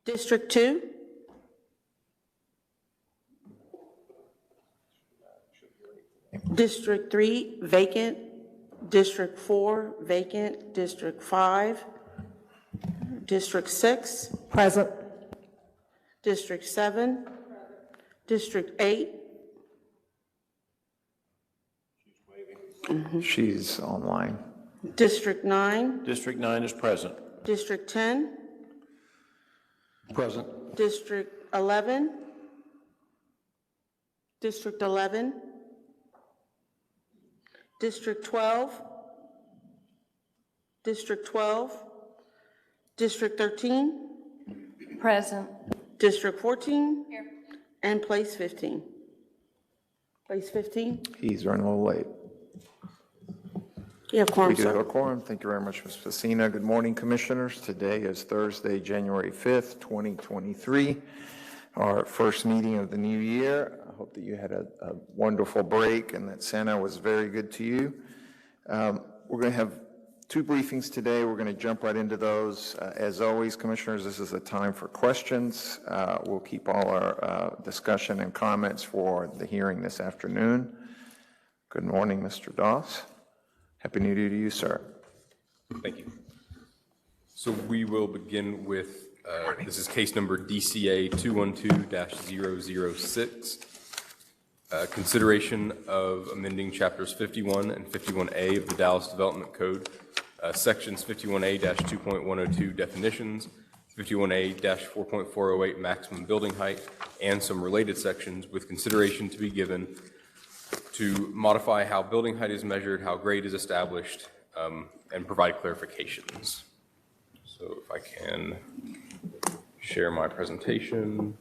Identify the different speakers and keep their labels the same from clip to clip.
Speaker 1: District 2, District 3, vacant. District 4, vacant. District 5, District 6,
Speaker 2: Present.
Speaker 1: District 7, District 8,
Speaker 3: She's online.
Speaker 1: District 9,
Speaker 4: District 9 is present.
Speaker 1: District 10,
Speaker 4: Present.
Speaker 1: District 11, District 11, District 12, District 12, District 13,
Speaker 2: Present.
Speaker 1: District 14, and Place 15. Place 15,
Speaker 3: He's running a little late.
Speaker 1: you have quorum,
Speaker 3: We do have a
Speaker 1: sir.
Speaker 3: quorum. Thank you very much, Ms. Pacina. Good morning, Commissioners. Today is Thursday, January 5th, 2023, our first meeting of the new year. I hope that you had a wonderful break and that Santa was very good to you. We're going to have two briefings today. We're going to jump right into those. As always, Commissioners, this is a time for questions. We'll keep all our discussion and comments for the hearing this afternoon. Good morning, Mr. Doss. Happy New Year to you, sir.
Speaker 5: Thank you. So we will begin with, this is case number DCA 212-006. Consideration of amending chapters 51 and 51A of the Dallas Development Code, sections 51A-2.102 definitions, 51A-4.408 maximum building height, and some related sections, with consideration to be given to modify how building height is measured, how grade is established, and provide clarifications. So if I can share my presentation.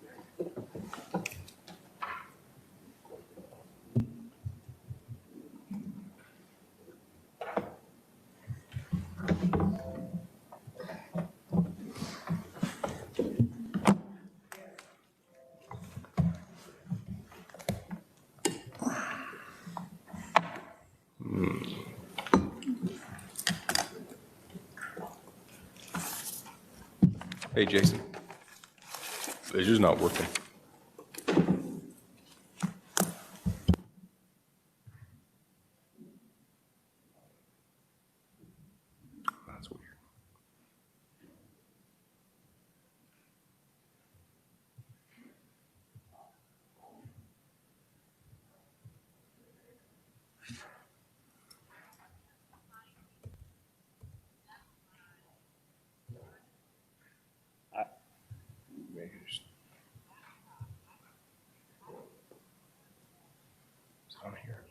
Speaker 5: Hey, Jason. It's just not working. That's weird. It's on here.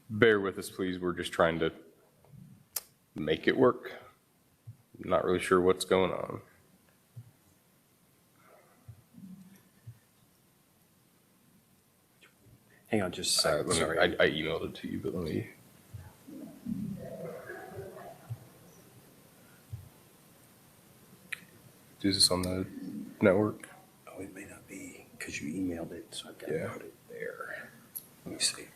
Speaker 5: Bear with us, please. We're just trying to make it work. I'm not really sure what's going on.
Speaker 4: Hang on just a second.
Speaker 5: Let me-
Speaker 4: Sorry.
Speaker 5: I emailed it to you, but let me. Is this on the network?
Speaker 4: Oh, it may not be because you emailed it, so I've got to
Speaker 5: Yeah.
Speaker 4: put it there. Let me see.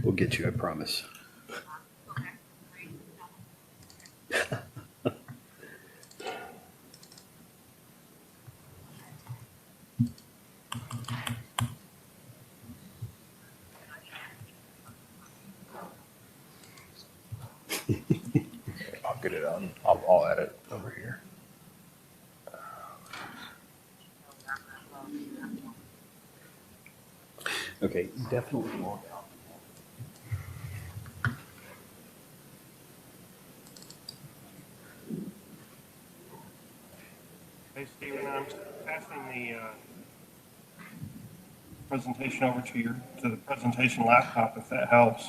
Speaker 4: We'll get you, I promise.
Speaker 5: I'll get it on. I'll add it over here.
Speaker 4: Okay, definitely log out.
Speaker 6: Hey, Stephen, I'm passing the presentation over to the presentation laptop, if that helps.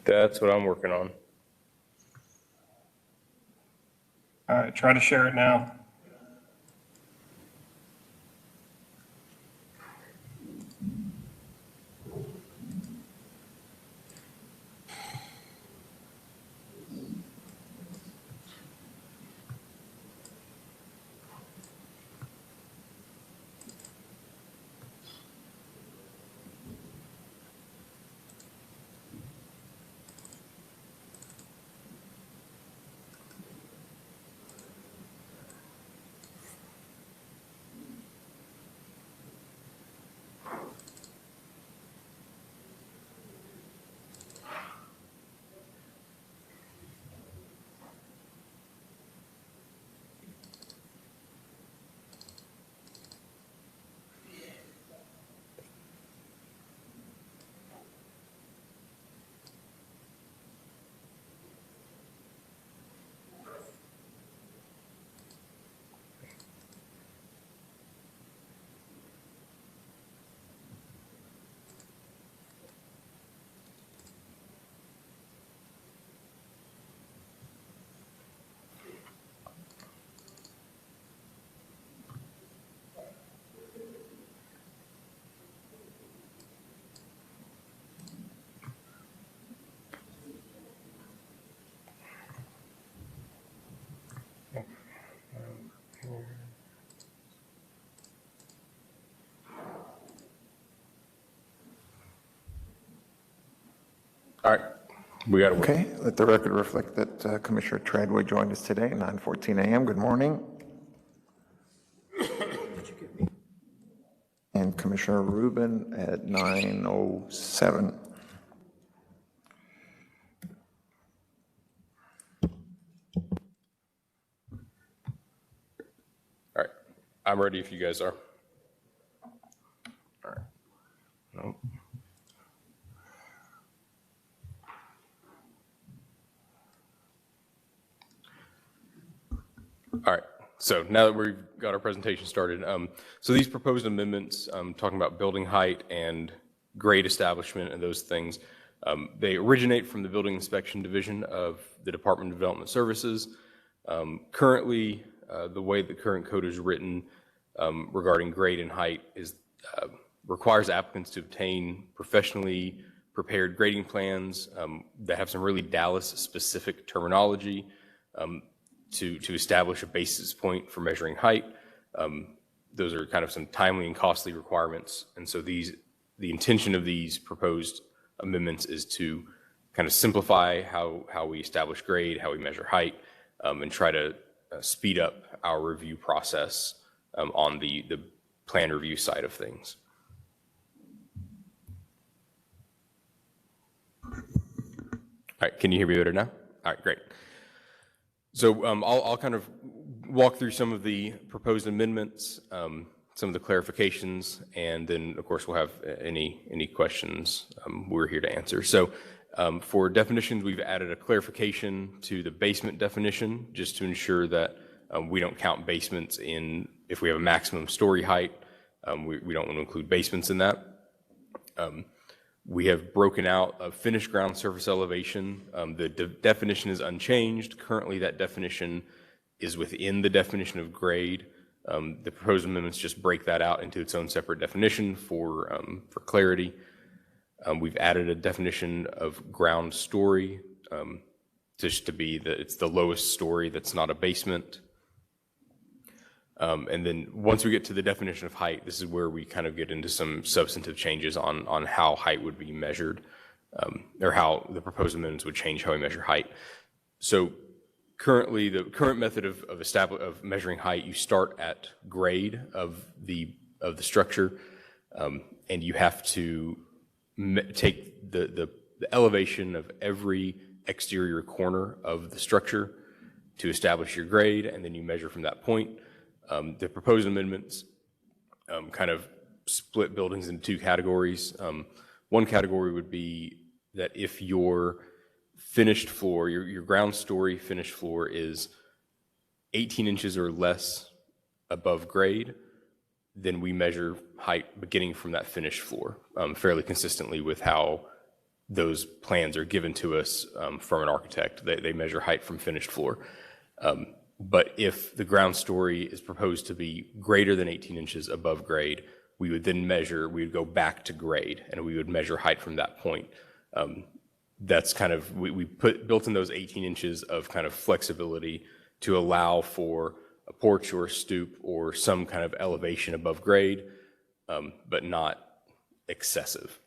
Speaker 5: That's what I'm working on.
Speaker 6: All right, try to share it now.
Speaker 5: All right, we got to wait.
Speaker 3: Okay, let the record reflect that Commissioner Treadway joined us today at 9:14 a.m. Good morning. And Commissioner Rubin at 9:07.
Speaker 5: All right, I'm ready if you guys are. All right. No. All right, so now that we've got our presentation started, so these proposed amendments, talking about building height and grade establishment and those things, they originate from the Building Inspection Division of the Department of Development Services. Currently, the way the current code is written regarding grade and height is requires applicants to obtain professionally prepared grading plans that have some really Dallas-specific terminology to establish a basis point for measuring height. Those are kind of some timely and costly requirements, and so the intention of these proposed amendments is to kind of simplify how we establish grade, how we measure height, and try to speed up our review process on the plan review side of things. All right, can you hear me better now? All right, great. So I'll kind of walk through some of the proposed amendments, some of the clarifications, and then, of course, we'll have any questions we're here to answer. So for definitions, we've added a clarification to the basement definition, just to ensure that we don't count basements in, if we have a maximum story height, we don't want to include basements in that. We have broken out a finished ground surface elevation. The definition is unchanged. Currently, that definition is within the definition of grade. The proposed amendments just break that out into its own separate definition for clarity. We've added a definition of ground story, just to be that it's the lowest story that's not a basement. And then once we get to the definition of height, this is where we kind of get into some substantive changes on how height would be measured, or how the proposed amendments would change how we measure height. So currently, the current method of measuring height, you start at grade of the structure, and you have to take the elevation of every exterior corner of the structure to establish your grade, and then you measure from that point. The proposed amendments kind of split buildings into two categories. One category would be that if your finished floor, your ground story finished floor is 18 inches or less above grade, then we measure height beginning from that finished floor, fairly consistently with how those plans are given to us from an architect. They measure height from finished floor. But if the ground story is proposed to be greater than 18 inches above grade, we would then measure, we would go back to grade, and we would measure height from that point. That's kind of, we built in those 18 inches of kind of flexibility to allow for a porch or a stoop or some kind of elevation above grade, but not excessive.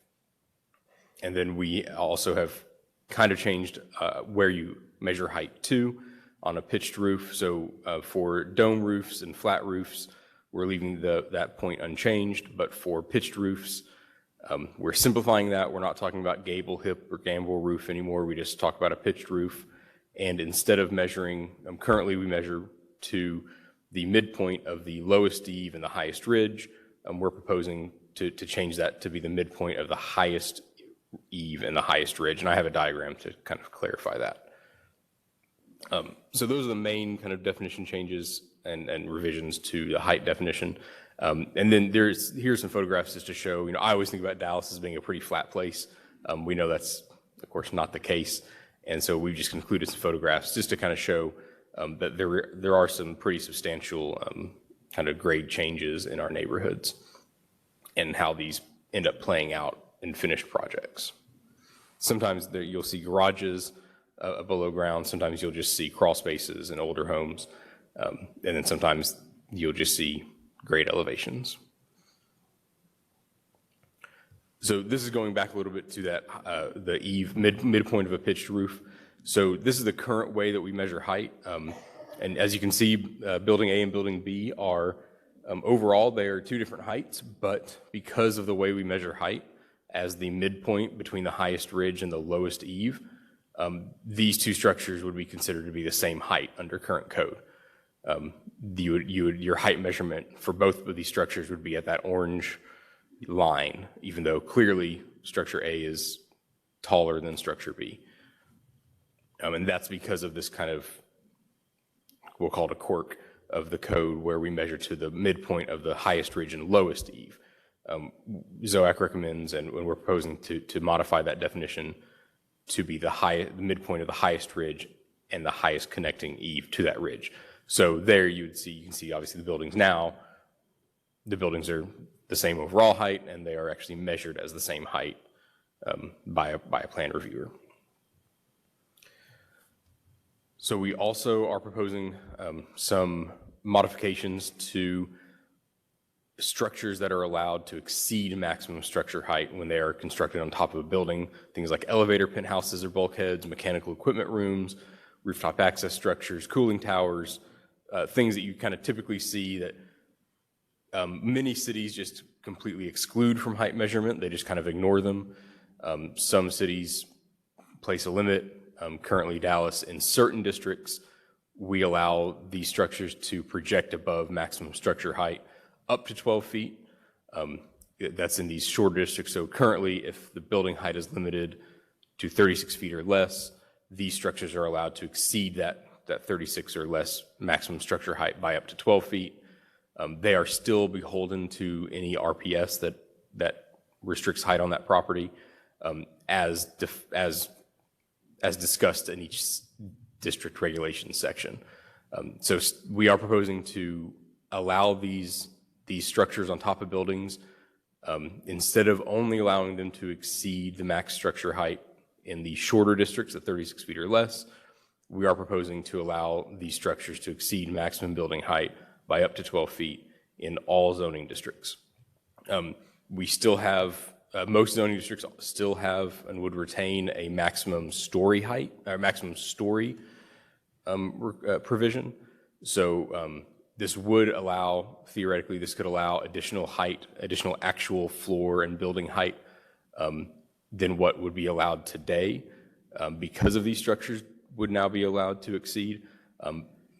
Speaker 5: And then we also have kind of changed where you measure height to on a pitched roof. So for dome roofs and flat roofs, we're leaving that point unchanged, but for pitched roofs, we're simplifying that. We're not talking about gable, hip, or gambrel roof anymore. We just talk about a pitched roof. And instead of measuring, currently we measure to the midpoint of the lowest eave and the highest ridge. We're proposing to change that to be the midpoint of the highest eave and the highest ridge. And I have a diagram to kind of clarify that. So those are the main kind of definition changes and revisions to the height definition. And then here's some photographs just to show, I always think about Dallas as being a pretty flat place. We know that's, of course, not the case. And so we've just included some photographs just to kind of show that there are some pretty substantial kind of grade changes in our neighborhoods and how these end up playing out in finished projects. Sometimes you'll see garages below ground. Sometimes you'll just see crawl spaces in older homes. And then sometimes you'll just see grade elevations. So this is going back a little bit to that, the eave, midpoint of a pitched roof. So this is the current way that we measure height. And as you can see, Building A and Building B are, overall, they are two different heights, but because of the way we measure height as the midpoint between the highest ridge and the lowest eave, these two structures would be considered to be the same height under current code. Your height measurement for both of these structures would be at that orange line, even though clearly structure A is taller than structure B. And that's because of this kind of, we'll call it a quirk of the code where we measure to the midpoint of the highest ridge and lowest eave. ZOAC recommends, and we're proposing to modify that definition to be the midpoint of the highest ridge and the highest connecting eave to that ridge. So there you can see obviously the buildings now, the buildings are the same overall height and they are actually measured as the same height by a plan reviewer. So we also are proposing some modifications to structures that are allowed to exceed maximum structure height when they are constructed on top of a building, things like elevator penthouses or bulkheads, mechanical equipment rooms, rooftop access structures, cooling towers, things that you kind of typically see that many cities just completely exclude from height measurement. They just kind of ignore them. Some cities place a limit. Currently Dallas, in certain districts, we allow these structures to project above maximum structure height up to 12 feet. That's in these shorter districts. So currently, if the building height is limited to 36 feet or less, these structures are allowed to exceed that 36 or less maximum structure height by up to 12 feet. They are still beholden to any RPS that restricts height on that property, as discussed in each district regulation section. So we are proposing to allow these structures on top of buildings, instead of only allowing them to exceed the max structure height in the shorter districts at 36 feet or less, we are proposing to allow these structures to exceed maximum building height by up to 12 feet in all zoning districts. We still have, most zoning districts still have and would retain a maximum story height, or maximum story provision. So this would allow, theoretically, this could allow additional height, additional actual floor and building height than what would be allowed today, because of these structures would now be allowed to exceed.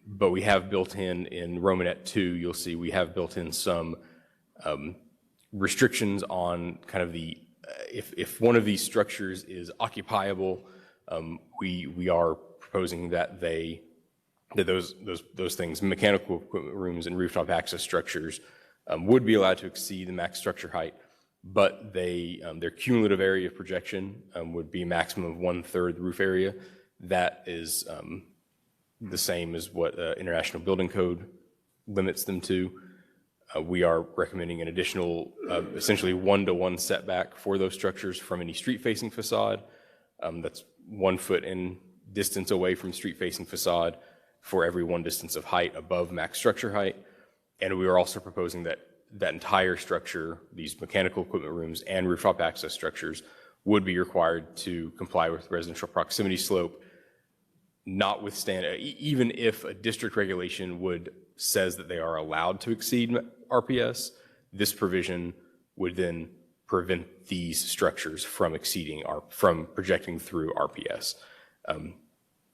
Speaker 5: But we have built in Romanet 2, you'll see we have built in some restrictions on kind of the, if one of these structures is occupiable, we are proposing that those things, mechanical equipment rooms and rooftop access structures, would be allowed to exceed the max structure height, but their cumulative area of projection would be a maximum of 1/3 the roof area. That is the same as what International Building Code limits them to. We are recommending an additional, essentially 1-to-1 setback for those structures from any street-facing facade. That's 1 foot in distance away from street-facing facade for every 1 distance of height above max structure height. And we are also proposing that that entire structure, these mechanical equipment rooms and rooftop access structures, would be required to comply with residential proximity slope, notwithstanding, even if a district regulation says that they are allowed to exceed RPS, this provision would then prevent these structures from from projecting through RPS.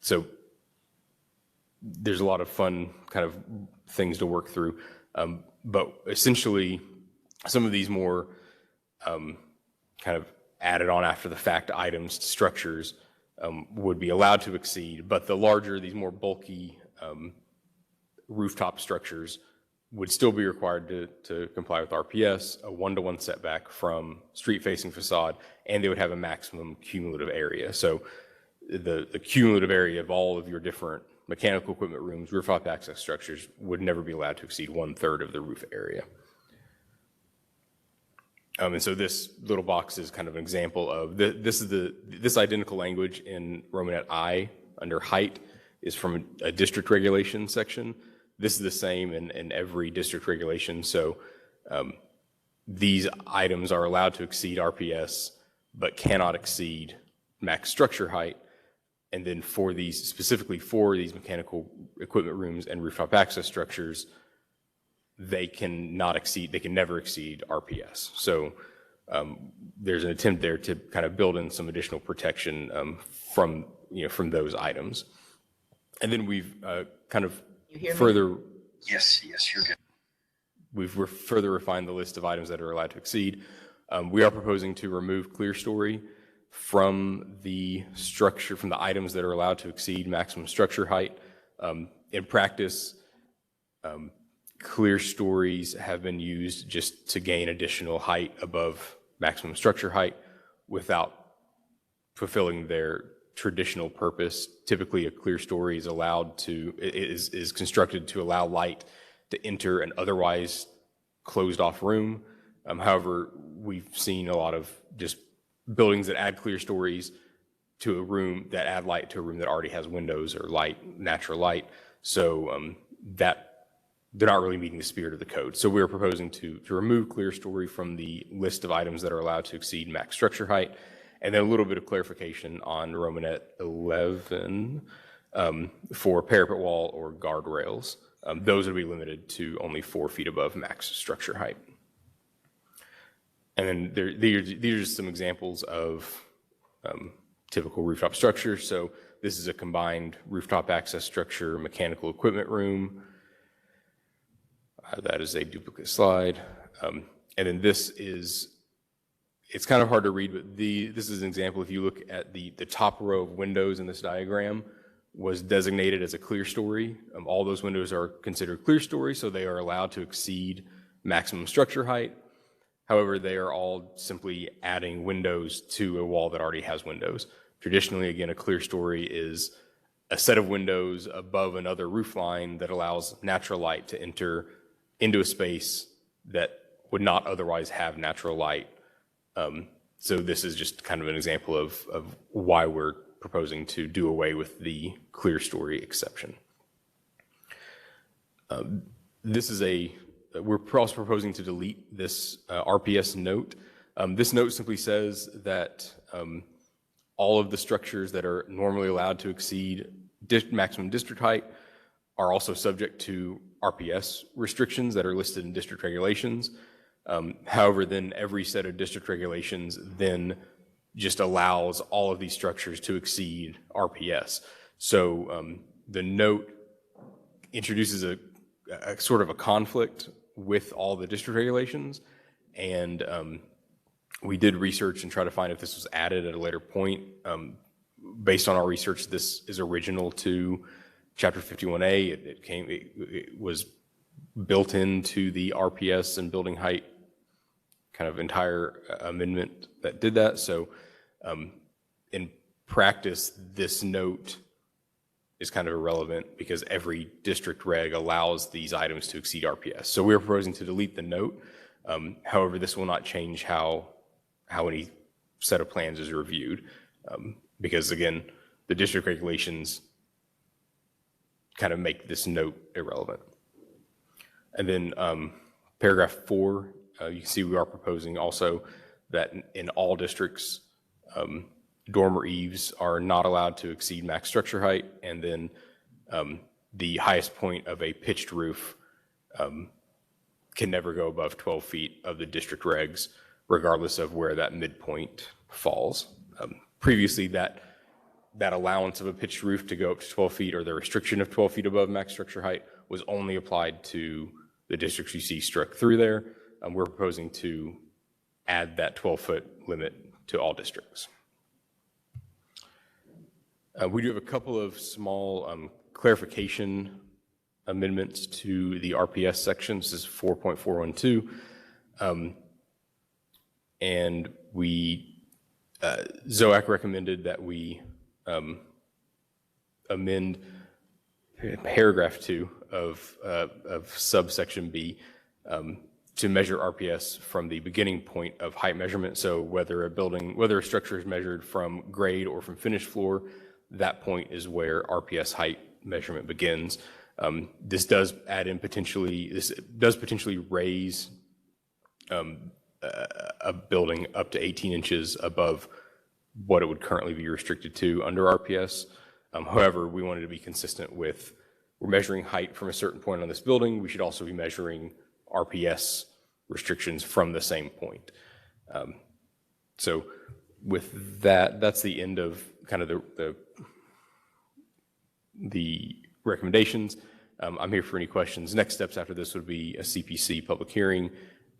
Speaker 5: So there's a lot of fun kind of things to work through. But essentially, some of these more kind of added on after the fact items, structures, would be allowed to exceed, but the larger, these more bulky rooftop structures would still be required to comply with RPS, a 1-to-1 setback from street-facing facade, and they would have a maximum cumulative area. So the cumulative area of all of your different mechanical equipment rooms, rooftop access structures would never be allowed to exceed 1/3 of the roof area. And so this little box is kind of an example of this identical language in Romanet I under height is from a district regulation section. This is the same in every district regulation. So these items are allowed to exceed RPS, but cannot exceed max structure height. And then for these, specifically for these mechanical equipment rooms and rooftop access structures, they can never exceed RPS. So there's an attempt there to kind of build in some additional protection from those items. And then we've kind of further.
Speaker 4: Yes, you're good.
Speaker 5: We've further refined the list of items that are allowed to exceed. We are proposing to remove clear story from the structure, from the items that are allowed to exceed maximum structure height. In practice, clear stories have been used just to gain additional height above maximum structure height without fulfilling their traditional purpose. Typically, a clear story is constructed to allow light to enter an otherwise closed off room. However, we've seen a lot of just buildings that add clear stories to a room, that add light to a room that already has windows or light, natural light. So that they're not really meeting the spirit of the code. So we're proposing to remove clear story from the list of items that are allowed to exceed max structure height. And then a little bit of clarification on Romanet 11 for parapet wall or guardrails. Those would be limited to only 4 feet above max structure height. And then these are just some examples of typical rooftop structures. So this is a combined rooftop access structure, mechanical equipment room. That is a duplicate slide. And then this is, it's kind of hard to read, but this is an example. If you look at the top row of windows in this diagram was designated as a clear story. All those windows are considered clear story, so they are allowed to exceed maximum structure height. However, they are all simply adding windows to a wall that already has windows. Traditionally, again, a clear story is a set of windows above another roof line that allows natural light to enter into a space that would not otherwise have natural light. So this is just kind of an example of why we're proposing to do away with the clear story exception. We're also proposing to delete this RPS note. This note simply says that all of the structures that are normally allowed to exceed maximum district height are also subject to RPS restrictions that are listed in district regulations. However, then every set of district regulations then just allows all of these structures to exceed RPS. So the note introduces a sort of a conflict with all the district regulations, and we did research and try to find if this was added at a later point. Based on our research, this is original to Chapter 51A. It was built into the RPS and building height kind of entire amendment that did that. So in practice, this note is kind of irrelevant because every district reg allows these items to exceed RPS. So we're proposing to delete the note. However, this will not change how any set of plans is reviewed because, again, the district regulations kind of make this note irrelevant. And then paragraph 4, you can see we are proposing also that in all districts, dormer eaves are not allowed to exceed max structure height, and then the highest point of a pitched roof can never go above 12 feet of the district regs, regardless of where that midpoint falls. Previously, that allowance of a pitched roof to go up to 12 feet or the restriction of 12 feet above max structure height was only applied to the districts you see struck through there. We're proposing to add that 12-foot limit to all districts. We do have a couple of small clarification amendments to the RPS section. This is 4.412. And ZOAC recommended that we amend paragraph 2 of subsection B to measure RPS from the beginning point of height measurement. So whether a structure is measured from grade or from finished floor, that point is where RPS height measurement begins. This does potentially raise a building up to 18 inches above what it would currently be restricted to under RPS. However, we wanted to be consistent with, we're measuring height from a certain point on this building, we should also be measuring RPS restrictions from the same point. So with that, that's the end of kind of the recommendations. I'm here for any questions. Next steps after this would be a CPC public hearing,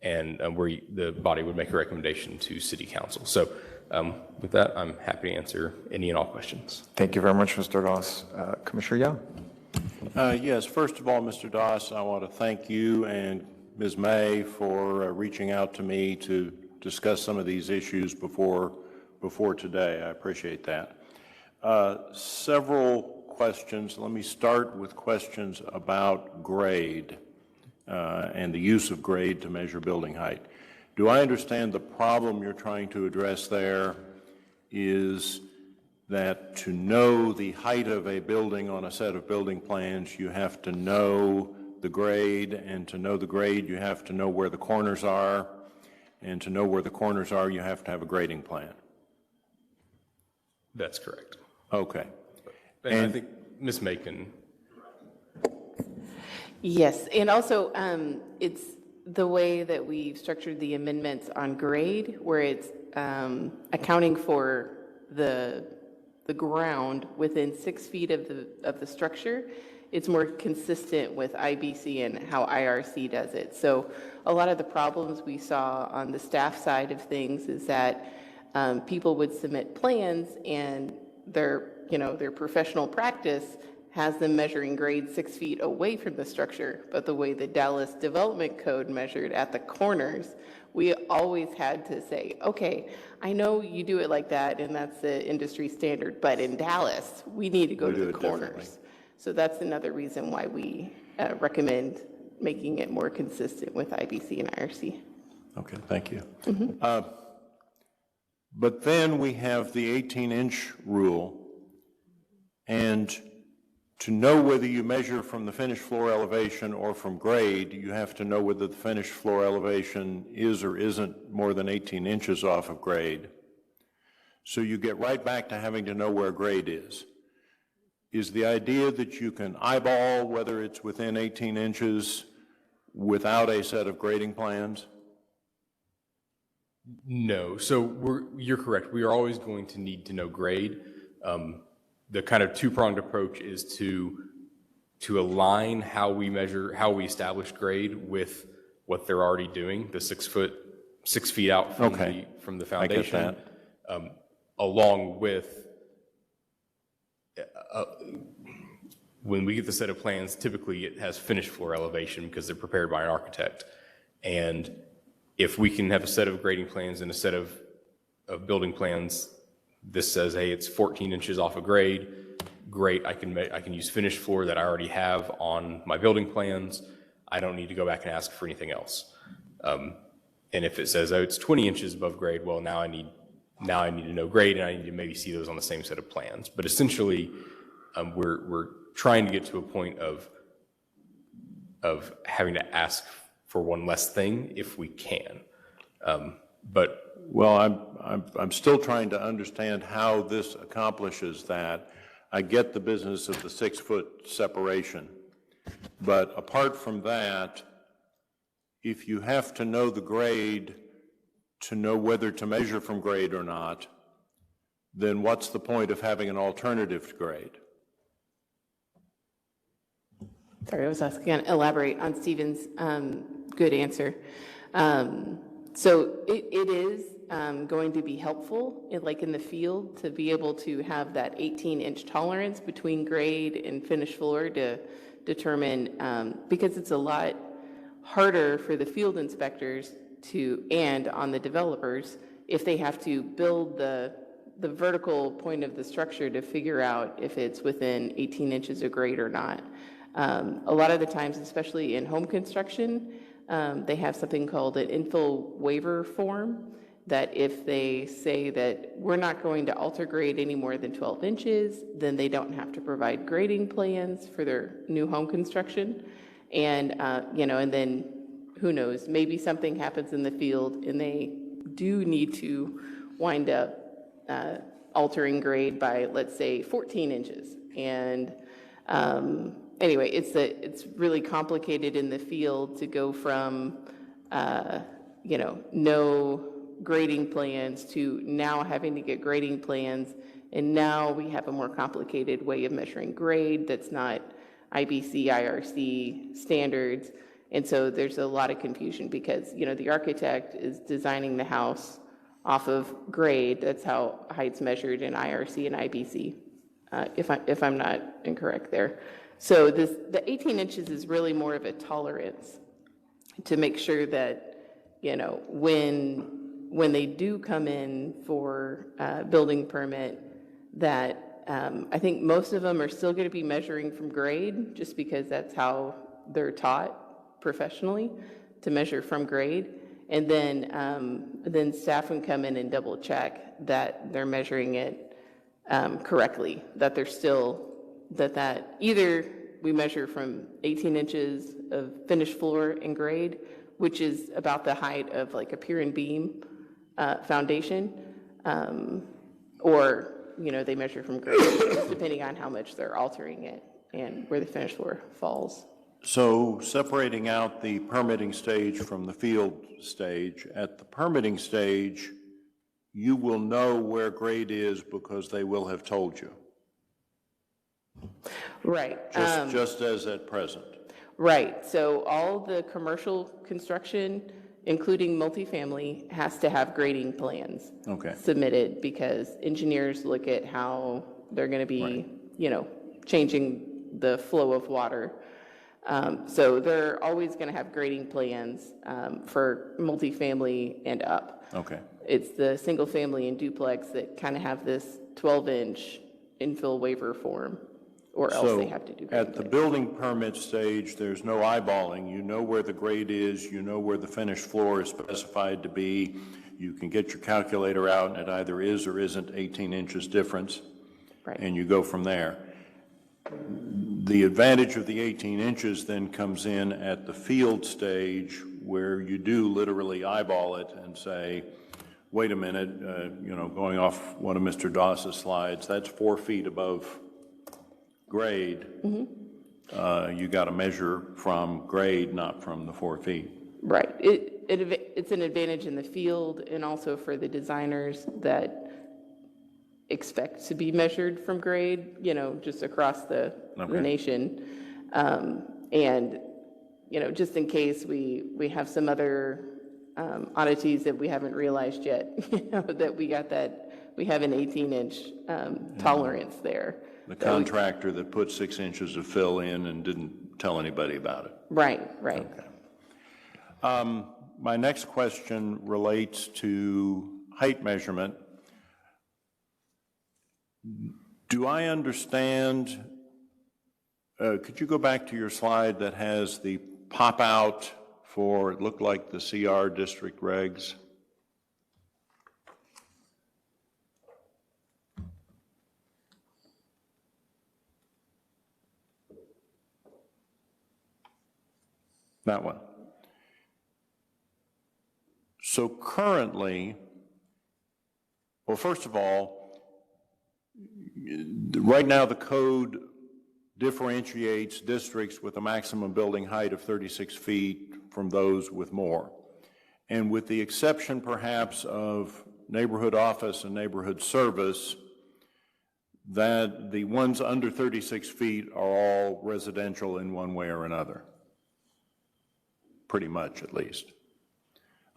Speaker 5: and where the body would make a recommendation to City Council. So with that, I'm happy to answer any and all questions.
Speaker 3: Thank you very much, Mr. Doss. Commissioner Young?
Speaker 2: Yes, first of all, Mr. Doss, I want to thank you and Ms. May for reaching out to me to discuss some of these issues before today. I appreciate that. Several questions. Let me start with questions about grade and the use of grade to measure building height. Do I understand the problem you're trying to address there is that to know the height of a building on a set of building plans, you have to know the grade, and to know the grade, you have to know where the corners are, and to know where the corners are, you have to have a grading plan?
Speaker 5: That's correct.
Speaker 2: Okay.
Speaker 5: And I think Ms. Macon.
Speaker 7: Yes, and also it's the way that we've structured the amendments on grade, where it's accounting for the ground within 6 feet of the structure. It's more consistent with IBC and how IRC does it. So a lot of the problems we saw on the staff side of things is that people would submit plans and their professional practice has them measuring grade 6 feet away from the structure, but the way the Dallas Development Code measured at the corners, we always had to say, okay, I know you do it like that and that's the industry standard, but in Dallas, we need to go to the corners. So that's another reason why we recommend making it more consistent with IBC and IRC.
Speaker 2: Okay, thank you. But then we have the 18-inch rule, and to know whether you measure from the finished floor elevation or from grade, you have to know whether the finished floor elevation is or isn't more than 18 inches off of grade. So you get right back to having to know where grade is. Is the idea that you can eyeball whether it's within 18 inches without a set of grading plans?
Speaker 5: No, so you're correct. We are always going to need to know grade. The kind of two-pronged approach is to align how we measure, how we establish grade with what they're already doing, the 6 feet out from the foundation.
Speaker 2: I get that.
Speaker 5: Along with when we get the set of plans, typically it has finished floor elevation because they're prepared by an architect. And if we can have a set of grading plans and a set of building plans, this says, hey, it's 14 inches off of grade, great, I can use finished floor that I already have on my building plans. I don't need to go back and ask for anything else. And if it says, oh, it's 20 inches above grade, well, now I need to know grade, and I need to maybe see those on the same set of plans. But essentially, we're trying to get to a point of having to ask for one less thing if we can.
Speaker 2: Well, I'm still trying to understand how this accomplishes that. I get the business of the 6-foot separation, but apart from that, if you have to know the grade to know whether to measure from grade or not, then what's the point of having an alternative to grade?
Speaker 7: Sorry, I was asking to elaborate on Stephen's good answer. So it is going to be helpful, in the field, to be able to have that 18-inch tolerance between grade and finished floor to determine, because it's a lot harder for the field inspectors and on the developers, if they have to build the vertical point of the structure to figure out if it's within 18 inches of grade or not. A lot of the times, especially in home construction, they have something called an infill waiver form that if they say that we're not going to alter grade any more than 12 inches, then they don't have to provide grading plans for their new home construction. And, and then who knows, maybe something happens in the field and they do need to wind up altering grade by, let's say, 14 inches. And anyway, it's really complicated in the field to go from, no grading plans to now having to get grading plans. And now we have a more complicated way of measuring grade that's not IBC, IRC standards. And so there's a lot of confusion because, the architect is designing the house off of grade. That's how height's measured in IRC and IBC, if I'm not incorrect there. So the 18 inches is really more of a tolerance to make sure that, when they do come in for building permit, that I think most of them are still going to be measuring from grade, just because that's how they're taught professionally, to measure from grade. And then staff can come in and double check that they're measuring it correctly, that they're still, that either we measure from 18 inches of finished floor and grade, which is about the height of like a pier and beam foundation, or, they measure from grade, depending on how much they're altering it and where the finished floor falls.
Speaker 2: So separating out the permitting stage from the field stage, at the permitting stage, you will know where grade is because they will have told you,
Speaker 7: Right.
Speaker 2: just as at present.
Speaker 7: Right. So all the commercial construction, including multifamily, has to have grading plans
Speaker 2: Okay.
Speaker 7: submitted because engineers look at how they're going to be, changing the flow of water. So they're always going to have grading plans for multifamily and up.
Speaker 2: Okay.
Speaker 7: It's the single family and duplex that kind of have this 12-inch infill waiver form, or else they have to do
Speaker 2: So
Speaker 7: grading
Speaker 2: at the
Speaker 7: plans.
Speaker 2: building permit stage, there's no eyeballing. You know where the grade is, you know where the finished floor is specified to be. You can get your calculator out and it either is or isn't 18 inches difference.
Speaker 7: Right.
Speaker 2: And you go from there. The advantage of the 18 inches then comes in at the field stage where you do literally eyeball it and say, wait a minute, going off one of Mr. Doss's slides, that's 4 feet above grade. You got to measure from grade, not from the 4 feet.
Speaker 7: Right. It's an advantage in the field and also for the designers that expect to be measured from grade, just across the nation. And, just in case we have some other oddities that we haven't realized yet, that we have an 18-inch tolerance there.
Speaker 2: The contractor that put 6 inches of fill in and didn't tell anybody about it.
Speaker 7: Right.
Speaker 2: My next question relates to height measurement. Do I understand, could you go back to your slide that has the pop-out for, it looked like the CR district regs? That one. So currently, well, first of all, right now the code differentiates districts with a maximum building height of 36 feet from those with more. And with the exception perhaps of neighborhood office and neighborhood service, that the ones under 36 feet are all residential in one way or another. Pretty much, at least.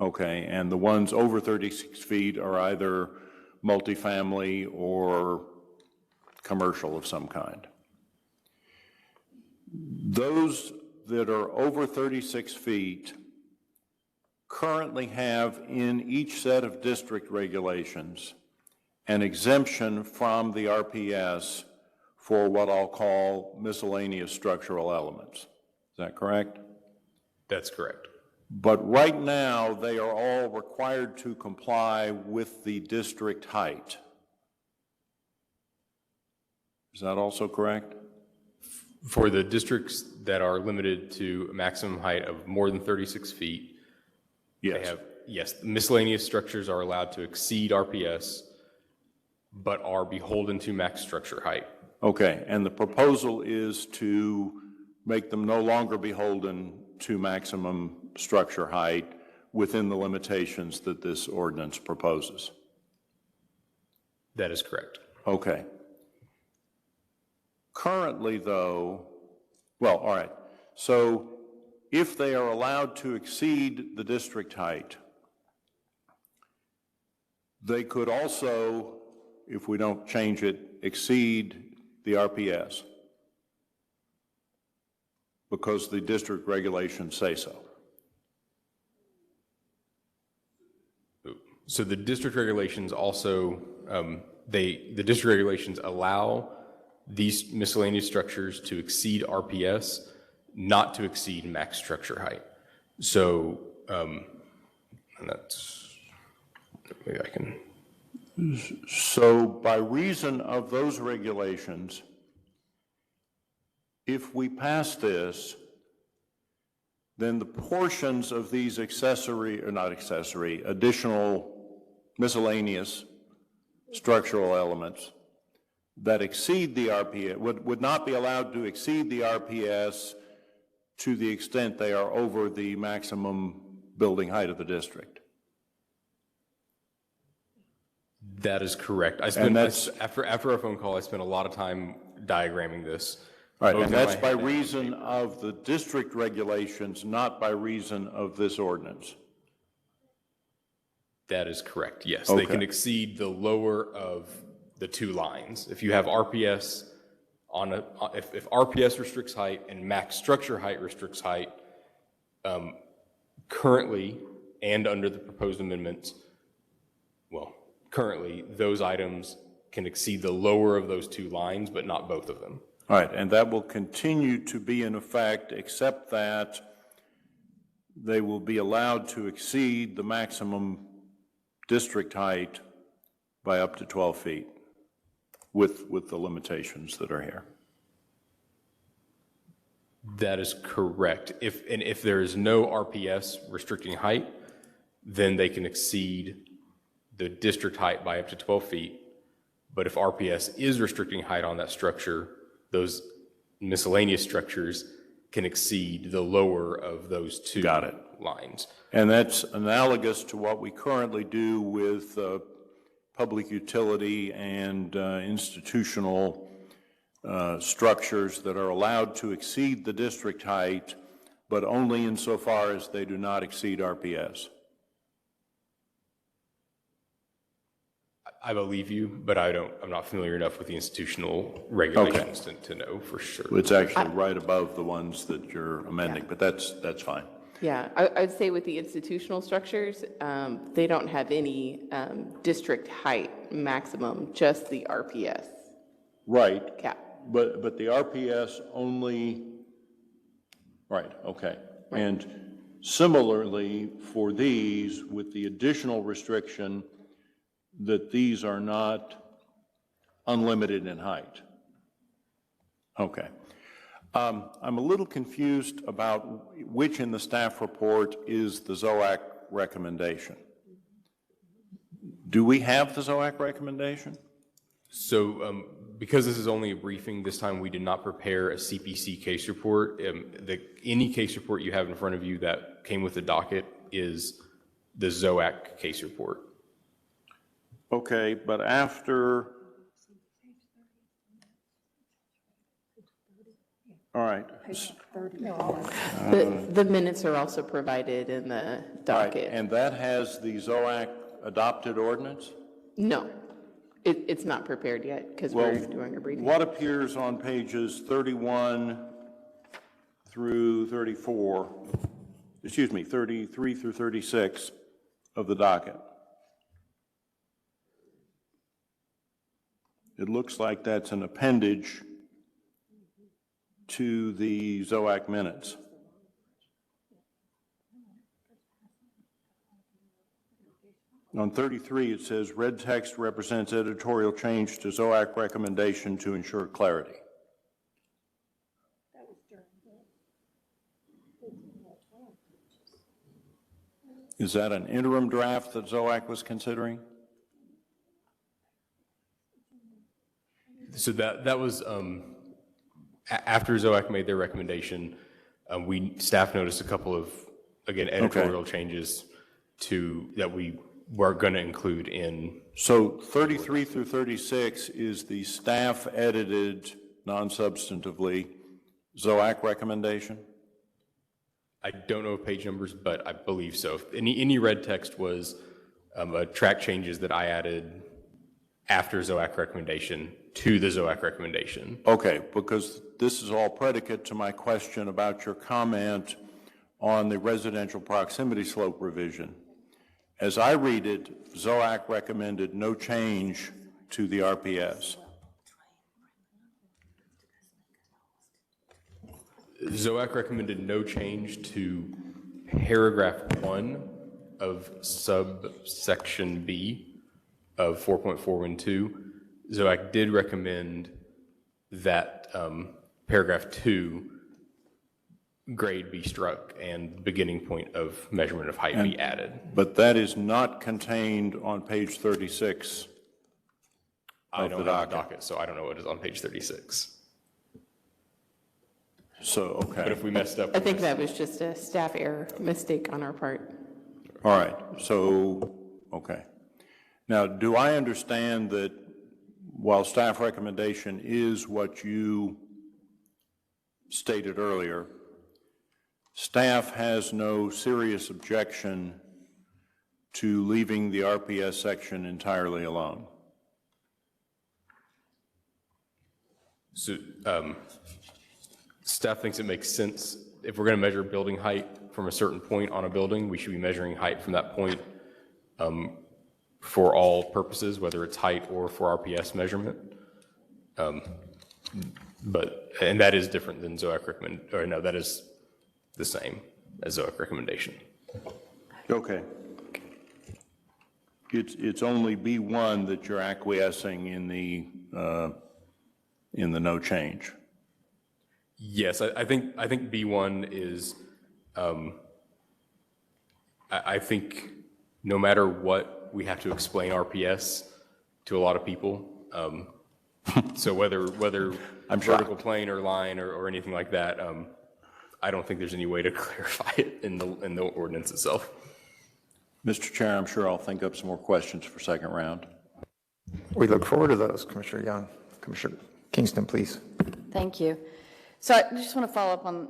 Speaker 2: Okay, and the ones over 36 feet are either multifamily or commercial of some kind. Those that are over 36 feet currently have in each set of district regulations an exemption from the RPS for what I'll call miscellaneous structural elements. Is that correct?
Speaker 5: That's correct.
Speaker 2: But right now, they are all required to comply with the district height. Is that also correct?
Speaker 5: For the districts that are limited to a maximum height of more than 36 feet, they
Speaker 2: Yes.
Speaker 5: have, yes, miscellaneous structures are allowed to exceed RPS, but are beholden to max structure height.
Speaker 2: Okay, and the proposal is to make them no longer beholden to maximum structure height within the limitations that this ordinance proposes.
Speaker 5: That is correct.
Speaker 2: Okay. Currently, though, well, all right, so if they are allowed to exceed the district height, they could also, if we don't change it, exceed the RPS because the district regulations say so.
Speaker 5: So the district regulations also, the district regulations allow these miscellaneous structures to exceed RPS, not to exceed max structure height. So, and that's, maybe I can,
Speaker 2: So by reason of those regulations, if we pass this, then the portions of these additional miscellaneous structural elements that exceed the RPS, would not be allowed to exceed the RPS to the extent they are over the maximum building height of the district.
Speaker 5: that is correct. After our phone call, I spent a lot of time diagramming this.
Speaker 2: All right,
Speaker 5: both
Speaker 2: and
Speaker 5: in
Speaker 2: that's
Speaker 5: my
Speaker 2: by
Speaker 5: head and on
Speaker 2: reason
Speaker 5: paper.
Speaker 2: of the district regulations, not by reason of this ordinance.
Speaker 5: That is correct, yes. They can
Speaker 2: Okay.
Speaker 5: exceed the lower of the two lines. If you have RPS if RPS restricts height and max structure height restricts height, currently and under the proposed amendments, well, currently, those items can exceed the lower of those two lines, but not both of them.
Speaker 2: All right, and that will continue to be in effect, except that they will be allowed to exceed the maximum district height by up to 12 feet with the limitations that are here.
Speaker 5: That is correct. If there is no RPS restricting height, then they can exceed the district height by up to 12 feet. But if RPS is restricting height on that structure, those miscellaneous structures can exceed the lower of those two
Speaker 2: Got it.
Speaker 5: lines.
Speaker 2: And that's analogous to what we currently do with public utility and institutional structures that are allowed to exceed the district height, but only insofar as they do not exceed RPS.
Speaker 5: I believe you, but I'm not familiar enough with the institutional regulations to know for sure.
Speaker 2: It's actually right above the ones that you're amending, but that's fine.
Speaker 7: Yeah, I'd say with the institutional structures, they don't have any district height maximum, just the RPS
Speaker 2: Right,
Speaker 7: cap.
Speaker 2: but the RPS only, right, okay. And similarly, for these, with the additional restriction that these are not unlimited in height. Okay. I'm a little confused about which in the staff report is the ZOAC recommendation. Do we have the ZOAC recommendation?
Speaker 5: So because this is only a briefing, this time we did not prepare a CPC case report. Any case report you have in front of you that came with the docket is the ZOAC case report.
Speaker 2: Okay, but after, all right.
Speaker 7: The minutes are also provided in the
Speaker 2: All right,
Speaker 7: docket.
Speaker 2: and that has the ZOAC adopted ordinance?
Speaker 7: No, it's not prepared yet because we're doing a briefing.
Speaker 2: What appears on pages 31 through 34, excuse me, 33 through 36 of the docket? It looks like that's an appendage to the ZOAC minutes. On 33, it says, red text represents editorial change to ZOAC recommendation to ensure clarity. Is that an interim draft that ZOAC was considering?
Speaker 5: So that was, after ZOAC made their recommendation, staff noticed a couple of, again, editorial changes that we were going to include in.
Speaker 2: So 33 through 36 is the staff edited, non-substantively, ZOAC recommendation?
Speaker 5: I don't know page numbers, but I believe so. Any red text was track changes that I added after ZOAC recommendation to the ZOAC recommendation.
Speaker 2: Okay, because this is all predicate to my question about your comment on the residential proximity slope revision. As I read it, ZOAC recommended no change to the RPS.
Speaker 5: ZOAC recommended no change to paragraph 1 of subsection B of 4.412. ZOAC did recommend that paragraph 2 grade be struck and beginning point of measurement of height be added.
Speaker 2: But that is not contained on page 36
Speaker 5: I
Speaker 2: of
Speaker 5: don't
Speaker 2: the
Speaker 5: have a
Speaker 2: docket.
Speaker 5: docket, so I don't know what is on page 36.
Speaker 2: So,
Speaker 5: But
Speaker 2: okay,
Speaker 5: if we messed up,
Speaker 7: I think that was just a staff error, mistake on our part.
Speaker 2: all right, so, okay. Now, do I understand that while staff recommendation is what you stated earlier, staff has no serious objection to leaving the RPS section entirely alone?
Speaker 5: so staff thinks it makes sense, if we're going to measure building height from a certain point on a building, we should be measuring height from that point for all purposes, whether it's height or for RPS measurement. And that is different than ZOAC recommend, or no, that is the same as ZOAC recommendation.
Speaker 2: Okay. It's only B1 that you're acquiescing in the no change.
Speaker 5: Yes, I think B1 is, I think no matter what, we have to explain RPS to a lot of people. So whether vertical plane or line or anything like that, I don't think there's any way to clarify it in the ordinance itself.
Speaker 2: Mr. Chair, I'm sure I'll think up some more questions for second round.
Speaker 3: We look forward to those, Commissioner Young. Commissioner Kingston, please.
Speaker 8: Thank you. So I just want to follow up on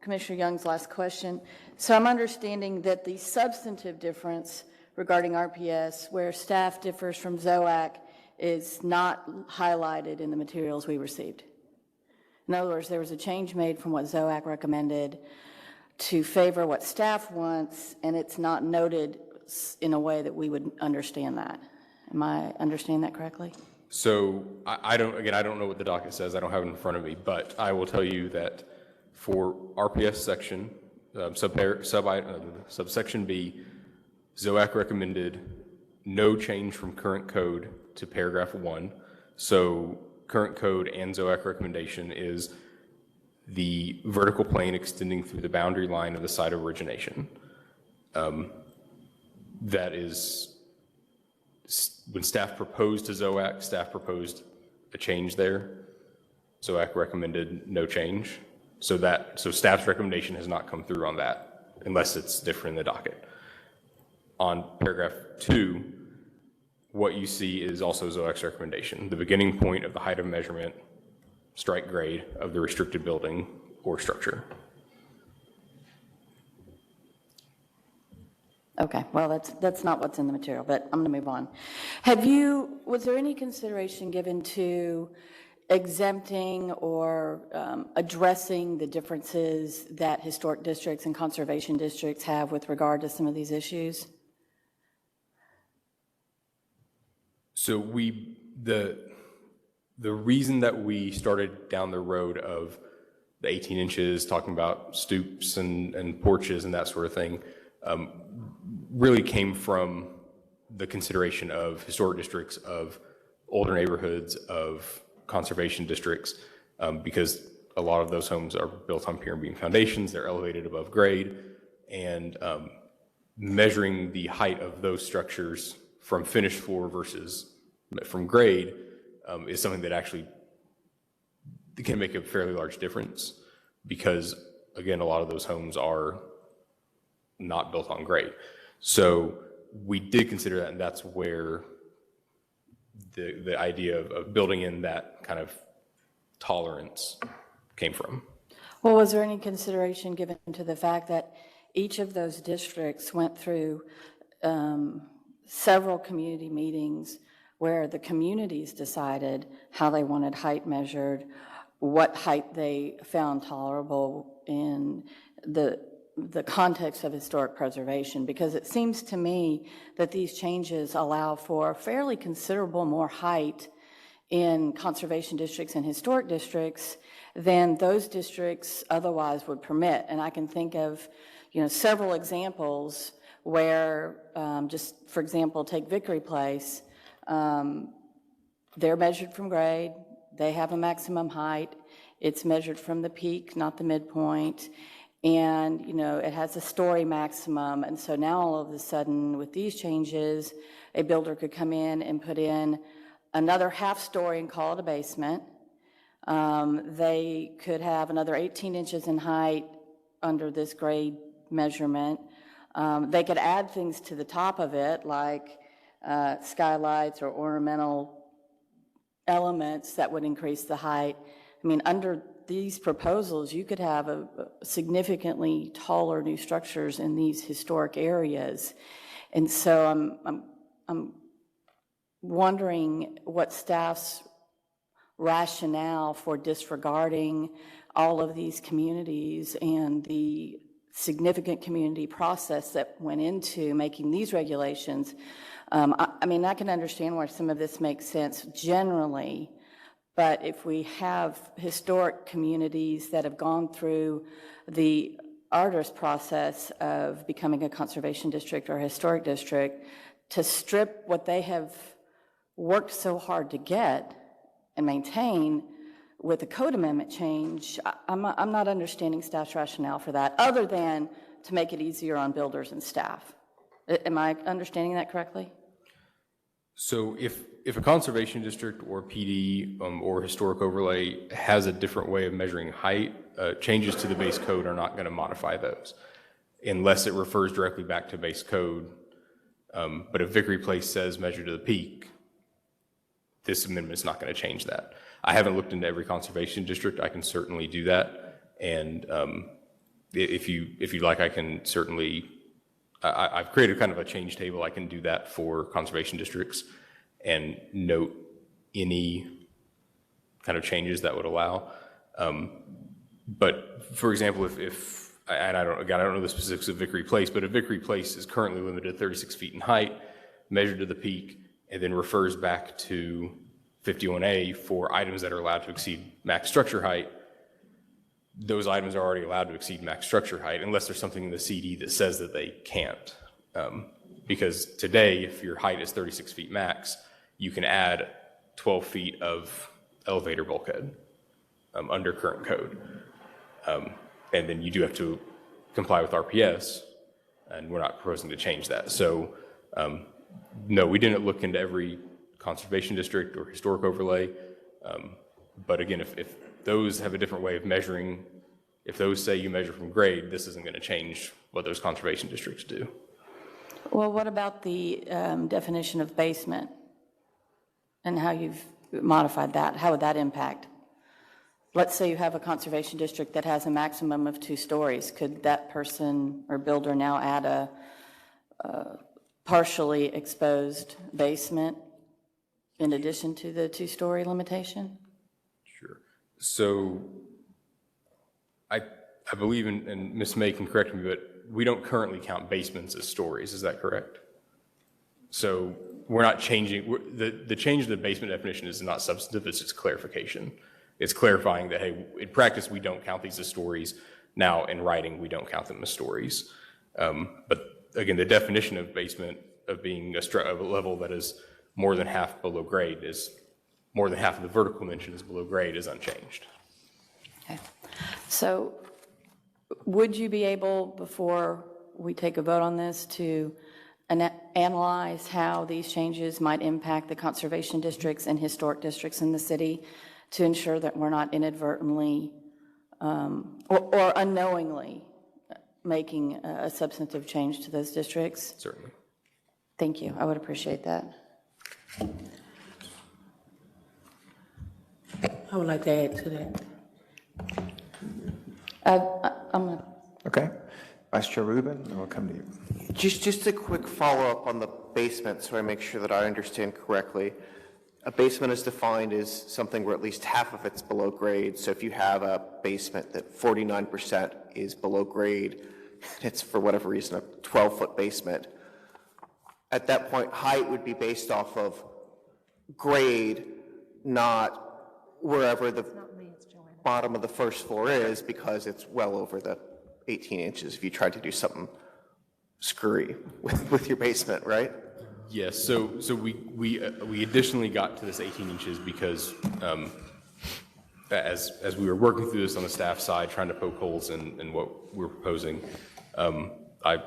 Speaker 8: Commissioner Young's last question. So I'm understanding that the substantive difference regarding RPS, where staff differs from ZOAC, is not highlighted in the materials we received. In other words, there was a change made from what ZOAC recommended to favor what staff wants, and it's not noted in a way that we would understand that. Am I understanding that correctly?
Speaker 5: So I don't know what the docket says. I don't have it in front of me, but I will tell you that for RPS section, subsection B, ZOAC recommended no change from current code to paragraph 1. So current code and ZOAC recommendation is the vertical plane extending through the boundary line of the site of origination. That is, when staff proposed to ZOAC, staff proposed a change there. ZOAC recommended no change. So staff's recommendation has not come through on that, unless it's different in the docket. On paragraph 2, what you see is also ZOAC's recommendation. The beginning point of the height of measurement, strike grade of the restricted building or structure.
Speaker 8: Okay, well, that's not what's in the material, but I'm going to move on. Was there any consideration given to exempting or addressing the differences that historic districts and conservation districts have with regard to some of these issues?
Speaker 5: So the reason that we started down the road of the 18 inches, talking about stoops and porches and that sort of thing, really came from the consideration of historic districts, of older neighborhoods, of conservation districts, because a lot of those homes are built on pier and beam foundations, they're elevated above grade, and measuring the height of those structures from finished floor versus from grade is something that actually can make a fairly large difference because, again, a lot of those homes are not built on grade. So we did consider that, and that's where the idea of building in that kind of tolerance came from.
Speaker 8: Well, was there any consideration given to the fact that each of those districts went through several community meetings where the communities decided how they wanted height measured, what height they found tolerable in the context of historic preservation? Because it seems to me that these changes allow for fairly considerable more height in conservation districts and historic districts than those districts otherwise would permit. And I can think of, several examples where, just for example, take Vickery Place, they're measured from grade, they have a maximum height, it's measured from the peak, not the midpoint, and, it has a story maximum, and so now all of a sudden, with these changes, a builder could come in and put in another half story and call it a basement. They could have another 18 inches in height under this grade measurement. They could add things to the top of it, like skylights or ornamental elements that would increase the height. I mean, under these proposals, you could have a significantly taller new structures in these historic areas. And so I'm wondering what staff's rationale for disregarding all of these communities and the significant community process that went into making these regulations. I mean, I can understand why some of this makes sense generally, but if we have historic communities that have gone through the arduous process of becoming a conservation district or a historic district, to strip what they have worked so hard to get and maintain with a code amendment change, I'm not understanding staff's rationale for that, other than to make it easier on builders and staff. Am I understanding that correctly?
Speaker 5: So if a conservation district or PD or historic overlay has a different way of measuring height, changes to the base code are not going to modify those unless it refers directly back to base code. But if Vickery Place says measure to the peak, this amendment is not going to change that. I haven't looked into every conservation district. I can certainly do that. And if you'd like, I can certainly, I've created kind of a change table. I can do that for conservation districts and note any kind of changes that would allow. But for example, and I don't know the specifics of Vickery Place, but if Vickery Place is currently limited to 36 feet in height, measured to the peak, and then refers back to 51A for items that are allowed to exceed max structure height, those items are already allowed to exceed max structure height unless there's something in the CD that says that they can't. Because today, if your height is 36 feet max, you can add 12 feet of elevator bulkhead under current code. And then you do have to comply with RPS, and we're not proposing to change that. So no, we didn't look into every conservation district or historic overlay. But again, if those have a different way of measuring, if those say you measure from grade, this isn't going to change what those conservation districts do.
Speaker 8: Well, what about the definition of basement and how you've modified that? How would that impact? Let's say you have a conservation district that has a maximum of 2 stories. Could that person or builder now add a partially exposed basement in addition to the 2-story limitation?
Speaker 5: Sure. So I believe, and Ms. May can correct me, but we don't currently count basements as stories. Is that correct? So we're not changing, the change of the basement definition is not substantive, it's just clarification. It's clarifying that, hey, in practice, we don't count these as stories. Now, in writing, we don't count them as stories. But again, the definition of basement, of being a level that is more than half below grade, is more than half of the vertical dimension is below grade, is unchanged.
Speaker 8: Okay. So would you be able, before we take a vote on this, to analyze how these changes might impact the conservation districts and historic districts in the city, to ensure that we're not inadvertently or unknowingly making a substantive change to those districts?
Speaker 5: Certainly.
Speaker 8: Thank you. I would appreciate that.
Speaker 9: I would like to add to that.
Speaker 8: I'm going to.
Speaker 3: Okay. Vice Chair Rubin, and we'll come to you.
Speaker 10: Just a quick follow-up on the basement, so I make sure that I understand correctly. A basement is defined as something where at least half of it's below grade. So if you have a basement that 49% is below grade, it's for whatever reason a 12-foot basement, at that point, height would be based off of grade, not wherever the bottom of the first floor is, because it's well over the 18 inches if you tried to do something screwy with your basement, right?
Speaker 5: Yes, so we additionally got to this 18 inches because as we were working through this on the staff side, trying to poke holes in what we were proposing, I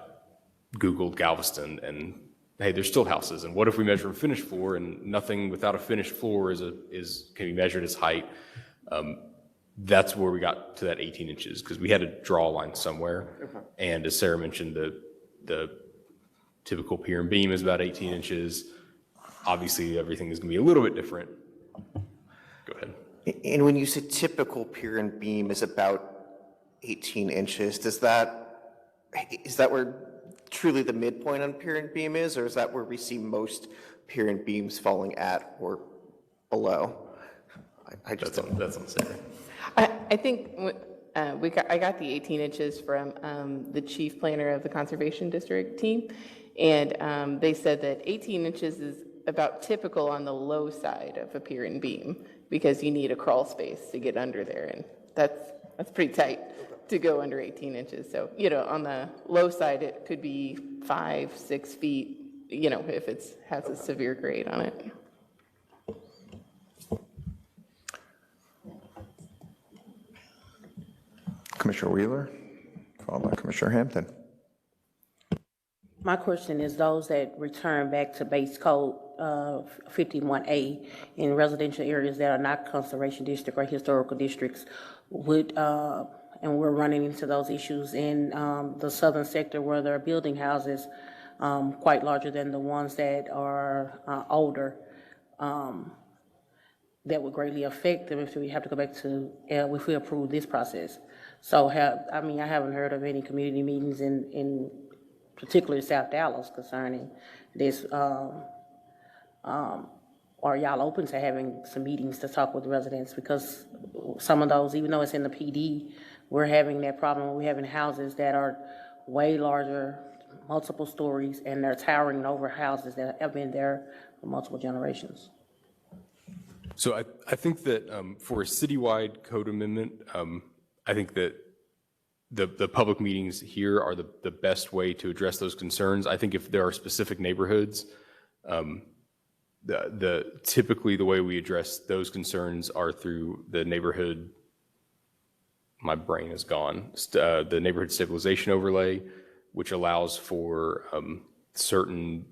Speaker 5: Googled Galveston, and hey, there's still houses, and what if we measure a finished floor, and nothing without a finished floor can be measured as height. That's where we got to that 18 inches, because we had to draw a line somewhere. And as Sarah mentioned, the typical pier and beam is about 18 inches. Obviously, everything is going to be a little bit different. Go ahead.
Speaker 10: And when you say typical pier and beam is about 18 inches, is that where truly the midpoint on pier and beam is, or is that where we see most pier and beams falling at or below? I just don't.
Speaker 5: That's on Sarah.
Speaker 7: I think I got the 18 inches from the chief planner of the conservation district team, and they said that 18 inches is about typical on the low side of a pier and beam, because you need a crawl space to get under there, and that's pretty tight to go under 18 inches. So, on the low side, it could be 5-6 feet, if it has a severe grade on it.
Speaker 3: Commissioner Wheeler, followed by Commissioner Hampton.
Speaker 9: My question is, those that return back to base code 51A in residential areas that are not conservation district or historical districts would, and we're running into those issues in the southern sector where they're building houses quite larger than the ones that are older, that would greatly affect them if we have to go back to, if we approve this process. So I haven't heard of any community meetings in particularly South Dallas concerning this. Are y'all open to having some meetings to talk with residents? Because some of those, even though it's in the PD, we're having that problem. We're having houses that are way larger, multiple stories, and they're towering over houses that have been there for multiple generations.
Speaker 5: So I think that for a citywide code amendment, I think that the public meetings here are the best way to address those concerns. I think if there are specific neighborhoods, typically the way we address those concerns are through the neighborhood, my brain is gone, the neighborhood stabilization overlay, which allows for certain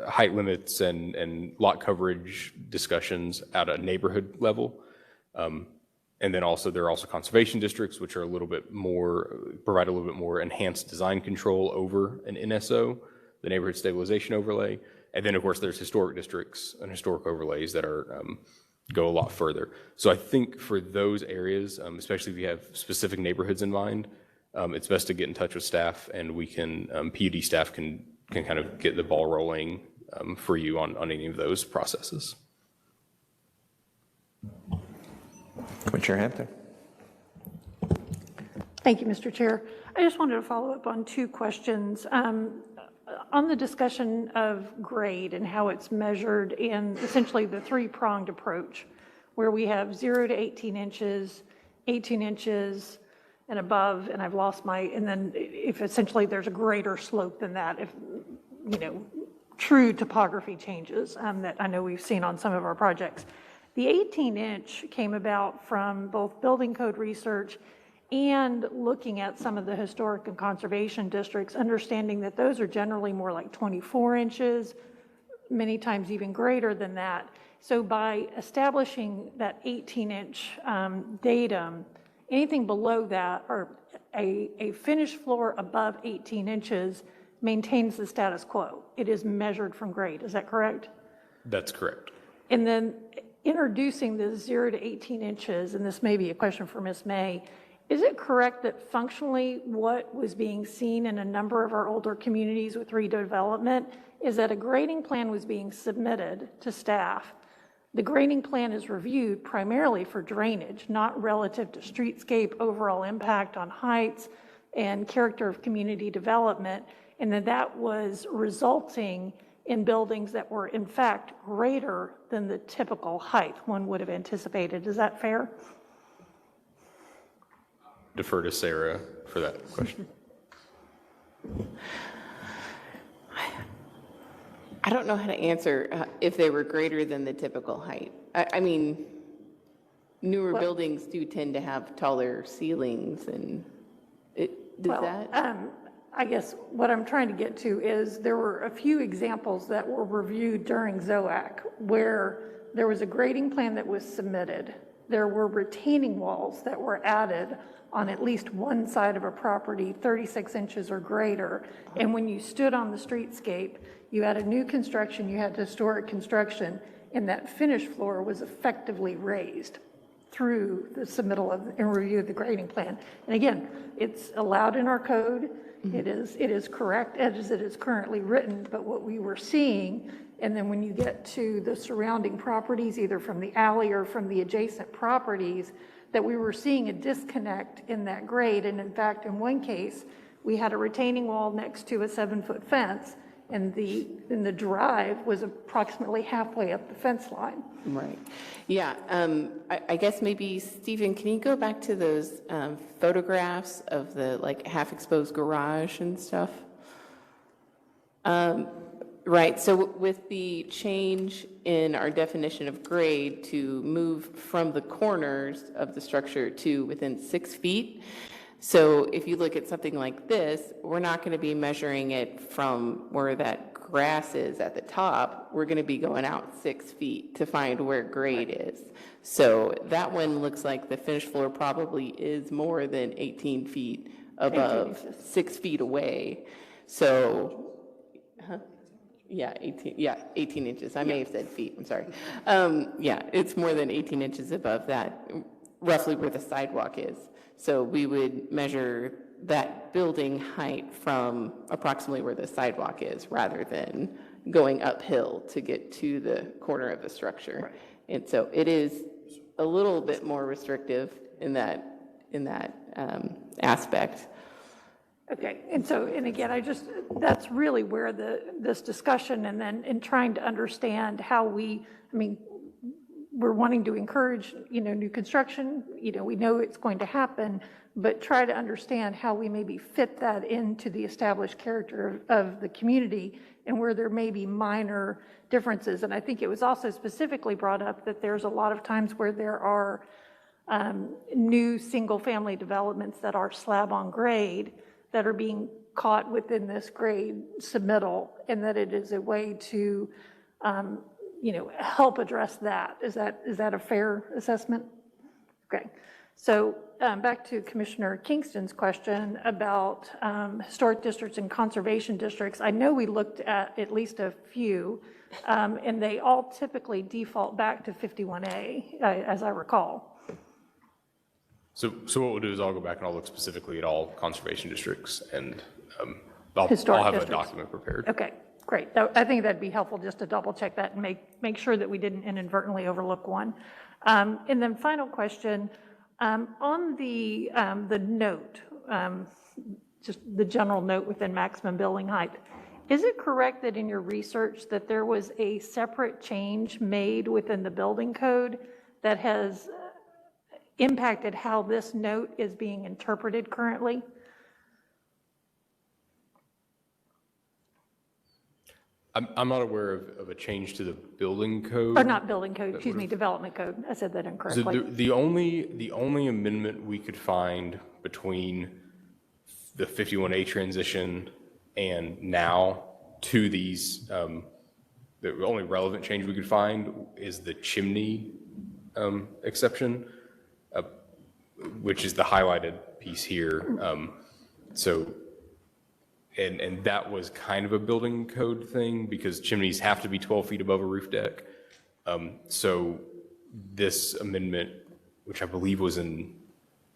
Speaker 5: height limits and lot coverage discussions at a neighborhood level. And then also there are also conservation districts, which are provide a little bit more enhanced design control over an NSO, the neighborhood stabilization overlay. And then of course there's historic districts and historic overlays that go a lot further. So I think for those areas, especially if you have specific neighborhoods in mind, it's best to get in touch with staff, and we can, PUD staff can kind of get the ball rolling for you on any of those processes.
Speaker 3: Commissioner Hampton.
Speaker 11: Thank you, Mr. Chair. I just wanted to follow up on two questions. On the discussion of grade and how it's measured in essentially the three-pronged approach, where we have 0 to 18 inches, 18 inches and above, and and then if essentially there's a greater slope than that, if, true topography changes that I know we've seen on some of our projects. The 18-inch came about from both building code research and looking at some of the historic and conservation districts, understanding that those are generally more like 24 inches, many times even greater than that. So by establishing that 18-inch datum, anything below that, or a finished floor above 18 inches, maintains the status quo. It is measured from grade, is that correct?
Speaker 5: That's correct.
Speaker 11: And then introducing the 0 to 18 inches, and this may be a question for Ms. May, is it correct that functionally what was being seen in a number of our older communities with redevelopment is that a grading plan was being submitted to staff? The grading plan is reviewed primarily for drainage, not relative to streetscape, overall impact on heights, and character of community development, and that was resulting in buildings that were in fact greater than the typical height one would have anticipated. Is that fair?
Speaker 5: Defer to Sarah for that question.
Speaker 7: I don't know how to answer if they were greater than the typical height. I mean, newer buildings do tend to have taller ceilings, and
Speaker 11: I guess what I'm trying to get to is there were a few examples that were reviewed during ZOAC where there was a grading plan that was submitted. There were retaining walls that were added on at least one side of a property, 36 inches or greater. And when you stood on the streetscape, you had a new construction, you had historic construction, and that finished floor was effectively raised through the submittal of and review of the grading plan. And again, it's allowed in our code. It is correct as it is currently written, but what we were seeing, and then when you get to the surrounding properties, either from the alley or from the adjacent properties, that we were seeing a disconnect in that grade. And in fact, in one case, we had a retaining wall next to a 7-foot fence, and the drive was approximately halfway up the fence line.
Speaker 7: right. Yeah, I guess maybe, Stephen, can you go back to those photographs of the like half-exposed garage and stuff? Right, so with the change in our definition of grade to move from the corners of the structure to within 6 feet, so if you look at something like this, we're not going to be measuring it from where that grass is at the top. We're going to be going out 6 feet to find where grade is. So that one looks like the finished floor probably is more than 18 feet above, 6 feet away. So, yeah, 18 inches. I may have said feet, I'm sorry. Yeah, it's more than 18 inches above that, roughly where the sidewalk is. So we would measure that building height from approximately where the sidewalk is rather than going uphill to get to the corner of the structure. Right. And so it is a little bit more restrictive in that aspect.
Speaker 11: Okay, and again, that's really where this discussion, and then in trying to understand how we're wanting to encourage, new construction, we know it's going to happen, but try to understand how we maybe fit that into the established character of the community and where there may be minor differences. And I think it was also specifically brought up that there's a lot of times where there are new single-family developments that are slab on grade that are being caught within this grade submittal, and that it is a way to help address that. Is that a fair assessment? Okay. So back to Commissioner Kingston's question about historic districts and conservation districts. I know we looked at least a few, and they all typically default back to 51A, as I recall.
Speaker 5: So what we'll do is I'll go back and I'll look specifically at all conservation districts, and I'll have
Speaker 11: districts.
Speaker 5: a document prepared.
Speaker 11: Okay. Great. I think that'd be helpful just to double check that and make sure that we didn't inadvertently overlook one. And then final question, on the note, just the general note within maximum building height, is it correct that in your research that there was a separate change made within the building code that has impacted how this note is being interpreted currently?
Speaker 5: I'm not aware of a change to the building code.
Speaker 11: Or not building code, excuse me, development code. I said that incorrectly.
Speaker 5: So the only amendment we could find between the 51A transition and now to these, the only relevant change we could find is the chimney exception, which is the highlighted piece here. And that was kind of a building code thing because chimneys have to be 12 feet above a roof deck. So this amendment, which I believe was in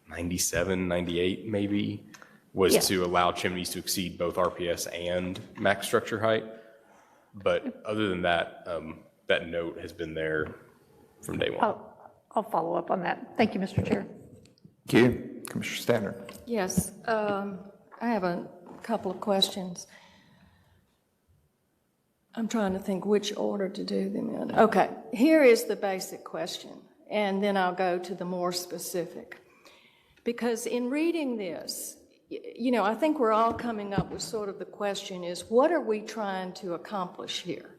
Speaker 5: 97, 98 maybe, was to allow chimneys to exceed both RPS and max structure height. But other than that, that note has been there from day one.
Speaker 11: I'll follow up on that. Thank you, Mr. Chair.
Speaker 3: Thank you. Commissioner Standard.
Speaker 12: Yes, I have a couple of questions. I'm trying to think which order to do them in. Okay, here is the basic question, and then I'll go to the more specific. Because in reading this, you know, I think we're all coming up with sort of the question is, what are we trying to accomplish here?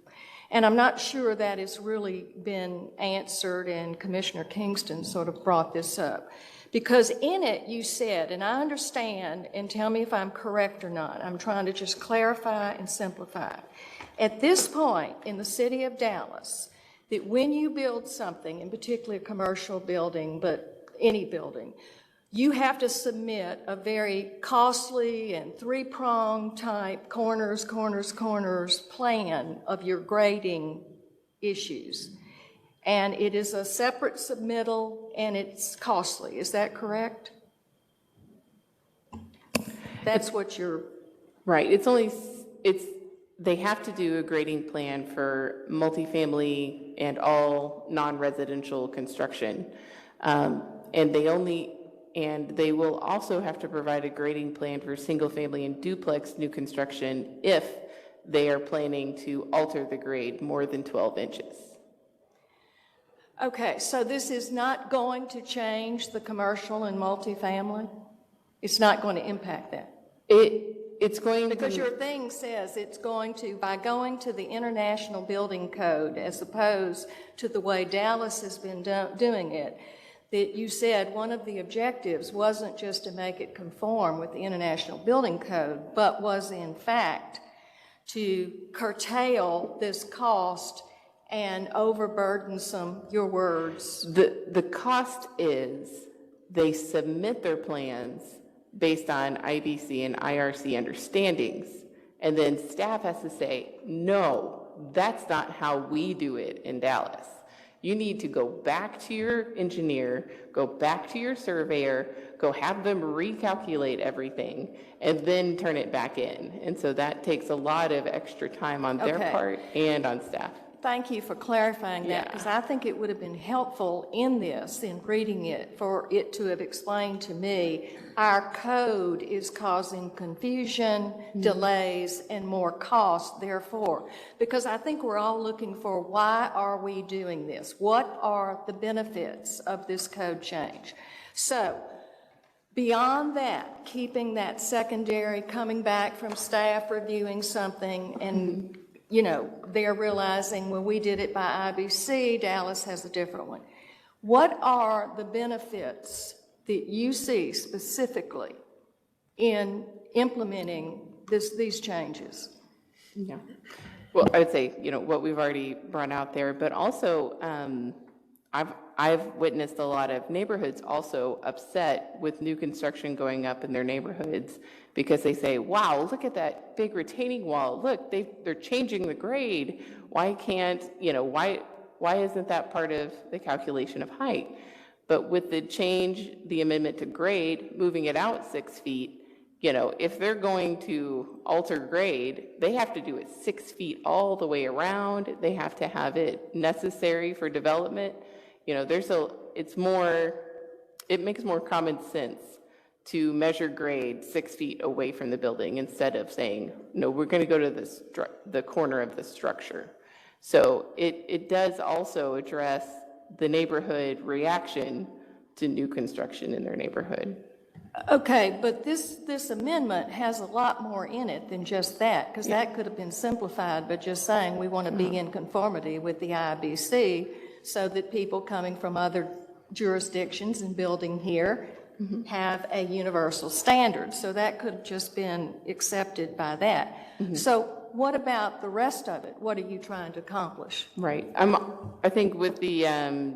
Speaker 12: And I'm not sure that has really been answered, and Commissioner Kingston sort of brought this up. Because in it you said, and I understand, and tell me if I'm correct or not, I'm trying to just clarify and simplify. At this point in the city of Dallas, that when you build something, in particular a commercial building, but any building, you have to submit a very costly and three-pronged type corners plan of your grading issues. And it is a separate submittal and it's costly. Is that correct? That's what you're...
Speaker 7: Right, they have to do a grading plan for multifamily and all non-residential construction. And they will also have to provide a grading plan for single-family and duplex new construction if they are planning to alter the grade more than 12 inches.
Speaker 12: Okay, so this is not going to change the commercial and multifamily? It's not going to impact that?
Speaker 7: It's going to...
Speaker 12: Because your thing says it's going to, by going to the International Building Code as opposed to the way Dallas has been doing it, that you said one of the objectives wasn't just to make it conform with the International Building Code, but was in fact to curtail this cost and overburdensome, your words.
Speaker 7: The cost is they submit their plans based on IBC and IRC understandings, and then staff has to say, no, that's not how we do it in Dallas. You need to go back to your engineer, go back to your surveyor, go have them recalculate everything, and then turn it back in. And so that takes a lot of extra time on their part and on staff.
Speaker 12: Thank you for clarifying that, because I think it would have been helpful in this, in reading it, for it to have explained to me, our code is causing confusion, delays, and more cost, therefore. Because I think we're all looking for, why are we doing this? What are the benefits of this code change? So, beyond that, keeping that secondary, coming back from staff reviewing something and you know, they're realizing, well, we did it by IBC, Dallas has a different one. What are the benefits that you see specifically in implementing these changes?
Speaker 7: Yeah. Well, I would say, you know, what we've already brought out there, but also I've witnessed a lot of neighborhoods also upset with new construction going up in their neighborhoods because they say, wow, look at that big retaining wall. Look, they're changing the grade. Why can't, you know, why isn't that part of the calculation of height? But with the change, the amendment to grade, moving it out 6 feet, you know, if they're going to alter grade, they have to do it 6 feet all the way around. They have to have it necessary for development. You know, it makes more common sense to measure grade 6 feet away from the building instead of saying, no, we're going to go to the corner of the structure. So it does also address the neighborhood reaction to new construction in their neighborhood.
Speaker 12: Okay, but this amendment has a lot more in it than just that, because that could have been simplified by just saying we want to be in conformity with the IBC so that people coming from other jurisdictions and building here have a universal standard, so that could have just been accepted by that. So what about the rest of it? What are you trying to accomplish?
Speaker 7: Right. I think with the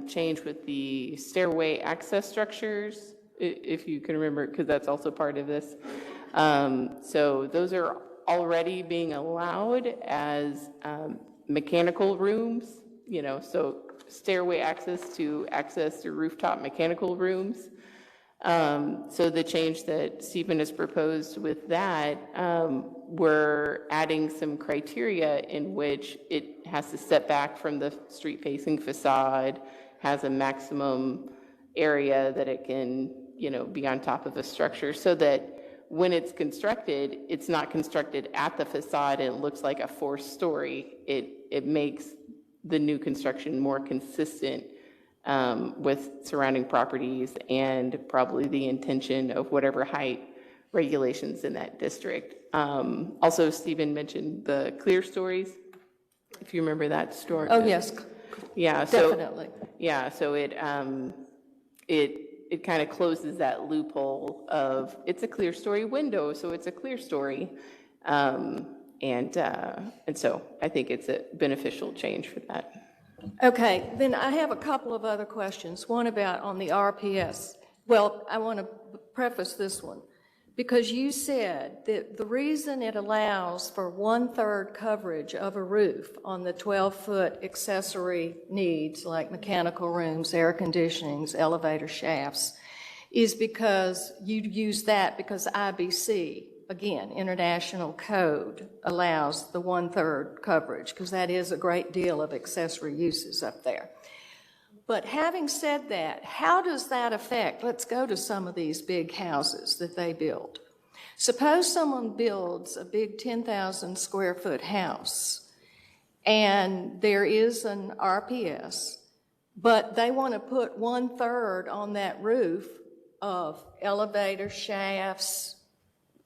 Speaker 7: change with the stairway access structures, if you can remember, because that's also part of this. So those are already being allowed as mechanical rooms, so stairway access to rooftop mechanical rooms. So the change that Stephen has proposed with that, we're adding some criteria in which it has to step back from the street-facing facade, has a maximum area that it can, be on top of a structure, so that when it's constructed, it's not constructed at the facade and it looks like a 4-story. It makes the new construction more consistent with surrounding properties and probably the intention of whatever height regulations in that district. Also, Stephen mentioned the clear stories, if you remember that story.
Speaker 12: Oh, yes,
Speaker 7: Yeah, so,
Speaker 12: definitely.
Speaker 7: yeah, so it kind of closes that loophole of, it's a clear story window, so it's a clear story. And so I think it's a beneficial change for that.
Speaker 12: Okay, then I have a couple of other questions. One about on the RPS. Well, I want to preface this one, because you said that the reason it allows for 1/3 coverage of a roof on the 12-foot accessory needs, like mechanical rooms, air conditionings, elevator shafts, is because you use that because IBC, again, International Code, allows the 1/3 coverage, because that is a great deal of accessory uses up there. But having said that, how does that affect, let's go to some of these big houses that they build. Suppose someone builds a big 10,000 square foot house, and there is an RPS, but they want to put 1/3 on that roof of elevator shafts,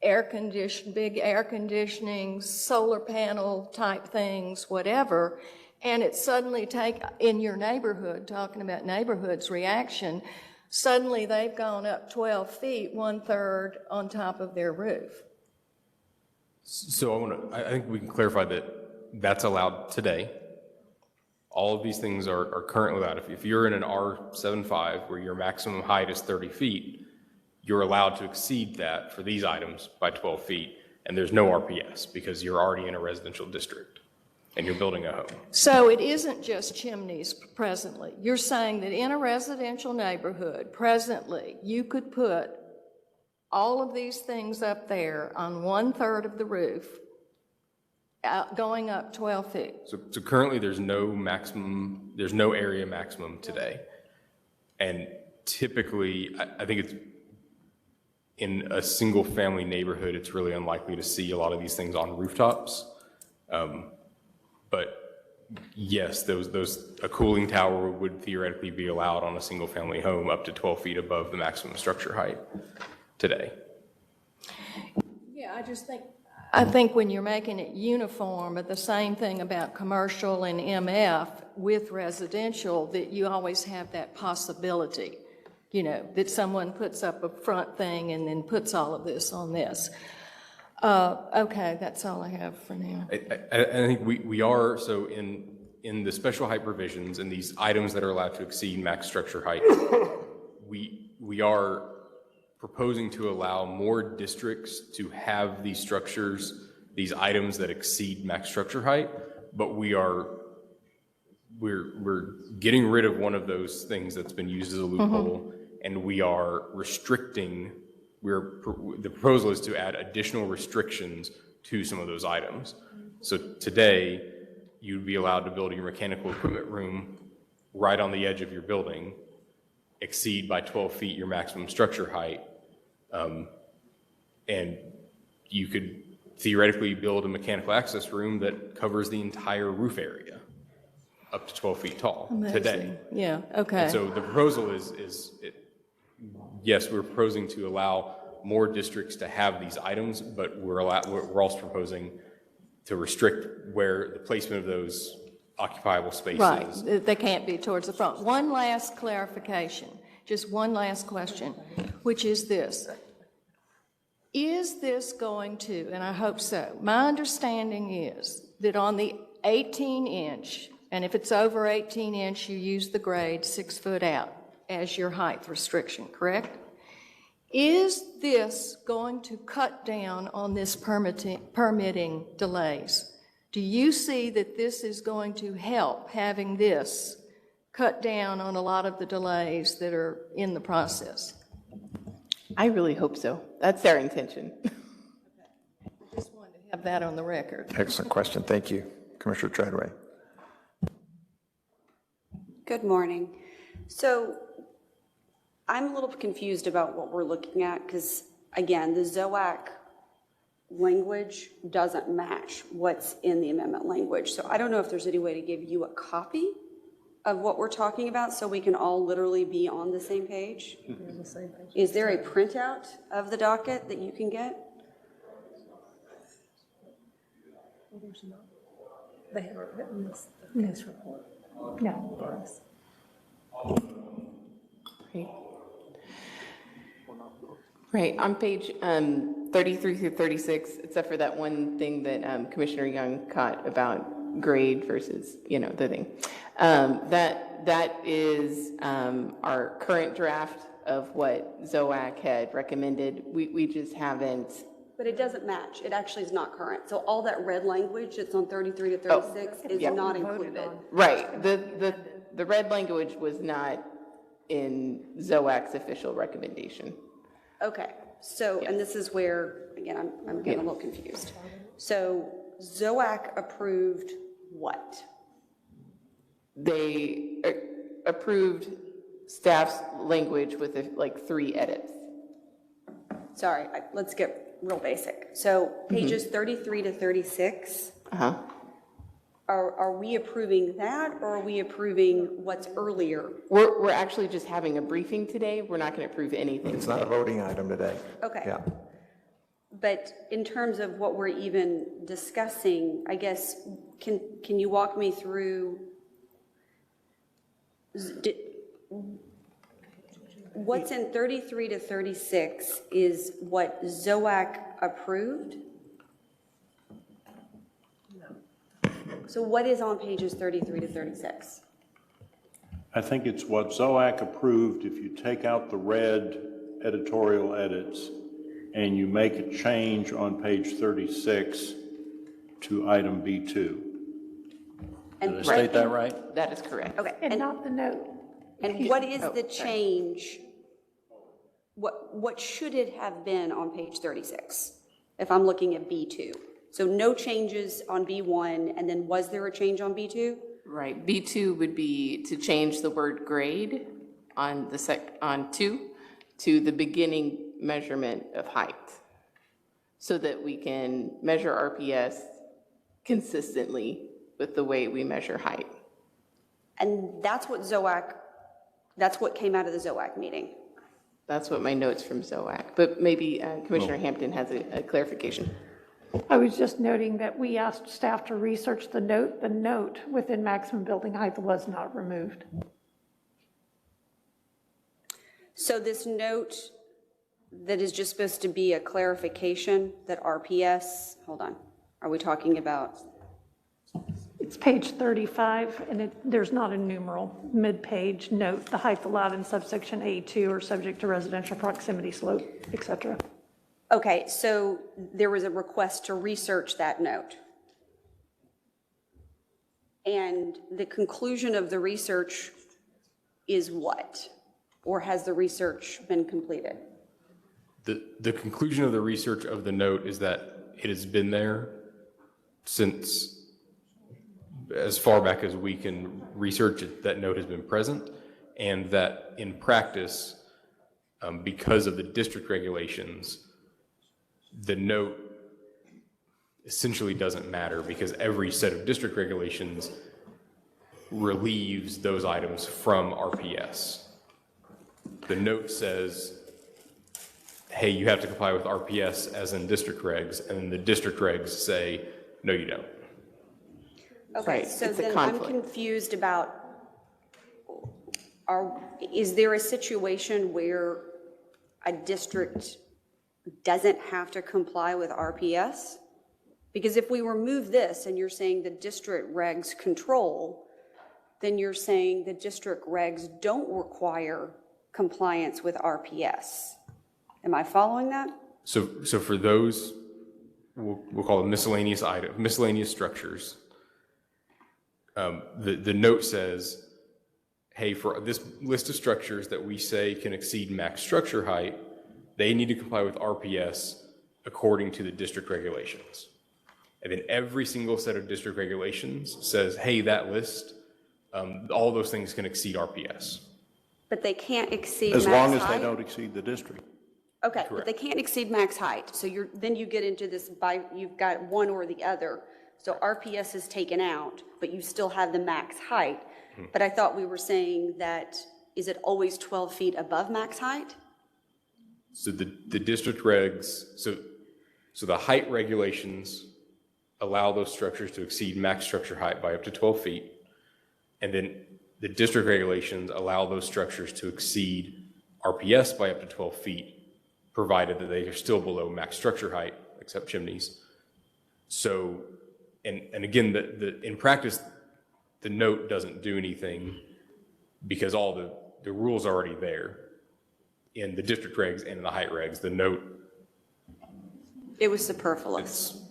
Speaker 12: big air conditioning, solar panel type things, whatever, and it suddenly in your neighborhood, talking about neighborhoods reaction, suddenly they've gone up 12 feet, 1/3 on top of their roof.
Speaker 5: So I think we can clarify that that's allowed today. All of these things are currently allowed. If you're in an R75 where your maximum height is 30 feet, you're allowed to exceed that for these items by 12 feet, and there's no RPS because you're already in a residential district and you're building a home.
Speaker 12: So it isn't just chimneys presently. You're saying that in a residential neighborhood, presently, you could put all of these things up there on 1/3 of the roof, going up 12 feet.
Speaker 5: So currently there's no area maximum today. And typically, I think it's in a single family neighborhood, it's really unlikely to see a lot of these things on rooftops. But yes, a cooling tower would theoretically be allowed on a single family home up to 12 feet above the maximum structure height today.
Speaker 12: Yeah, I think when you're making it uniform, but the same thing about commercial and MF with residential, that you always have that possibility, that someone puts up a front thing and then puts all of this on this. Okay, that's all I have for now.
Speaker 5: I think we are, so in the special height provisions and these items that are allowed to exceed max structure height, we are proposing to allow more districts to have these structures, these items that exceed max structure height, but we're getting rid of one of those things that's been used as a loophole, and we are restricting. The proposal is to add additional restrictions to some of those items. So today, you'd be allowed to build your mechanical equipment room right on the edge of your building, exceed by 12 feet your maximum structure height, and you could theoretically build a mechanical access room that covers the entire roof area, up to 12 feet tall.
Speaker 12: Amazing.
Speaker 5: Today.
Speaker 12: Yeah, okay.
Speaker 5: And so the proposal yes, we're proposing to allow more districts to have these items, but we're also proposing to restrict where the placement of those occupiable spaces.
Speaker 12: Right, they can't be towards the front. One last clarification, just one last question. which is this. Is this going to, and I hope so, my understanding is that on the 18-inch, and if it's over 18-inch, you use the grade 6 foot out as your height restriction, correct? Is this going to cut down on this permitting delays? Do you see that this is going to help, having this cut down on a lot of the delays that are in the process?
Speaker 7: I really hope so. That's our intention.
Speaker 12: I just wanted to have that on the record.
Speaker 3: Excellent question. Thank you. Commissioner Treadway.
Speaker 13: Good morning. So I'm a little confused about what we're looking at because, again, the ZOAC language doesn't match what's in the amendment language. So I don't know if there's any way to give you a copy of what we're talking about so we can all literally be on the same page. Is there a printout of the docket that you can get?
Speaker 11: They haven't written this report. No.
Speaker 7: Right, on page 33 through 36, except for that one thing that Commissioner Young caught about grade versus, the thing. That is our current draft of what ZOAC had recommended. We just haven't.
Speaker 13: But it doesn't match. It actually is not current. So all that red language that's on 33 to 36 is not included.
Speaker 7: Right, the red language was not in ZOAC's official recommendation.
Speaker 13: Okay, so, and this is where, again, I'm getting a little confused. So ZOAC approved what?
Speaker 7: They approved staff's language with like 3 edits.
Speaker 13: Sorry, let's get real basic. So pages 33 to 36, are we approving that, or are we approving what's earlier?
Speaker 7: We're actually just having a briefing today. We're not going to approve anything.
Speaker 3: It's not a voting item today.
Speaker 13: Okay.
Speaker 3: Yeah.
Speaker 13: But in terms of what we're even discussing, I guess, can you walk me through what's in 33 to 36 is what ZOAC approved? So what is on pages 33 to 36?
Speaker 2: I think it's what ZOAC approved if you take out the red editorial edits and you make a change on page 36 to item B2. Did I state that right?
Speaker 7: That is correct.
Speaker 13: Okay.
Speaker 11: And not the note.
Speaker 13: And what is the change? What should it have been on page 36 if I'm looking at B2? So no changes on B1, and then was there a change on B2?
Speaker 7: Right, B2 would be to change the word grade on on 2 to the beginning measurement of height, so that we can measure RPS consistently with the way we measure height.
Speaker 13: And that's what came out of the ZOAC meeting.
Speaker 7: That's what my notes from ZOAC, but maybe Commissioner Hampton has a clarification.
Speaker 11: I was just noting that we asked staff to research the note. The note within maximum building height was not removed.
Speaker 13: So this note that is just supposed to be a clarification that RPS, hold on, are we talking about?
Speaker 11: It's page 35, and there's not a numeral. Mid-page note, the height allowed in subsection A2 are subject to residential proximity slope, et cetera.
Speaker 13: Okay, so there was a request to research that note. And the conclusion of the research is what? Or has the research been completed?
Speaker 5: The conclusion of the research of the note is that it has been there since as far back as we can research it, that note has been present, and that in practice, because of the district regulations, the note essentially doesn't matter because every set of district regulations relieves those items from RPS. The note says, hey, you have to comply with RPS as in district regs, and then the district regs say, no, you don't.
Speaker 13: Okay,
Speaker 7: Right,
Speaker 13: so
Speaker 7: it's a
Speaker 13: then I'm
Speaker 7: conflict.
Speaker 13: confused about, is there a situation where a district doesn't have to comply with RPS? Because if we remove this and you're saying the district regs control, then you're saying the district regs don't require compliance with RPS. Am I following that?
Speaker 5: So for those, we'll call them miscellaneous items, miscellaneous structures. The note says, hey, for this list of structures that we say can exceed max structure height, they need to comply with RPS according to the district regulations. And then every single set of district regulations says, hey, that list, all those things can exceed RPS.
Speaker 13: But they can't exceed
Speaker 2: As
Speaker 13: max
Speaker 2: long as they
Speaker 13: height?
Speaker 2: don't exceed the district.
Speaker 13: Okay, but they can't exceed max height. So then you get into this you've got one or the other. So RPS is taken out, but you still have the max height. But I thought we were saying that, is it always 12 feet above max height?
Speaker 5: So the district regs, so the height regulations allow those structures to exceed max structure height by up to 12 feet. And then the district regulations allow those structures to exceed RPS by up to 12 feet, provided that they are still below max structure height, except chimneys. So, and again, in practice, the note doesn't do anything because all the rules are already there in the district regs and in the height regs. The note,
Speaker 13: It was superfluous.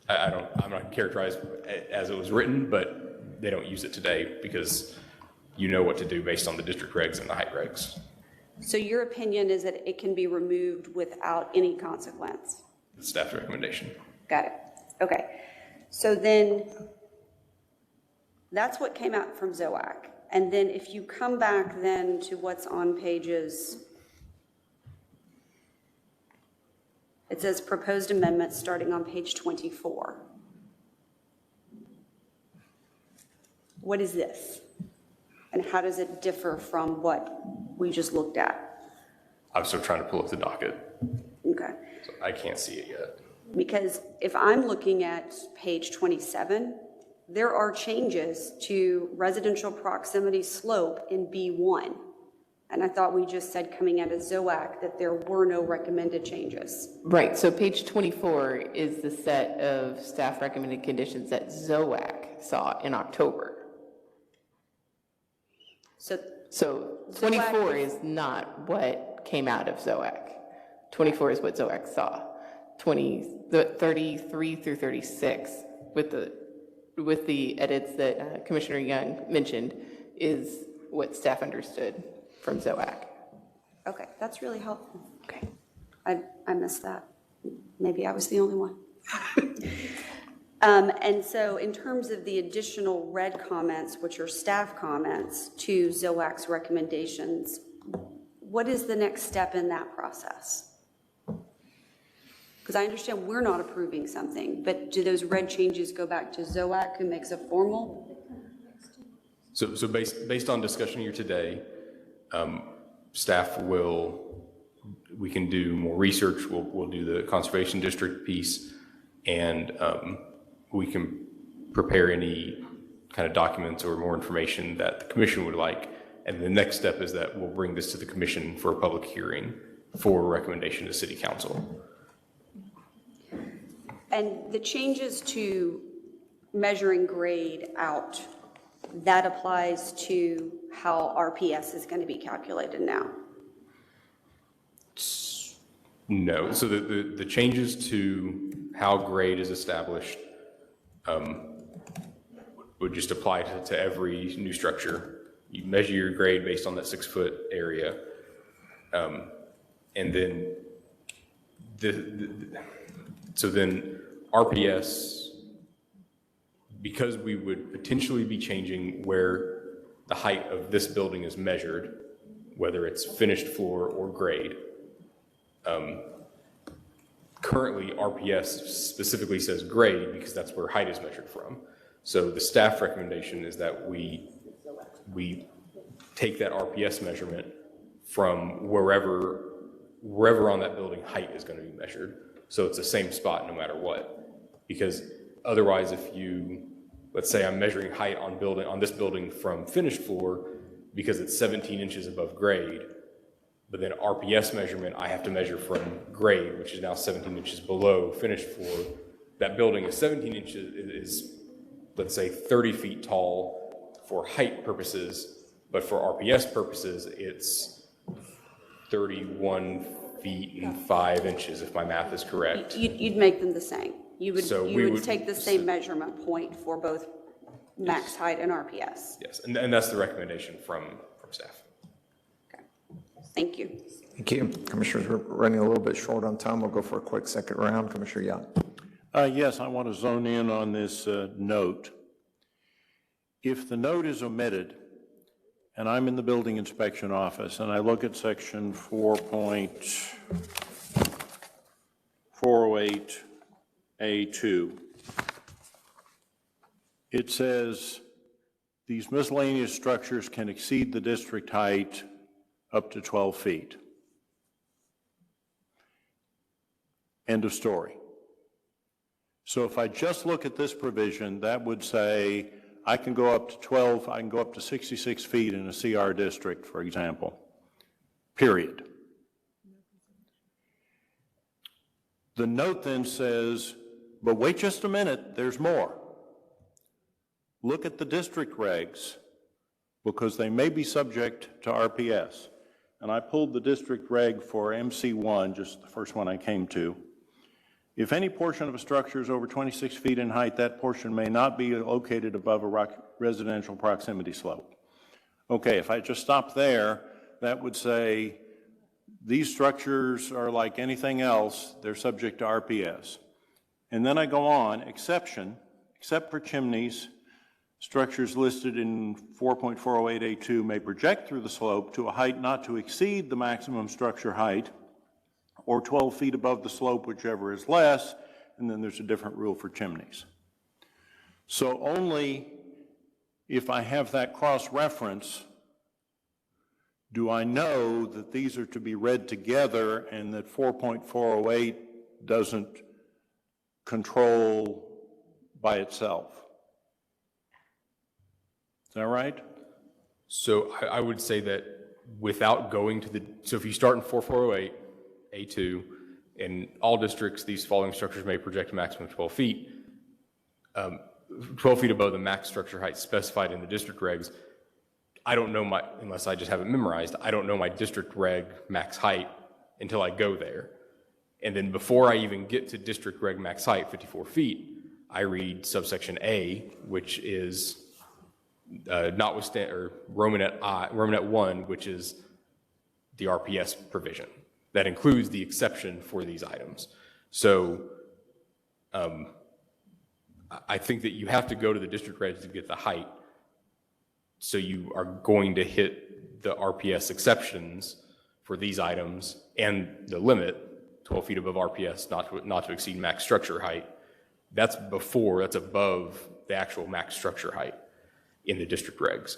Speaker 5: I'm not going to characterize as it was written, but they don't use it today because you know what to do based on the district regs and the height regs.
Speaker 13: So your opinion is that it can be removed without any consequence?
Speaker 5: Staff's recommendation.
Speaker 13: Got it. Okay. So then that's what came out from ZOAC. And then if you come back then to what's on pages, it says proposed amendments starting on page 24. What is this? And how does it differ from what we just looked at?
Speaker 5: I'm still trying to pull up the docket,
Speaker 13: Okay.
Speaker 5: so I can't see it yet.
Speaker 13: Because if I'm looking at page 27, there are changes to residential proximity slope in B1. And I thought we just said coming out of ZOAC that there were no recommended changes.
Speaker 7: Right, so page 24 is the set of staff recommended conditions that ZOAC saw in October. So 24 is not what came out of ZOAC. 24 is what ZOAC saw. 33 through 36 with the edits that Commissioner Young mentioned is what staff understood from ZOAC.
Speaker 13: Okay, that's really helpful.
Speaker 7: Okay.
Speaker 13: I missed that. Maybe I was the only one. And so in terms of the additional red comments, which are staff comments to ZOAC's recommendations, what is the next step in that process? Because I understand we're not approving something, but do those red changes go back to ZOAC who makes a formal?
Speaker 5: So based on discussion here today, staff we can do more research. We'll do the conservation district piece, and we can prepare any kind of documents or more information that the commission would like. And the next step is that we'll bring this to the commission for a public hearing for recommendation to city council.
Speaker 13: And the changes to measuring grade out, that applies to how RPS is going to be calculated now?
Speaker 5: No, so the changes to how grade is established would just apply to every new structure. You measure your grade based on that 6-foot area. And then so then RPS, because we would potentially be changing where the height of this building is measured, whether it's finished floor or grade. Currently, RPS specifically says grade because that's where height is measured from. So the staff recommendation is that we take that RPS measurement from wherever on that building height is going to be measured. So it's the same spot no matter what. Because otherwise, if let's say I'm measuring height on this building from finished floor because it's 17 inches above grade, But then RPS measurement, I have to measure from grade, which is now 17 inches below finished floor. That building is 17 inches, is, let's say, 30 feet tall for height purposes, but for RPS purposes, it's 31 feet and 5 inches, if my math is correct.
Speaker 13: You'd make them the same. You
Speaker 5: So we
Speaker 13: would
Speaker 5: would-
Speaker 13: take the same measurement point for both max height and RPS.
Speaker 5: Yes, and that's the recommendation from staff.
Speaker 13: Thank you.
Speaker 3: Thank you. Commissioners, we're running a little bit short on time. We'll go for a quick second round. Commissioner Young.
Speaker 2: Yes, I want to zone in on this note. If the note is omitted, and I'm in the building inspection office, and I look at section 4.408A2, it says these miscellaneous structures can exceed the district height up to 12 feet. End of story. So if I just look at this provision, that would say I can go up to 12, I can go up to 66 feet in a CR district, for example, period. The note then says, but wait just a minute, there's more. Look at the district regs, because they may be subject to RPS. And I pulled the district reg for MC1, just the first one I came to. If any portion of a structure is over 26 feet in height, that portion may not be located above a residential proximity slope. Okay, if I just stop there, that would say these structures are like anything else, they're subject to RPS. And then I go on, exception, except for chimneys, structures listed in 4.408A2 may project through the slope to a height not to exceed the maximum structure height, or 12 feet above the slope, whichever is less, and then there's a different rule for chimneys. So only if I have that cross-reference do I know that these are to be read together and that 4.408 doesn't control by itself. Is that right?
Speaker 5: So I would say that without going to so if you start in 4408A2, in all districts, these following structures may project a maximum of 12 feet. 12 feet above the max structure height specified in the district regs. I don't know unless I just have it memorized, I don't know my district reg max height until I go there. And then before I even get to district reg max height, 54 feet, I read subsection A, which is Romanet 1, which is the RPS provision. That includes the exception for these items. So I think that you have to go to the district regs to get the height. So you are going to hit the RPS exceptions for these items and the limit, 12 feet above RPS, not to exceed max structure height. That's above the actual max structure height in the district regs.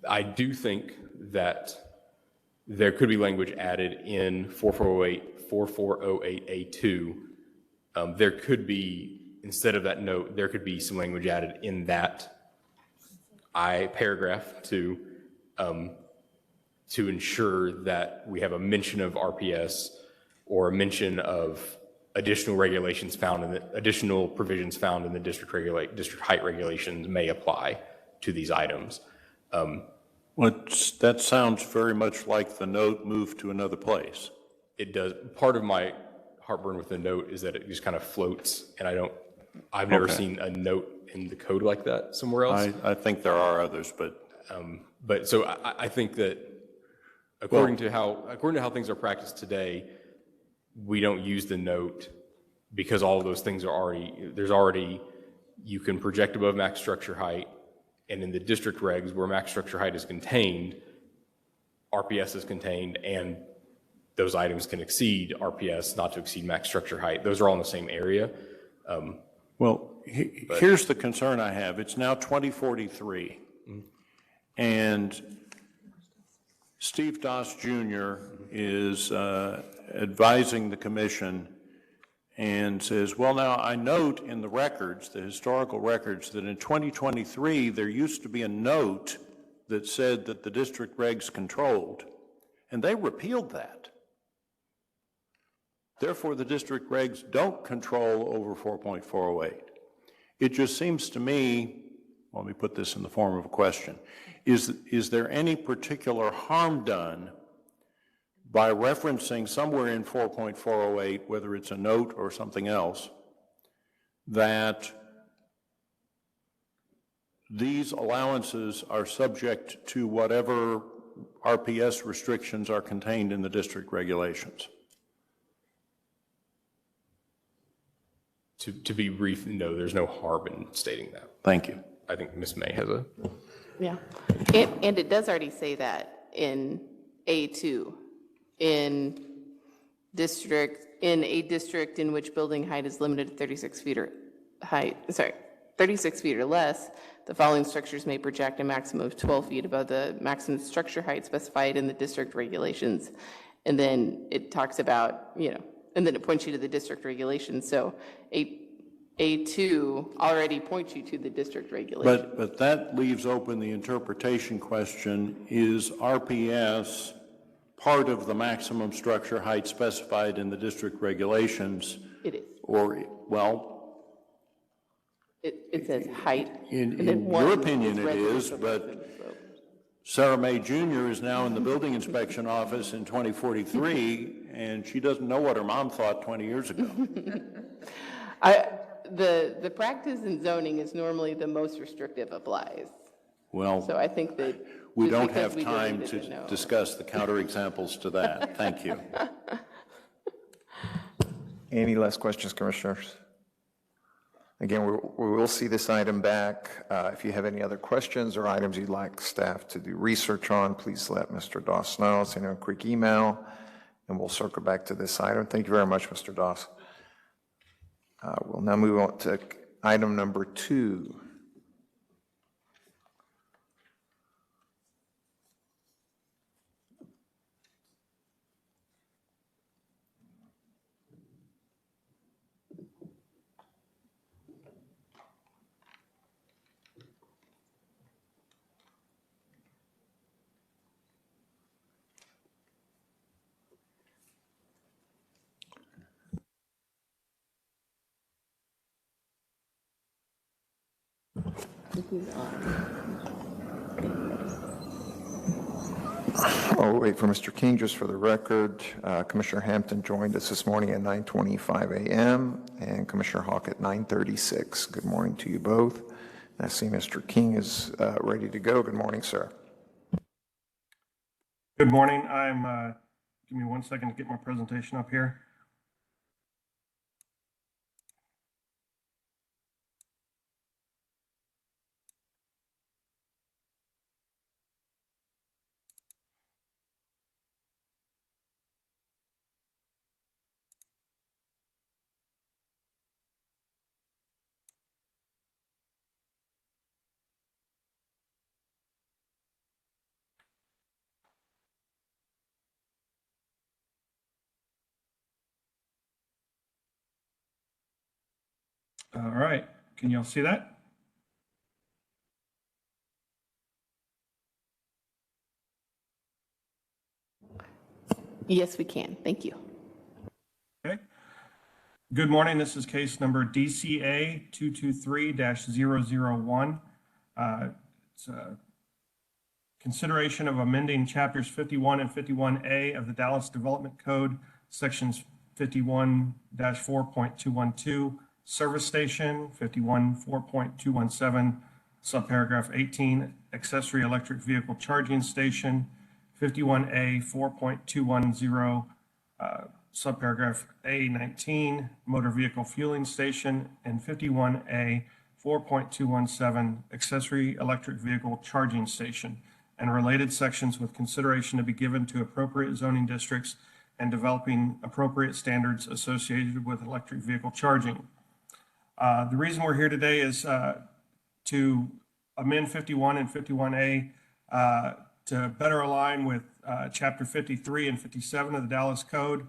Speaker 5: I do think that there could be language added in 4408A2. There could be, instead of that note, there could be some language added in that paragraph to ensure that we have a mention of RPS or a mention of additional regulations found in additional provisions found in the district height regulations may apply to these items.
Speaker 2: That sounds very much like the note moved to another place.
Speaker 5: It does. Part of my heartburn with the note is that it just kind of floats, and I've never seen a note in the code like that somewhere else.
Speaker 2: I think there are others, but
Speaker 5: so I think that according to how things are practiced today, we don't use the note because all of those things are you can project above max structure height, and in the district regs where max structure height is contained, RPS is contained, and those items can exceed RPS, not to exceed max structure height. Those are all in the same area.
Speaker 2: Here's the concern I have. It's now 2043, and Steve Doss Jr. is advising the commission and says, well, now I note in the records, the historical records, that in 2023 there used to be a note that said that the district regs controlled, and they repealed that. Therefore, the district regs don't control over 4.408. It just seems to me, let me put this in the form of a question, is there any particular harm done by referencing somewhere in 4.408, whether it's a note or something else, that these allowances are subject to whatever RPS restrictions are contained in the district regulations?
Speaker 5: To be brief, no, there's no harm in stating that.
Speaker 2: Thank you.
Speaker 5: I think Ms. May has a,
Speaker 7: Yeah. And it does already say that in A2, in a district in which building height is limited to 36 feet or 36 feet or less, the following structures may project a maximum of 12 feet above the maximum structure height specified in the district regulations. And then it talks about, and then it points you to the district regulations. So A2 already points you to the district regulations.
Speaker 2: But that leaves open the interpretation question, is RPS part of the maximum structure height specified in the district regulations?
Speaker 7: It is.
Speaker 2: Or, well,
Speaker 7: It says height.
Speaker 2: in your opinion it is, but Sarah May Jr. is now in the building inspection office in 2043, and she doesn't know what her mom thought 20 years ago.
Speaker 7: The practice in zoning is normally the most restrictive applies.
Speaker 2: Well,
Speaker 7: So I think that.
Speaker 2: we
Speaker 7: just
Speaker 2: don't
Speaker 7: because
Speaker 2: have
Speaker 7: we
Speaker 2: time
Speaker 7: deleted it,
Speaker 2: to
Speaker 7: no.
Speaker 2: discuss the counterexamples to that. Thank you.
Speaker 3: Any last questions, Commissioners? Again, we will see this item back. If you have any other questions or items you'd like staff to do research on, please let Mr. Doss know. Send him a quick email, and we'll circle back to this item. Thank you very much, Mr. Doss. We'll now move on to item number 2. I'll wait for Mr. King. Just for the record, Commissioner Hampton joined us this morning at 9:25 a.m. and Commissioner Hawk at 9:36. Good morning to you both. I see Mr. King is ready to go. Good morning, sir.
Speaker 6: Good morning. Give me 1 second to get my presentation up here. All right. Can y'all see that?
Speaker 7: Yes, we can. Thank you.
Speaker 6: Okay. Good morning. This is case number DCA 223-001. It's a consideration of amending chapters 51 and 51A of the Dallas Development Code, sections 51-4.212, service station, 51-4.217, subparagraph 18, accessory electric vehicle charging station, 51A 4.210, subparagraph A19, motor vehicle fueling station, and 51A 4.217, accessory electric vehicle charging station, and related sections with consideration to be given to appropriate zoning districts and developing appropriate standards associated with electric vehicle charging. The reason we're here today is to amend 51 and 51A to better align with Chapter 53 and 57 of the Dallas Code.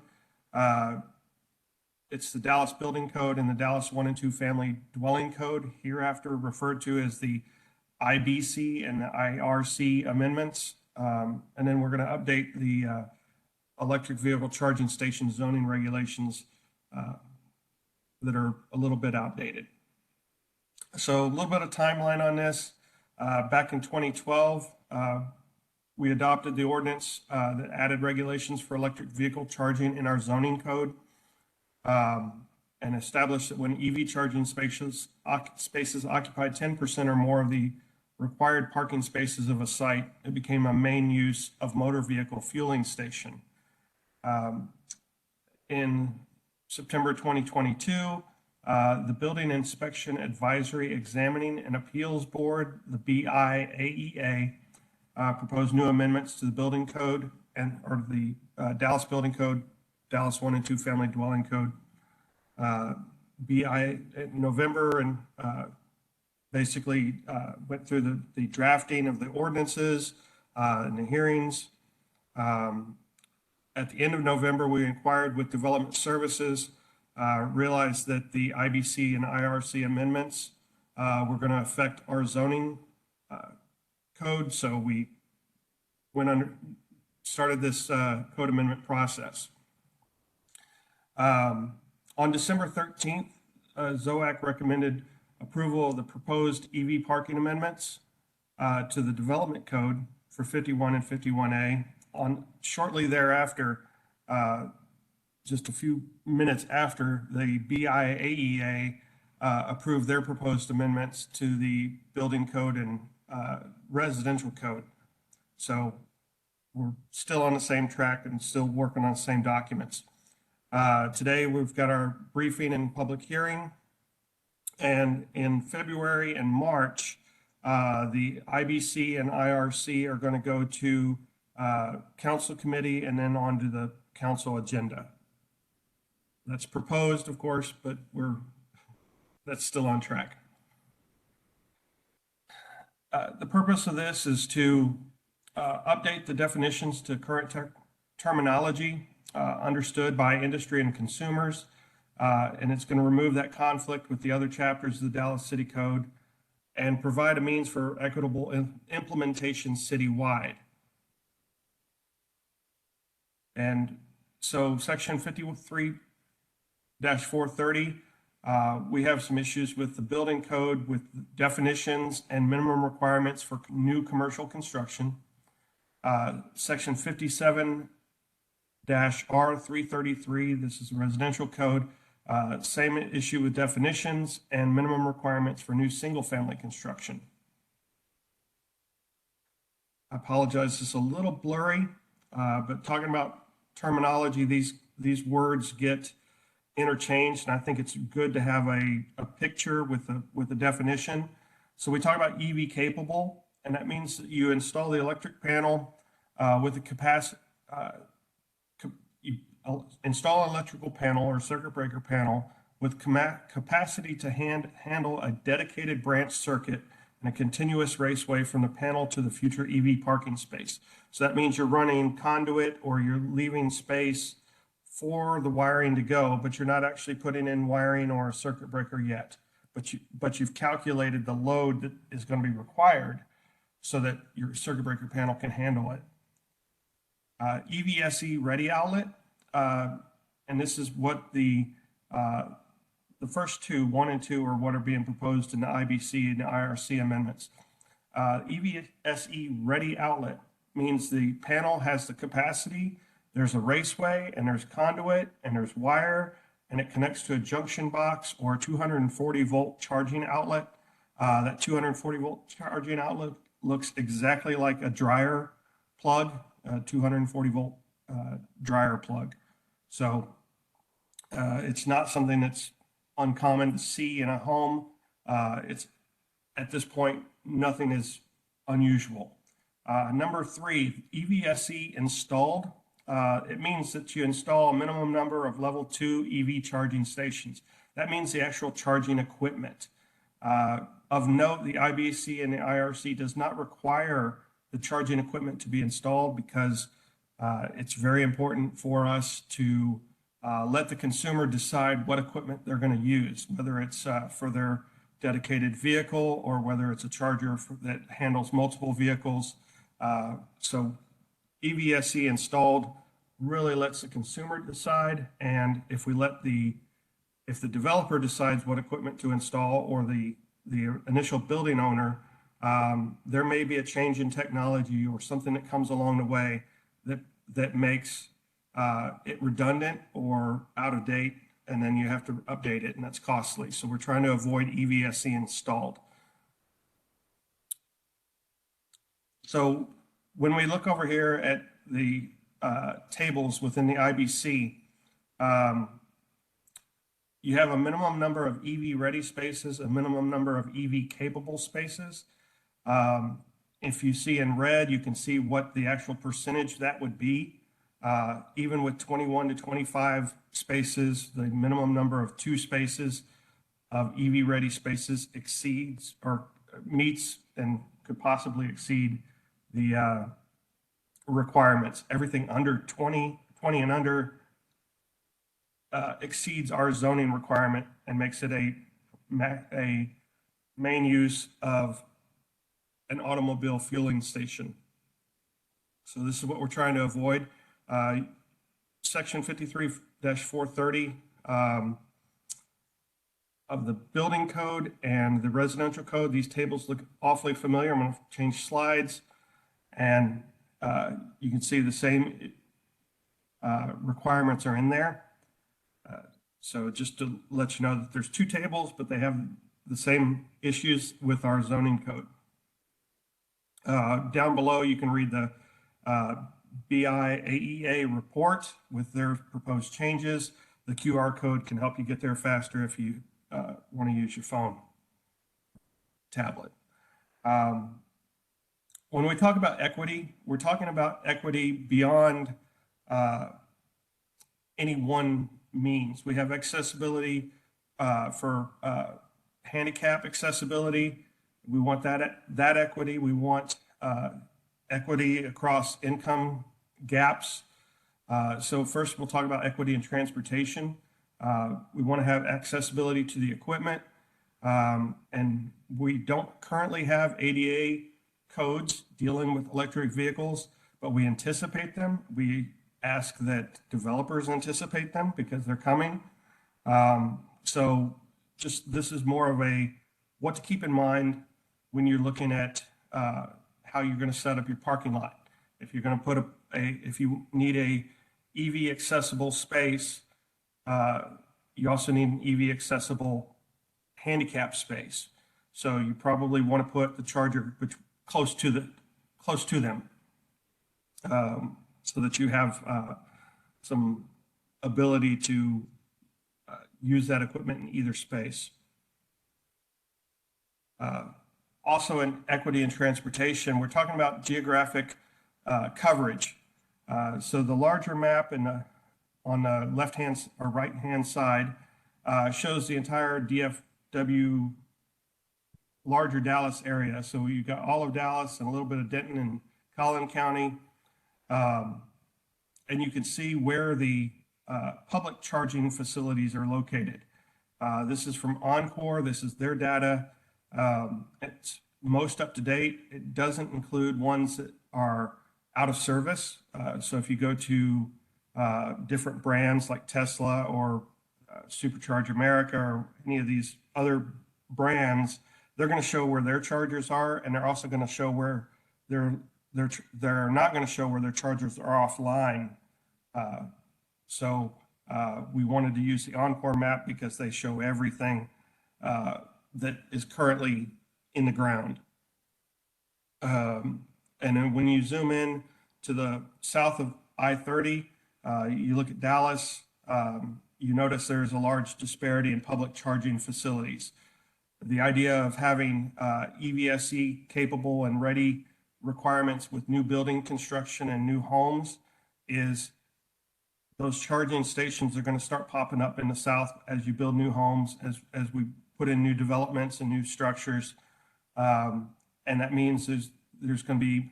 Speaker 6: It's the Dallas Building Code and the Dallas 1 and 2 Family Dwelling Code, hereafter referred to as the IBC and the IRC amendments. And then we're going to update the electric vehicle charging station zoning regulations that are a little bit outdated. So a little bit of timeline on this. Back in 2012, we adopted the ordinance that added regulations for electric vehicle charging in our zoning code, and established that when EV charging spaces occupied 10% or more of the required parking spaces of a site, it became a main use of motor vehicle fueling station. In September 2022, the Building Inspection Advisory Examining and Appeals Board, the BIAEA, proposed new amendments to the building code or the Dallas Building Code, Dallas 1 and 2 Family Dwelling Code, BI in November, and basically went through the drafting of the ordinances and the hearings. At the end of November, we inquired with Development Services, realized that the IBC and IRC amendments were going to affect our zoning code, so we started this code amendment process. On December 13th, ZOAC recommended approval of the proposed EV parking amendments to the development code for 51 and 51A. Shortly thereafter, just a few minutes after, the BIAEA approved their proposed amendments to the building code and residential code. So we're still on the same track and still working on the same documents. Today, we've got our briefing and public hearing. And in February and March, the IBC and IRC are going to go to council committee and then on to the council agenda. That's proposed, of course, but that's still on track. The purpose of this is to update the definitions to current terminology understood by industry and consumers, and it's going to remove that conflict with the other chapters of the Dallas City Code and provide a means for equitable implementation citywide. And so section 53-430, we have some issues with the building code with definitions and minimum requirements for new commercial construction. Section 57-R333, this is a residential code, same issue with definitions and minimum requirements for new single-family construction. I apologize, it's a little blurry, but talking about terminology, these words get interchanged, and I think it's good to have a picture with a definition. So we talk about EV capable, and that means that you install the electric panel with the capacity, you install an electrical panel or circuit breaker panel with capacity to handle a dedicated branch circuit and a continuous raceway from the panel to the future EV parking space. So that means you're running conduit or you're leaving space for the wiring to go, but you're not actually putting in wiring or a circuit breaker yet. But you've calculated the load that is going to be required so that your circuit breaker panel can handle it. EVSE ready outlet, and this is what the first two, 1 and 2, are what are being proposed in the IBC and the IRC amendments. EVSE ready outlet means the panel has the capacity, there's a raceway, and there's conduit, and there's wire, and it connects to a junction box or a 240 volt charging outlet. That 240 volt charging outlet looks exactly like a dryer plug, a 240 volt dryer plug. So it's not something that's uncommon to see in a home. It's at this point, nothing is unusual. Number 3, EVSE installed. It means that you install a minimum number of level 2 EV charging stations. That means the actual charging equipment. Of note, the IBC and the IRC does not require the charging equipment to be installed because it's very important for us to let the consumer decide what equipment they're going to use, whether it's for their dedicated vehicle or whether it's a charger that handles multiple vehicles. So EVSE installed really lets the consumer decide, and if the developer decides what equipment to install, or the initial building owner, there may be a change in technology or something that comes along the way that makes it redundant or out of date, and then you have to update it, and that's costly. So we're trying to avoid EVSE installed. So when we look over here at the tables within the IBC, you have a minimum number of EV-ready spaces, a minimum number of EV-capable spaces. If you see in red, you can see what the actual percentage that would be. Even with 21 to 25 spaces, the minimum number of 2 spaces of EV-ready spaces exceeds or meets and could possibly exceed the requirements. Everything under 20 and under exceeds our zoning requirement and makes it a main use of an automobile fueling station. So this is what we're trying to avoid. Section 53-430 of the building code and the residential code, these tables look awfully familiar. I'm going to change slides, and you can see the same requirements are in there. So just to let you know that there's 2 tables, but they have the same issues with our zoning code. Down below, you can read the BIAEA report with their proposed changes. The QR code can help you get there faster if you want to use your phone, tablet. When we talk about equity, we're talking about equity beyond any one means. We have accessibility for handicap accessibility. We want that equity. We want equity across income gaps. So first, we'll talk about equity in transportation. We want to have accessibility to the equipment. And we don't currently have ADA codes dealing with electric vehicles, but we anticipate them. We ask that developers anticipate them because they're coming. So just this is more of a what to keep in mind when you're looking at how you're going to set up your parking lot. If you're going to put if you need a EV accessible space, you also need an EV accessible handicap space. So you probably want to put the charger close to them, so that you have some ability to use that equipment in either space. Also in equity in transportation, we're talking about geographic coverage. So the larger map on the left-hand or right-hand side shows the entire DFW larger Dallas area. So you've got all of Dallas and a little bit of Denton and Collin County. And you can see where the public charging facilities are located. This is from Encore. This is their data. It's most up to date. It doesn't include ones that are out of service. So if you go to different brands like Tesla or Supercharge America or any of these other brands, they're going to show where their chargers are, and they're also going to show where they're not going to show where their chargers are offline. So we wanted to use the Encore map because they show everything that is currently in the ground. And then when you zoom in to the south of I-30, you look at Dallas, you notice there's a large disparity in public charging facilities. The idea of having EVSE capable and ready requirements with new building construction and new homes is those charging stations are going to start popping up in the south as you build new homes, as we put in new developments and new structures. And that means there's going to be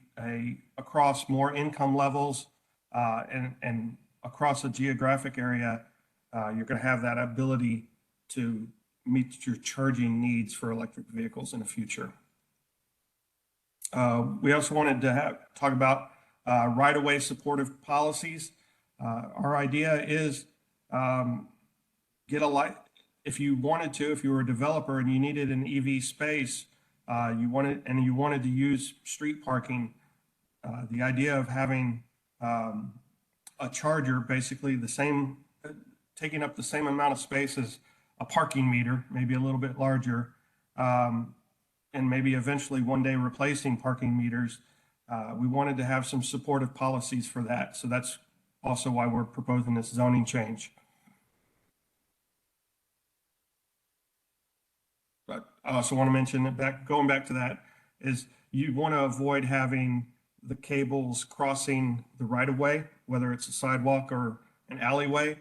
Speaker 6: across more income levels and across a geographic area, you're going to have that ability to meet your charging needs for electric vehicles in the future. We also wanted to talk about right-of-way supportive policies. Our idea is get a light, if you wanted to, if you were a developer and you needed an EV space, you wanted to use street parking, the idea of having a charger, basically the same, taking up the same amount of space as a parking meter, maybe a little bit larger, and maybe eventually one day replacing parking meters. We wanted to have some supportive policies for that. So that's also why we're proposing this zoning change. But I also want to mention that going back to that is you want to avoid having the cables crossing the right of way, whether it's a sidewalk or an alleyway.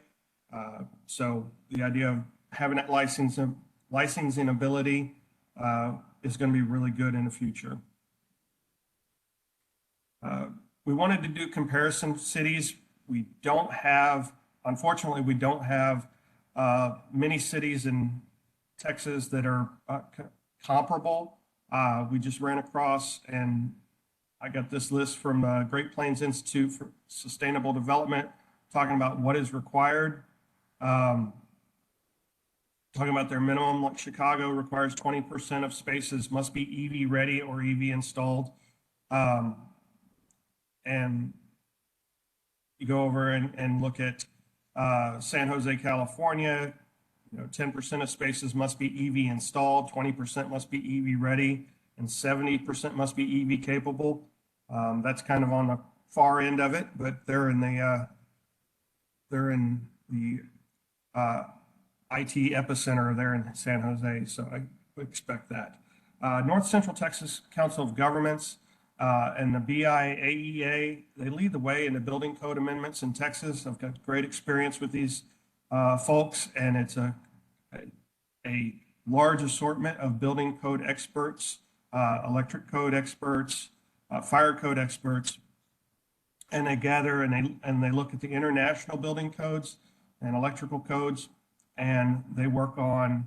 Speaker 6: So the idea of having that licensing ability is going to be really good in the future. We wanted to do comparison cities. We don't have, unfortunately, we don't have many cities in Texas that are comparable. We just ran across, and I got this list from Great Plains Institute for Sustainable Development, talking about what is required. Talking about their minimum, like Chicago requires 20% of spaces must be EV ready or EV installed. And you go over and look at San Jose, California, 10% of spaces must be EV installed, 20% must be EV ready, and 70% must be EV capable. That's kind of on the far end of it, but they're in the IT epicenter there in San Jose, so I would expect that. North Central Texas Council of Governments and the BIAEA, they lead the way in the building code amendments in Texas. I've got great experience with these folks, and it's a large assortment of building code experts, electric code experts, fire code experts, and they gather and they look at the international building codes and electrical codes, and they work on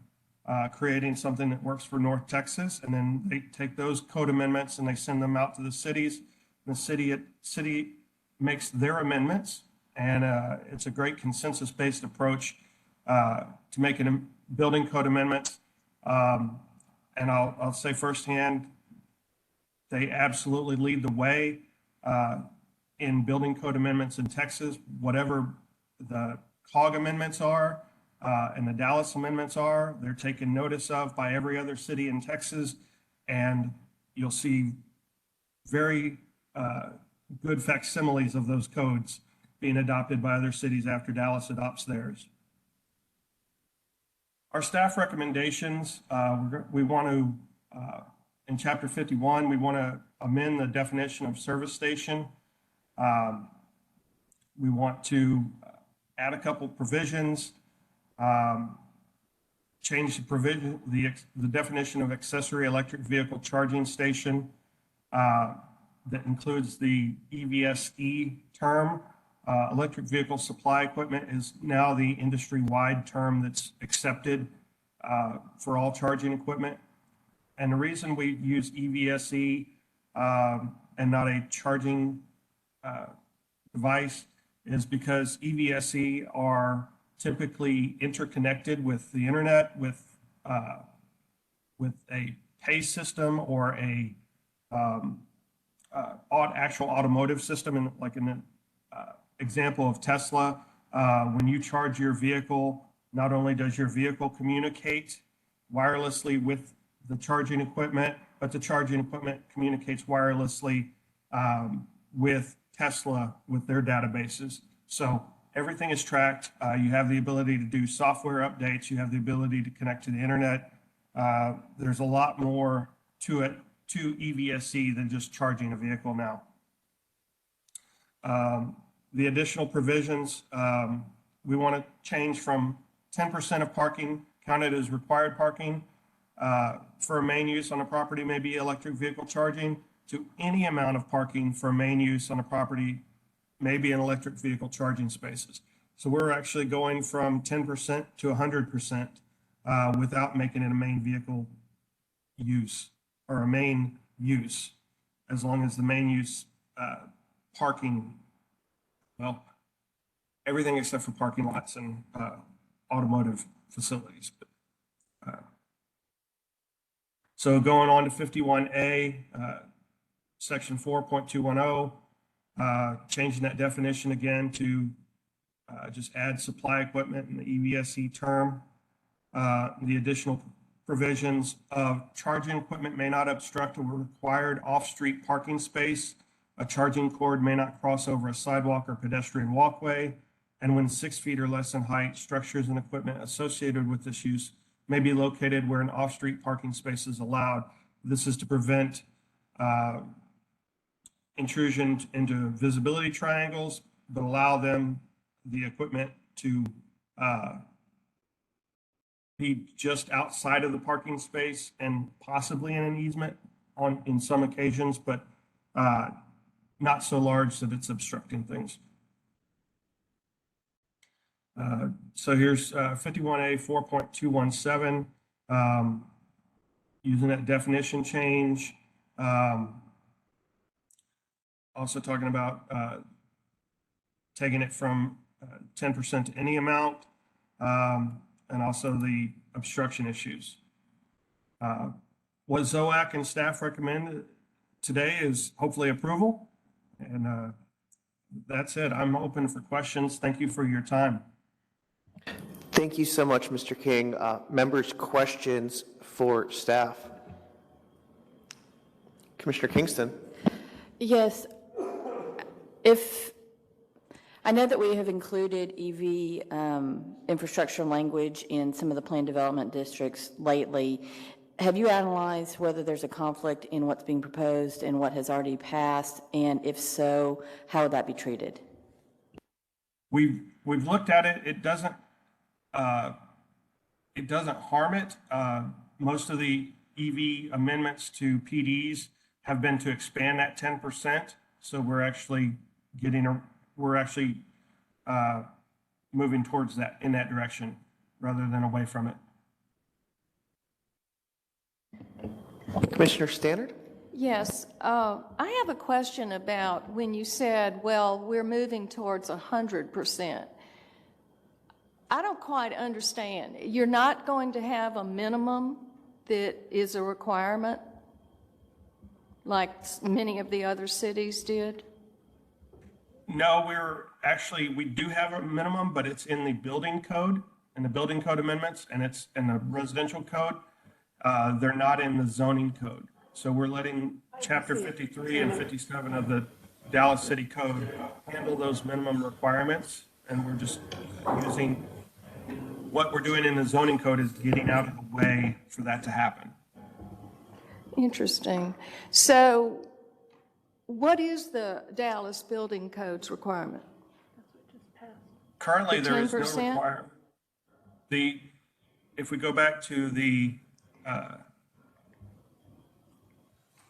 Speaker 6: creating something that works for North Texas, and then they take those code amendments and they send them out to the cities. The city makes their amendments, and it's a great consensus-based approach to making building code amendments. And I'll say firsthand, they absolutely lead the way in building code amendments in Texas. Whatever the COG amendments are and the Dallas amendments are, they're taken notice of by every other city in Texas, and you'll see very good facsimiles of those codes being adopted by other cities after Dallas adopts theirs. Our staff recommendations, we want to, in Chapter 51, we want to amend the definition of service station. We want to add a couple provisions, change the provision, the definition of accessory electric vehicle charging station that includes the EVSE term. Electric vehicle supply equipment is now the industry-wide term that's accepted for all charging equipment. And the reason we use EVSE and not a charging device is because EVSE are typically interconnected with the internet, with a pay system or a actual automotive system, like in the example of Tesla. When you charge your vehicle, not only does your vehicle communicate wirelessly with the charging equipment, but the charging equipment communicates wirelessly with Tesla, with their databases. So everything is tracked. You have the ability to do software updates. You have the ability to connect to the internet. There's a lot more to it, to EVSE, than just charging a vehicle now. The additional provisions, we want to change from 10% of parking counted as required parking for a main use on a property, maybe electric vehicle charging, to any amount of parking for main use on a property, maybe in electric vehicle charging spaces. So we're actually going from 10% to 100% without making it a main vehicle use or a main use. as long as the main use parking, well, everything except for parking lots and automotive facilities. So going on to 51A, section 4.210, changing that definition again to just add supply equipment in the EVSE term. The additional provisions of charging equipment may not obstruct a required off-street parking space. A charging cord may not cross over a sidewalk or pedestrian walkway. And when 6 feet or less in height, structures and equipment associated with this use may be located where an off-street parking space is allowed. This is to prevent intrusion into visibility triangles, but allow the equipment to be just outside of the parking space and possibly in an easement in some occasions, but not so large that it's obstructing things. So here's 51A 4.217, using that definition change. Also talking about taking it from 10% to any amount, and also the obstruction issues. What ZOAC and staff recommend today is hopefully approval. And that's it. I'm open for questions. Thank you for your time.
Speaker 10: Thank you so much, Mr. King. Members, questions for staff? Commissioner Kingston.
Speaker 8: Yes. I know that we have included EV infrastructure language in some of the planned development districts lately. Have you analyzed whether there's a conflict in what's being proposed and what has already passed? And if so, how would that be treated?
Speaker 6: We've looked at it. It doesn't harm it. Most of the EV amendments to PDs have been to expand that 10%. So we're actually moving towards that in that direction rather than away from it.
Speaker 10: Commissioner Stannard?
Speaker 12: Yes, I have a question about when you said, well, we're moving towards 100%. I don't quite understand. You're not going to have a minimum that is a requirement like many of the other cities did?
Speaker 6: No, we do have a minimum, but it's in the building code, amendments, and it's in the residential code. They're not in the zoning code. So we're letting chapter 53 and 57 of the Dallas City Code handle those minimum requirements. And we're just using what we're doing in the zoning code is getting out of the way for that to happen.
Speaker 12: Interesting. So what is the Dallas Building Code's requirement?
Speaker 6: Currently,
Speaker 12: The
Speaker 6: there is no
Speaker 12: 10%?
Speaker 6: requirement. If we go back to the,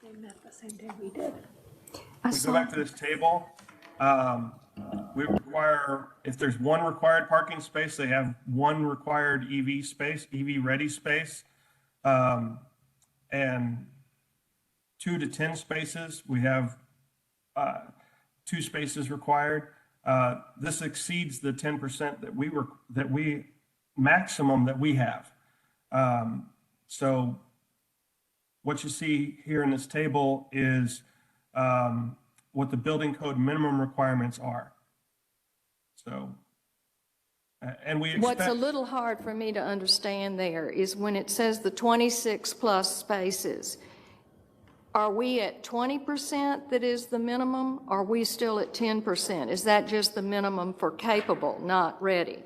Speaker 11: They met the same day we did.
Speaker 6: we go back to this table, we require, if there's one required parking space, they have one required EV space, EV-ready space, and 2 to 10 spaces, we have 2 spaces required. This exceeds the 10% maximum that we have. So what you see here in this table is what the building code minimum requirements are. So, and we expect.
Speaker 12: What's a little hard for me to understand there is when it says the 26 plus spaces, are we at 20% that is the minimum? Are we still at 10%? Is that just the minimum for capable, not ready?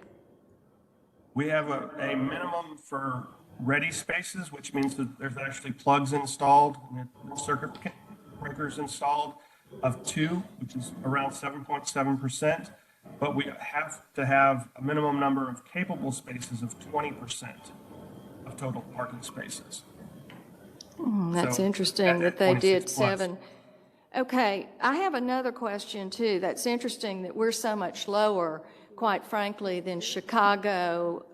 Speaker 6: We have a minimum for ready spaces, which means that there's actually plugs installed, and circuit breakers installed of 2, which is around 7.7%. But we have to have a minimum number of capable spaces of 20% of total parking spaces.
Speaker 12: That's
Speaker 6: So,
Speaker 12: interesting that they
Speaker 6: 26
Speaker 12: did
Speaker 6: plus.
Speaker 12: 7. Okay, I have another question too. That's interesting that we're so much lower, quite frankly, than Chicago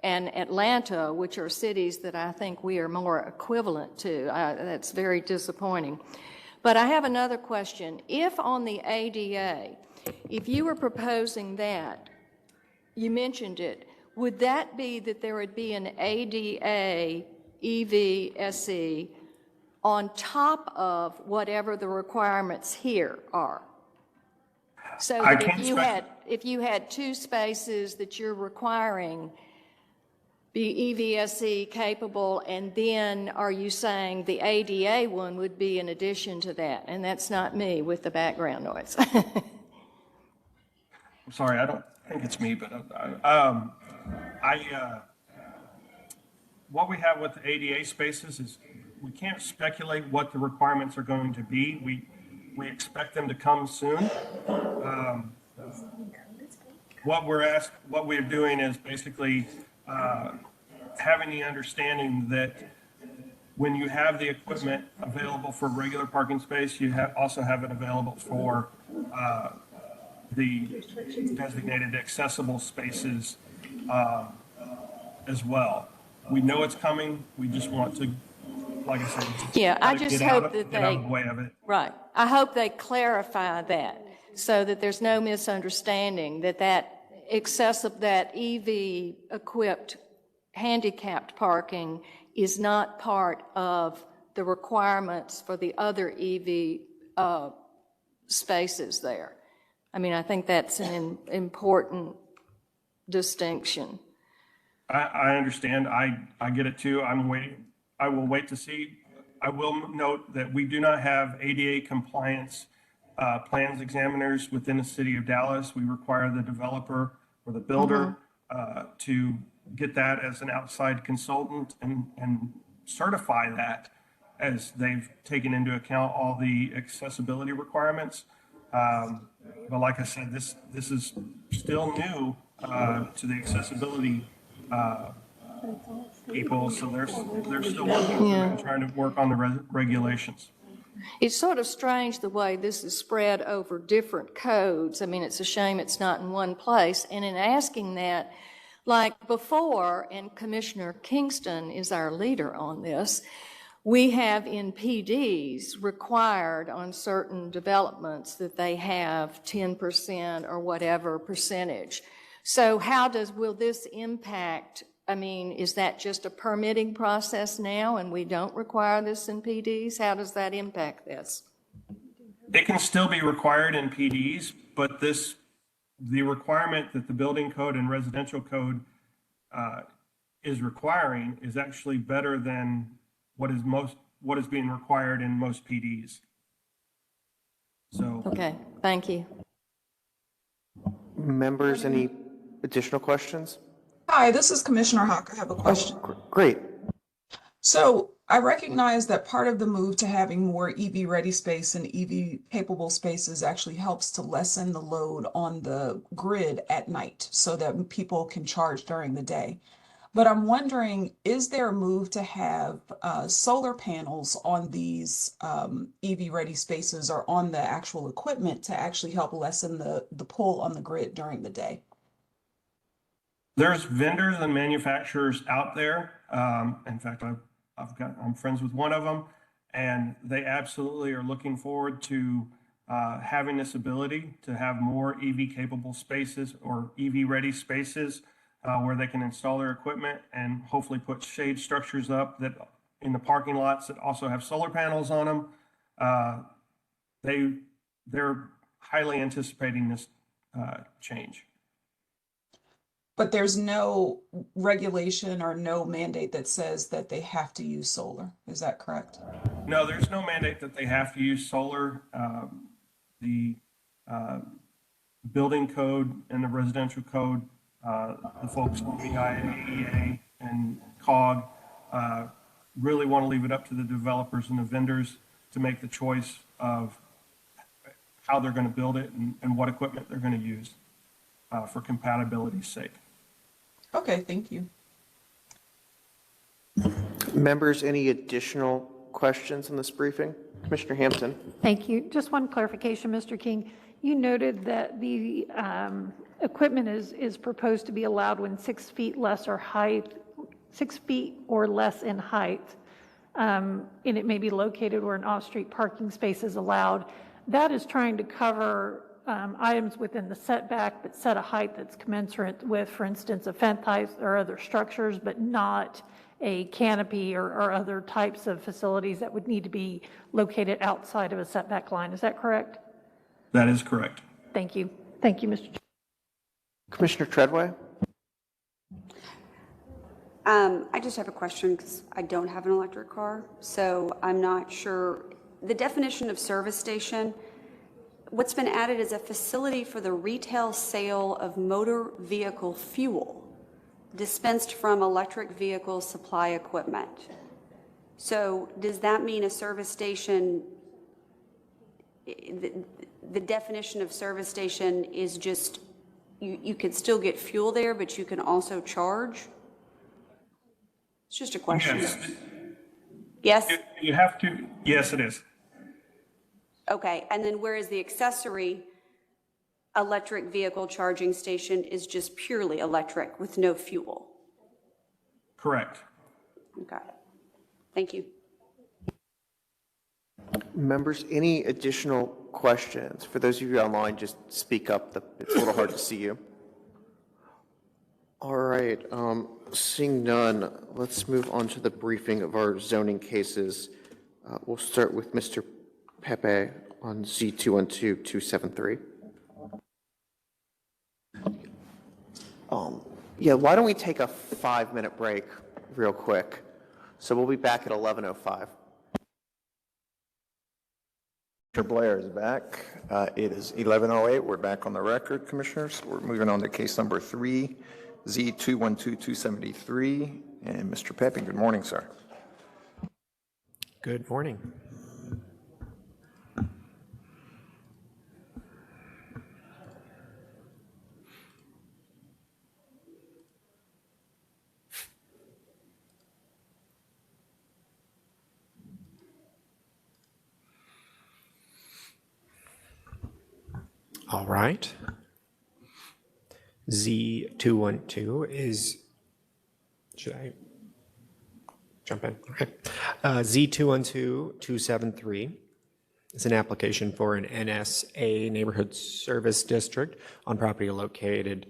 Speaker 12: and Atlanta, which are cities that I think we are more equivalent to. That's very disappointing. But I have another question. If on the ADA, if you were proposing that, you mentioned it, would that be that there would be an ADA EVSE on top of whatever the requirements here are? So that if you had 2 spaces that you're requiring be EVSE capable, and then are you saying the ADA one would be in addition to that? And that's not me with the background noise.
Speaker 6: I'm sorry, I don't think it's me, but what we have with the ADA spaces is we can't speculate what the requirements are going to be. We expect them to come soon. What we're doing is basically having the understanding that when you have the equipment available for regular parking space, you also have it available for the designated accessible spaces as well. We know it's coming. We just want to, like I said,
Speaker 12: Yeah, I just hope that
Speaker 6: get out of the way of it.
Speaker 12: Right. I hope they clarify that so that there's no misunderstanding that that EV-equipped handicapped parking is not part of the requirements for the other EV spaces there. I mean, I think that's an important distinction.
Speaker 6: I understand. I get it too. I'm waiting. I will wait to see. I will note that we do not have ADA compliance plans examiners within the city of Dallas. We require the developer or the builder to get that as an outside consultant and certify that as they've taken into account all the accessibility requirements. But like I said, this is still new to the accessibility people, so they're still working and trying to work on the regulations.
Speaker 12: It's sort of strange the way this is spread over different codes. I mean, it's a shame it's not in one place. And in asking that, like before, and Commissioner Kingston is our leader on this, we have in PDs required on certain developments that they have 10% or whatever percentage. So will this impact, I mean, is that just a permitting process now and we don't require this in PDs? How does that impact this?
Speaker 6: It can still be required in PDs, but the requirement that the building code and residential code is requiring is actually better than what is being required in most PDs. So.
Speaker 12: Okay, thank you.
Speaker 10: Members, any additional questions?
Speaker 14: Hi, this is Commissioner Hawk. I have a question.
Speaker 10: Great.
Speaker 14: So I recognize that part of the move to having more EV-ready space and EV-capable spaces actually helps to lessen the load on the grid at night so that people can charge during the day. But I'm wondering, is there a move to have solar panels on these EV-ready spaces or on the actual equipment to actually help lessen the pull on the grid during the day?
Speaker 6: There's vendors and manufacturers out there. In fact, I'm friends with one of them, and they absolutely are looking forward to having this ability to have more EV-capable spaces or EV-ready spaces where they can install their equipment and hopefully put shade structures up that in the parking lots that also have solar panels on them. They're highly anticipating this change.
Speaker 14: But there's no regulation or no mandate that says that they have to use solar. Is that correct?
Speaker 6: No, there's no mandate that they have to use solar. The building code and the residential code, the folks on the IAEA and COG really want to leave it up to the developers and the vendors to make the choice of how they're going to build it and what equipment they're going to use for compatibility's sake.
Speaker 14: Okay, thank you.
Speaker 10: Members, any additional questions on this briefing? Commissioner Hampton.
Speaker 11: Thank you. Just one clarification, Mr. King. you noted that the equipment is proposed to be allowed when 6 feet less or height, 6 feet or less in height, and it may be located where an off-street parking space is allowed. That is trying to cover items within the setback, but set a height that's commensurate with, for instance, a fence height or other structures, but not a canopy or other types of facilities that would need to be located outside of a setback line. Is that correct?
Speaker 6: That is correct.
Speaker 11: Thank you. Thank you, Mr. Chair.
Speaker 10: Commissioner Treadway?
Speaker 13: I just have a question because I don't have an electric car, so I'm not sure. The definition of service station, what's been added is a facility for the retail sale of motor vehicle fuel dispensed from electric vehicle supply equipment. So does that mean a service station, the definition of service station is just, you could still get fuel there, but you can also charge? It's just a question. Yes?
Speaker 6: You have to, yes, it is.
Speaker 13: Okay, and then whereas the accessory electric vehicle charging station is just purely electric with no fuel?
Speaker 6: Correct.
Speaker 13: Okay, thank you.
Speaker 10: Members, any additional questions? For those of you online, just speak up. It's a little hard to see you. All right, seeing none, let's move on to the briefing of our zoning cases. We'll start with Mr. Pepe on Z212-273. Yeah, why don't we take a 5-minute break real quick? So we'll be back at 11:05.
Speaker 3: Mr. Blair is back. It is 11:08. We're back on the record, Commissioners. We're moving on to case number 3, Z212-273. And Mr. Pepe, good morning, sir.
Speaker 15: Good morning. All right. Z212 is, should I jump in? Okay. Z212-273 is an application for an NSA Neighborhood Service District on property located,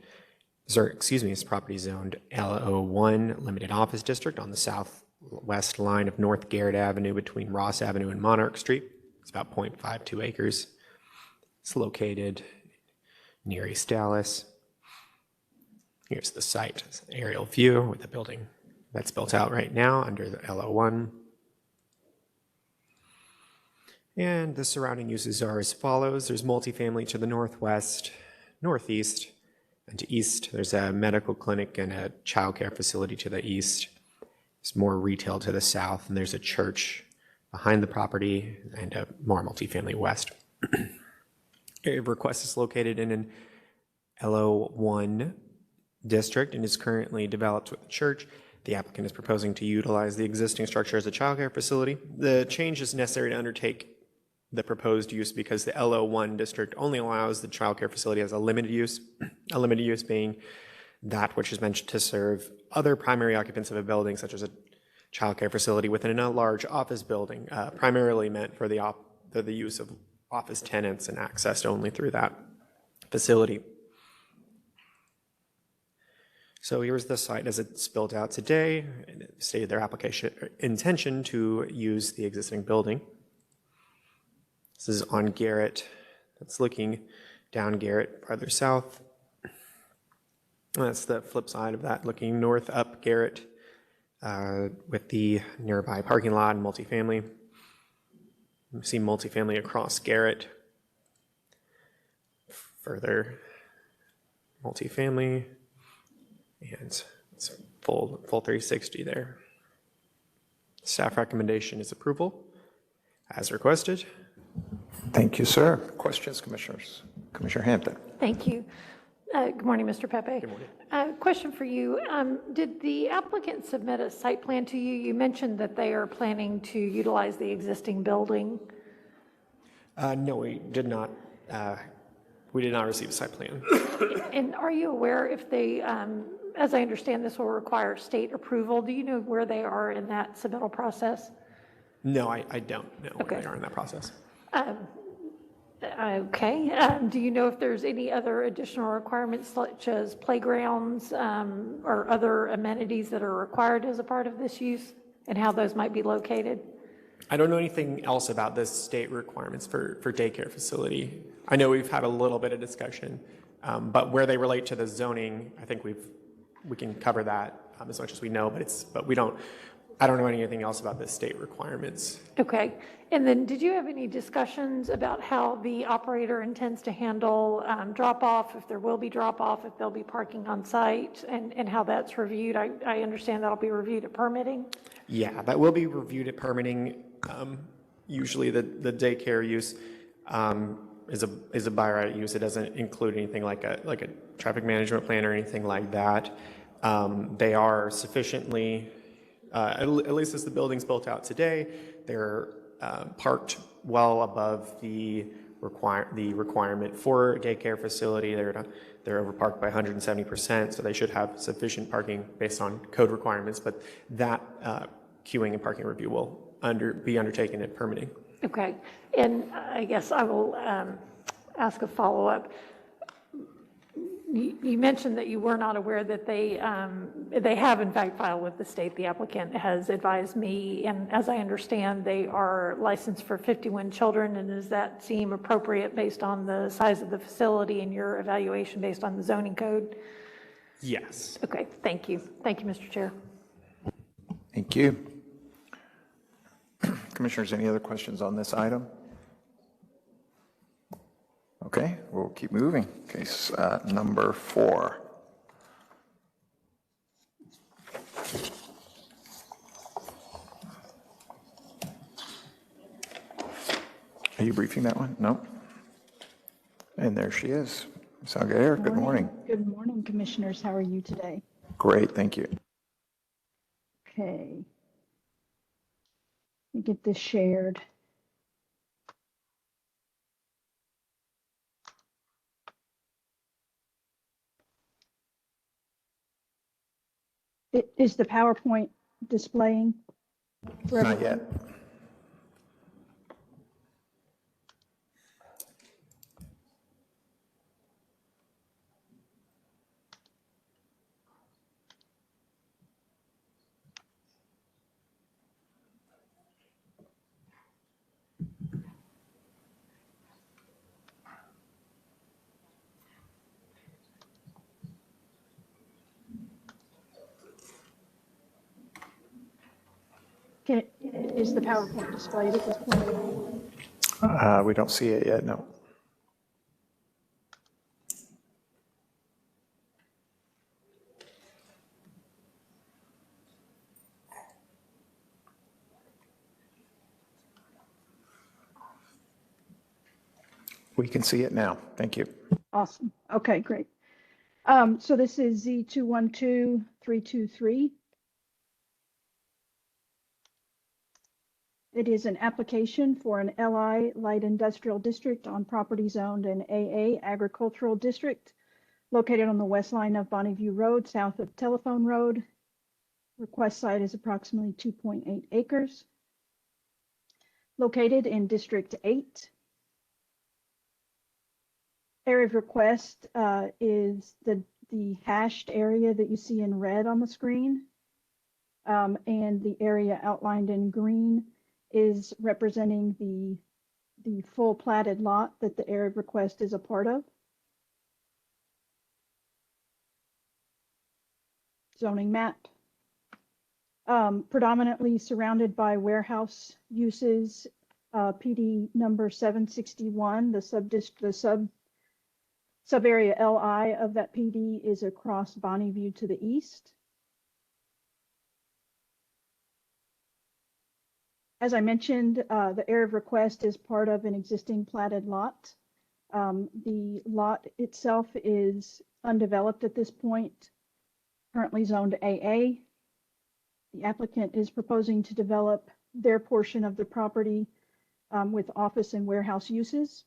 Speaker 15: it's property zoned LO1 Limited Office District on the southwest line of North Garrett Avenue between Ross Avenue and Monarch Street. It's about 0.52 acres. It's located near East Dallas. Here's the site, it's an aerial view with the building that's built out right now under the LO1. And the surrounding uses are as follows. There's multifamily to the northwest, northeast, and to east. There's a medical clinic and a childcare facility to the east. There's more retail to the south, and there's a church behind the property and a more multifamily west. A request is located in an LO1 district and is currently developed with the church. The applicant is proposing to utilize the existing structure as a childcare facility. The change is necessary to undertake the proposed use because the LO1 district only allows the childcare facility as a limited use being that which is meant to serve other primary occupants of a building, such as a childcare facility within a large office building, primarily meant for the use of office tenants and accessed only through that facility. So here's the site as it's built out today. It stated their application intention to use the existing building. This is on Garrett. That's looking down Garrett farther south. That's the flip side of that, looking north up Garrett with the nearby parking lot and multifamily. You see multifamily across Garrett. Further multifamily, and it's full 360 there. Staff recommendation is approval, as requested.
Speaker 3: Thank you, sir. Questions, Commissioners? Commissioner Hampton.
Speaker 11: Thank you. Good morning, Mr. Pepe.
Speaker 15: Good morning.
Speaker 11: Question for you. Did the applicant submit a site plan to you? You mentioned that they are planning to utilize the existing building.
Speaker 15: No, we did not We did not receive a site plan.
Speaker 11: And are you aware if they, as I understand, this will require state approval? Do you know where they are in that submittal process?
Speaker 15: No, I don't know
Speaker 11: Okay.
Speaker 15: where they are in that process.
Speaker 11: Okay. Do you know if there's any other additional requirements such as playgrounds or other amenities that are required as a part of this use and how those might be located?
Speaker 15: I don't know anything else about the state requirements for daycare facility. I know we've had a little bit of discussion, but where they relate to the zoning, I think we can cover that as much as we know, but I don't know anything else about the state requirements.
Speaker 11: Okay. And then did you have any discussions about how the operator intends to handle drop-off, if there will be drop-off, if there'll be parking on site, and how that's reviewed? I understand that'll be reviewed at permitting?
Speaker 15: Yeah, that will be reviewed at permitting. Usually the daycare use is a by right use. It doesn't include anything like a traffic management plan or anything like that. They are sufficiently, at least as the building's built out today, they're parked well above the requirement for a daycare facility. They're overparked by 170%, so they should have sufficient parking based on code requirements, but that queuing and parking review will be undertaken at permitting.
Speaker 11: Okay. And I guess I will ask a follow-up. You mentioned that you were not aware that they have in fact filed with the state. The applicant has advised me, and as I understand, they are licensed for 51 children. And does that seem appropriate based on the size of the facility and your evaluation based on the zoning code?
Speaker 15: Yes.
Speaker 11: Okay, thank you. Thank you, Mr. Chair.
Speaker 3: Thank you. Commissioners, any other questions on this item? Okay, we'll keep moving. Case number 4. Are you briefing that one? No? And there she is. Ms. Aguirre, good morning.
Speaker 16: Good morning, Commissioners. How are you today?
Speaker 3: Great, thank you.
Speaker 16: Okay. Let me get this shared. Is the PowerPoint displaying? for
Speaker 3: Not
Speaker 16: everyone?
Speaker 3: yet.
Speaker 16: Is the PowerPoint displayed at this point?
Speaker 3: We don't see it yet, no. We can see it now. Thank you.
Speaker 16: Awesome. Okay, great. So this is Z212323. It is an application for an LI Light Industrial District on property zoned in AA Agricultural District, located on the west line of Bonneview Road, south of Telephone Road. Request site is approximately 2.8 acres. Located in District 8. Area of request is the hashed area that you see in red on the screen. And the area outlined in green is representing the full platted lot that the area of request is a part of. Zoning map. Predominantly surrounded by warehouse uses, PD number 761, the sub-area LI of that PD is across Bonneview to the east. As I mentioned, the area of request is part of an existing platted lot. The lot itself is undeveloped at this point, currently zoned AA. The applicant is proposing to develop their portion of the property with office and warehouse uses.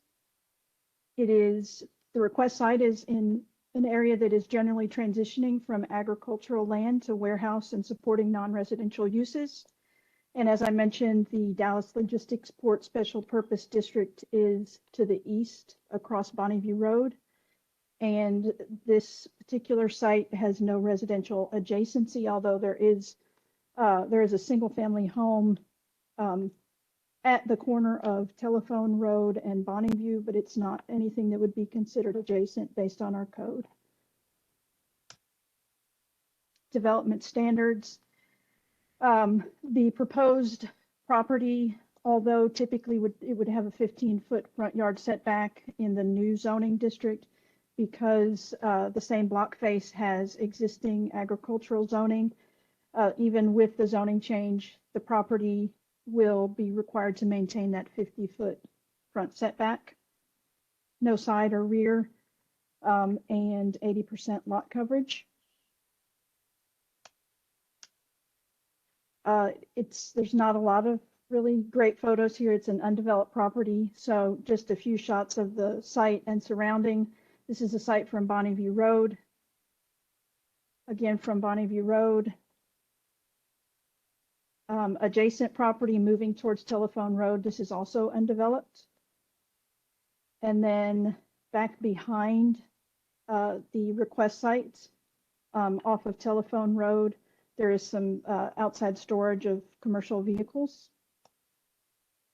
Speaker 16: It is The request site is in an area that is generally transitioning from agricultural land to warehouse and supporting non-residential uses. And as I mentioned, the Dallas Logistics Port Special Purpose District is to the east across Bonneview Road. And this particular site has no residential adjacency, although there is a single family home at the corner of Telephone Road and Bonneview, but it's not anything that would be considered adjacent based on our code. Development standards. The proposed property, although typically it would have a 15-foot front yard setback in the new zoning district, because the same block face has existing agricultural zoning. Even with the zoning change, the property will be required to maintain that 50-foot front setback, no side or rear, and 80% lot coverage. There's not a lot of really great photos here. It's an undeveloped property, so just a few shots of the site and surrounding. This is a site from Bonneview Road. Again, from Bonneview Road. Adjacent property moving towards Telephone Road. This is also undeveloped. And then back behind the request site off of Telephone Road, there is some outside storage of commercial vehicles.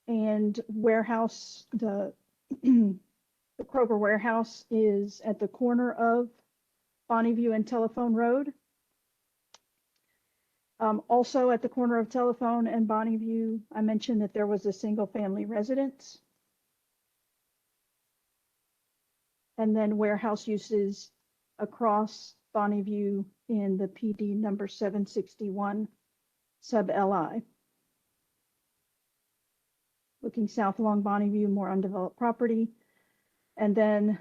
Speaker 16: And warehouse, the Kroger warehouse is at the corner of Bonneview and Telephone Road. Also at the corner of Telephone and Bonneview, I mentioned that there was a single family residence. And then warehouse uses across Bonneview in the PD number 761 sub LI. Looking south along Bonneview, more undeveloped property. And then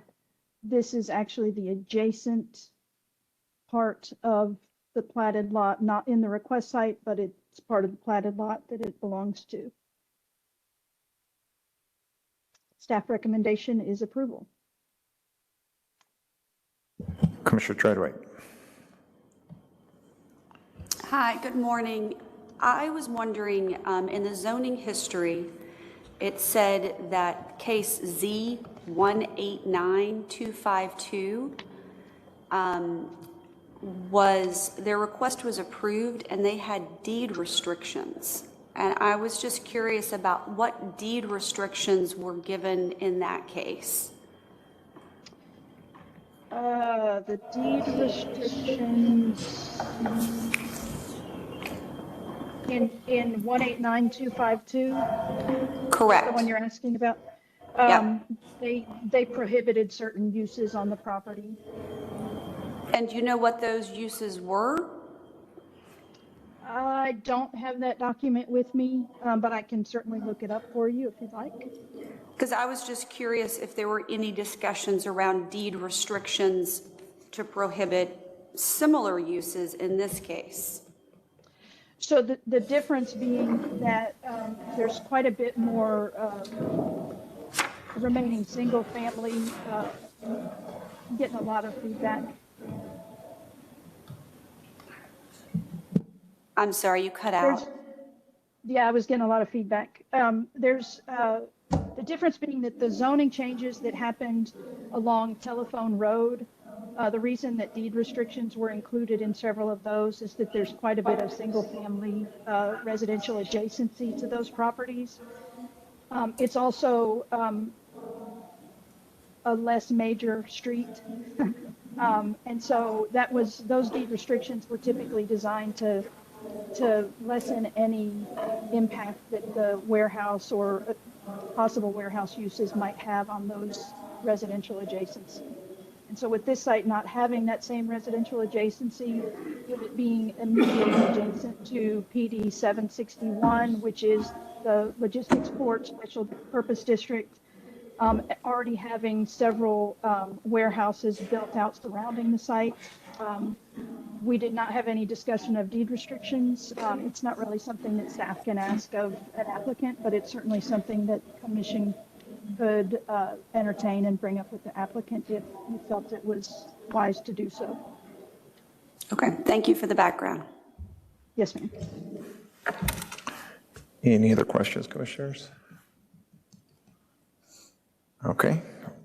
Speaker 16: this is actually the adjacent part of the platted lot, not in the request site, but it's part of the platted lot that it belongs to. Staff recommendation is approval.
Speaker 3: Commissioner Treadway.
Speaker 13: Hi, good morning. I was wondering, in the zoning history, it said that case Z189252 their request was approved and they had deed restrictions. And I was just curious about what deed restrictions were given in that case.
Speaker 16: The deed restrictions in 189252.
Speaker 13: Correct.
Speaker 16: The one you're asking about. They prohibited certain uses on the property.
Speaker 13: And do you know what those uses were?
Speaker 16: I don't have that document with me, but I can certainly look it up for you if you'd like.
Speaker 13: Because I was just curious if there were any discussions around deed restrictions to prohibit similar uses in this case.
Speaker 16: So the difference being that there's quite a bit more remaining single family, getting a lot of feedback.
Speaker 13: I'm sorry, you cut out.
Speaker 16: Yeah, I was getting a lot of feedback. There's the difference being that the zoning changes that happened along Telephone Road, the reason that deed restrictions were included in several of those is that there's quite a bit of single family residential adjacency to those properties. It's also a less major street. And so those deed restrictions were typically designed to lessen any impact that the warehouse or possible warehouse uses might have on those residential adjacency. And so with this site not having that same residential adjacency, with it being immediately adjacent to PD 761, which is the Logistics Port Special Purpose District, already having several warehouses built out surrounding the site. We did not have any discussion of deed restrictions. It's not really something that staff can ask of an applicant, but it's certainly something that Commission could entertain and bring up with the applicant if you felt it was wise to do so.
Speaker 13: Okay, thank you for the background.
Speaker 16: Yes, ma'am.
Speaker 3: Any other questions, commissioners? Okay,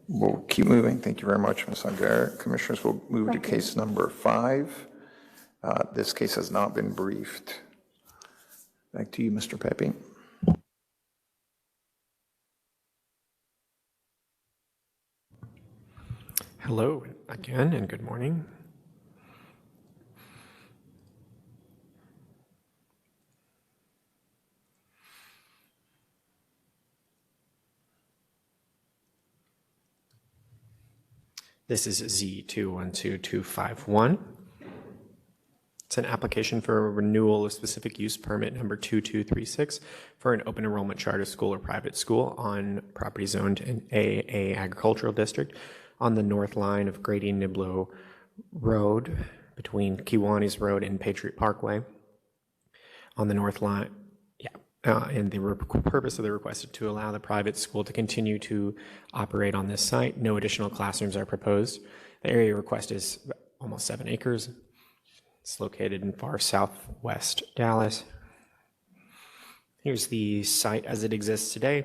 Speaker 3: we'll keep moving. Thank you very much, Ms. Aguirre. Commissioners, we'll move to case number 5. This case has not been briefed. Back to you, Mr. Pepe.
Speaker 15: Hello again, and good morning. This is Z212251. It's an application for a renewal of specific use permit number 2236 for an open enrollment charter school or private school on property zoned in AA Agricultural District on the north line of Grady Niblo Road between Kiwanis Road and Patriot Parkway. On the north line, and the purpose of the request is to allow the private school to continue to operate on this site. No additional classrooms are proposed. The area request is almost 7 acres. It's located in far southwest Dallas. Here's the site as it exists today.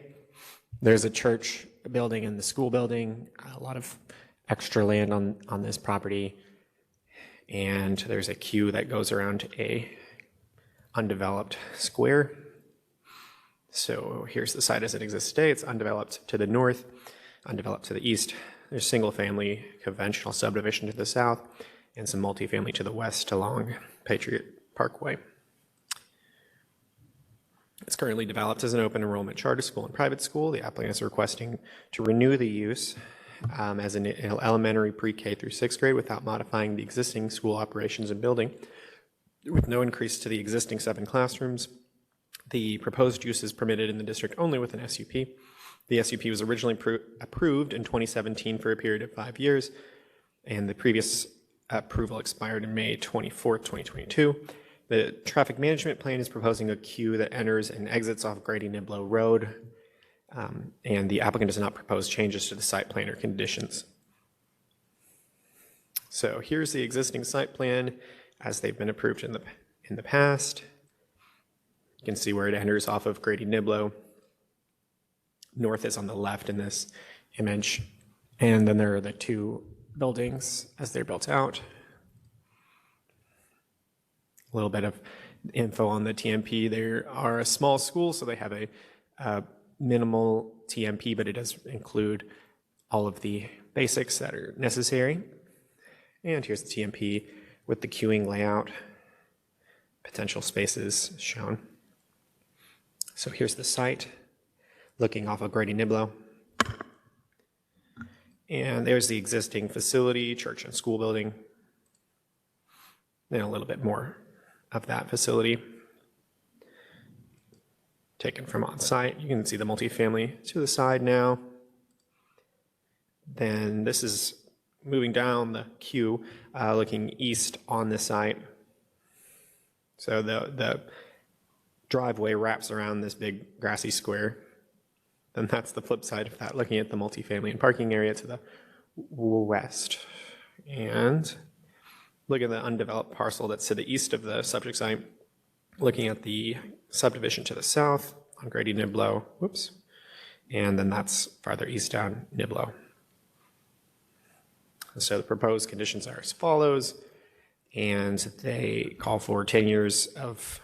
Speaker 15: There's a church building and the school building, a lot of extra land on this property, and there's a queue that goes around a undeveloped square. So here's the site as it exists today. It's undeveloped to the north, undeveloped to the east. There's single-family conventional subdivision to the south, and some multifamily to the west along Patriot Parkway. It's currently developed as an open enrollment charter school and private school. The applicant is requesting to renew the use as an elementary pre-K through 6th grade without modifying the existing school operations and building, with no increase to the existing 7 classrooms. The proposed use is permitted in the district only with an SUP. The SUP was originally approved in 2017 for a period of 5 years, and the previous approval expired in May 24th, 2022. The traffic management plan is proposing a queue that enters and exits off Grady Niblo Road, and the applicant does not propose changes to the site plan or conditions. So here's the existing site plan as they've been approved in the past. You can see where it enters off of Grady Niblo. North is on the left in this image, and then there are the 2 buildings as they're built out. A little bit of info on the TMP. They are a small school, so they have a minimal TMP, but it does include all of the basics that are necessary. And here's the TMP with the queuing layout, potential spaces shown. So here's the site, looking off of Grady Niblo. And there's the existing facility, church and school building. And a little bit more of that facility taken from on site. You can see the multifamily to the side now. Then this is moving down the queue, looking east on the site. So the driveway wraps around this big grassy square. Then that's the flip side of that, looking at the multifamily and parking area to the west. And look at the undeveloped parcel that's to the east of the subject site, looking at the subdivision to the south on Grady Niblo, whoops, and then that's farther east down Niblo. So the proposed conditions are as follows, and they call for 10 years of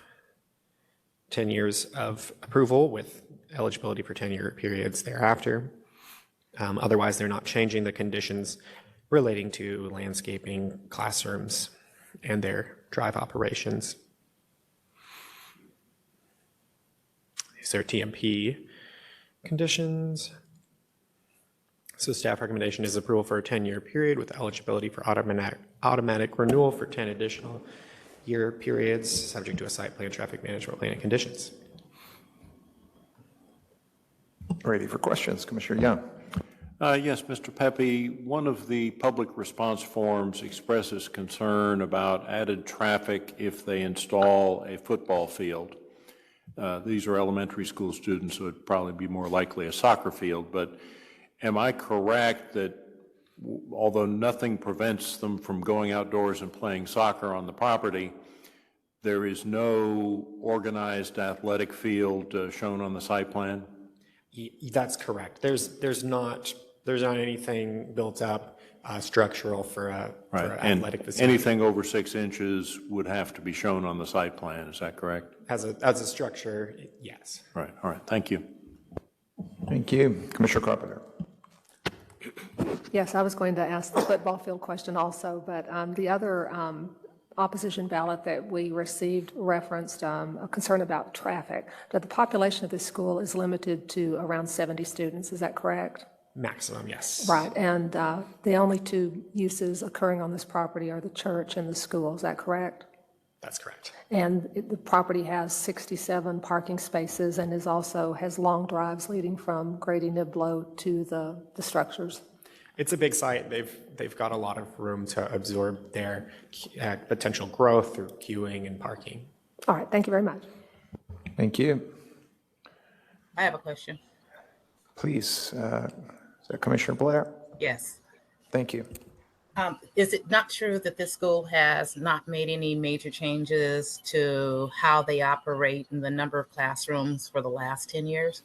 Speaker 15: approval with eligibility for 10-year periods thereafter. Otherwise, they're not changing the conditions relating to landscaping, classrooms, and their drive operations. These are TMP conditions. So staff recommendation is approval for a 10-year period with eligibility for automatic renewal for 10 additional year periods, subject to a site plan, traffic management plan, and conditions.
Speaker 3: Ready for questions, Commissioner Young.
Speaker 2: Yes, Mr. Pepe, one of the public response forms expresses concern about added traffic if they install a football field. these are elementary school students, so it'd probably be more likely a soccer field, but am I correct that although nothing prevents them from going outdoors and playing soccer on the property, there is no organized athletic field shown on the site plan?
Speaker 15: That's correct. There's not anything built up structural for
Speaker 2: Right,
Speaker 15: athletic
Speaker 2: and
Speaker 15: facility.
Speaker 2: anything over 6 inches would have to be shown on the site plan, is that correct?
Speaker 15: As a structure, yes.
Speaker 2: Right, all right, thank you.
Speaker 3: Thank you. Commissioner Carpenter.
Speaker 17: Yes, I was going to ask the football field question also, but the other opposition ballot that we received referenced a concern about traffic. That the population of this school is limited to around 70 students, is that correct?
Speaker 15: Maximum, yes.
Speaker 17: Right, and the only two uses occurring on this property are the church and the school, is that correct?
Speaker 15: That's correct.
Speaker 17: And the property has 67 parking spaces and has long drives leading from Grady Niblo to the structures.
Speaker 15: It's a big site. They've got a lot of room to absorb their potential growth through queuing and parking.
Speaker 17: All right, thank you very much.
Speaker 3: Thank you.
Speaker 18: I have a question.
Speaker 3: Please, is that Commissioner Blair?
Speaker 18: Yes.
Speaker 3: Thank you.
Speaker 18: Is it not true that this school has not made any major changes to how they operate and the number of classrooms for the last 10 years?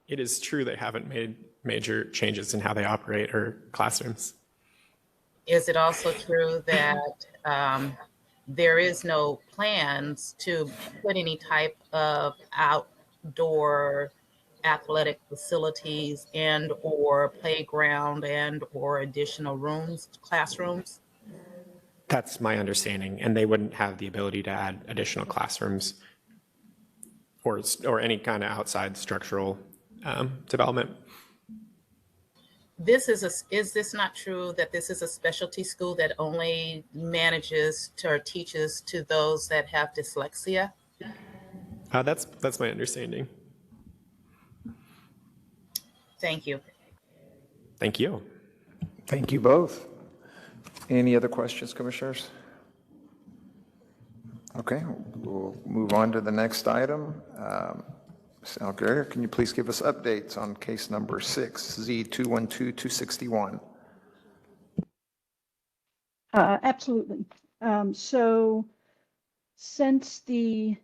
Speaker 15: It is true they haven't made major changes in how they operate or classrooms.
Speaker 18: Is it also true that there is no plans to put any type of outdoor athletic facilities and or playground and or additional rooms, classrooms?
Speaker 15: That's my understanding, and they wouldn't have the ability to add additional classrooms or any kind of outside structural development.
Speaker 18: Is this not true that this is a specialty school that only manages or teaches to those that have dyslexia?
Speaker 15: That's my understanding.
Speaker 18: Thank you.
Speaker 15: Thank you.
Speaker 3: Thank you both. Any other questions, commissioners? Okay, we'll move on to the next item. Ms. Algarier, can you please give us updates on case number 6, Z212261?
Speaker 16: Absolutely. So since the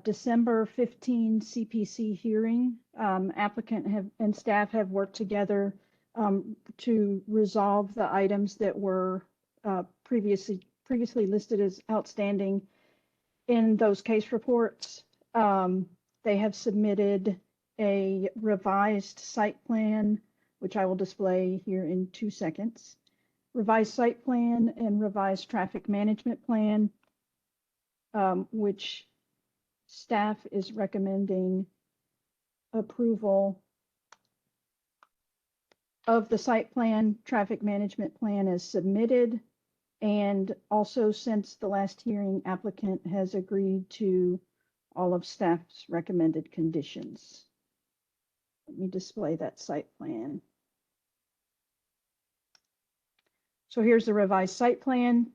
Speaker 16: December 15 CPC hearing, applicant and staff have worked together to resolve the items that were previously listed as outstanding in those case reports. They have submitted a revised site plan, which I will display here in 2 seconds. Revised site plan and revised traffic management plan, which staff is recommending approval of the site plan, traffic management plan as submitted. And also, since the last hearing, applicant has agreed to all of staff's recommended conditions. Let me display that site plan. So here's the revised site plan.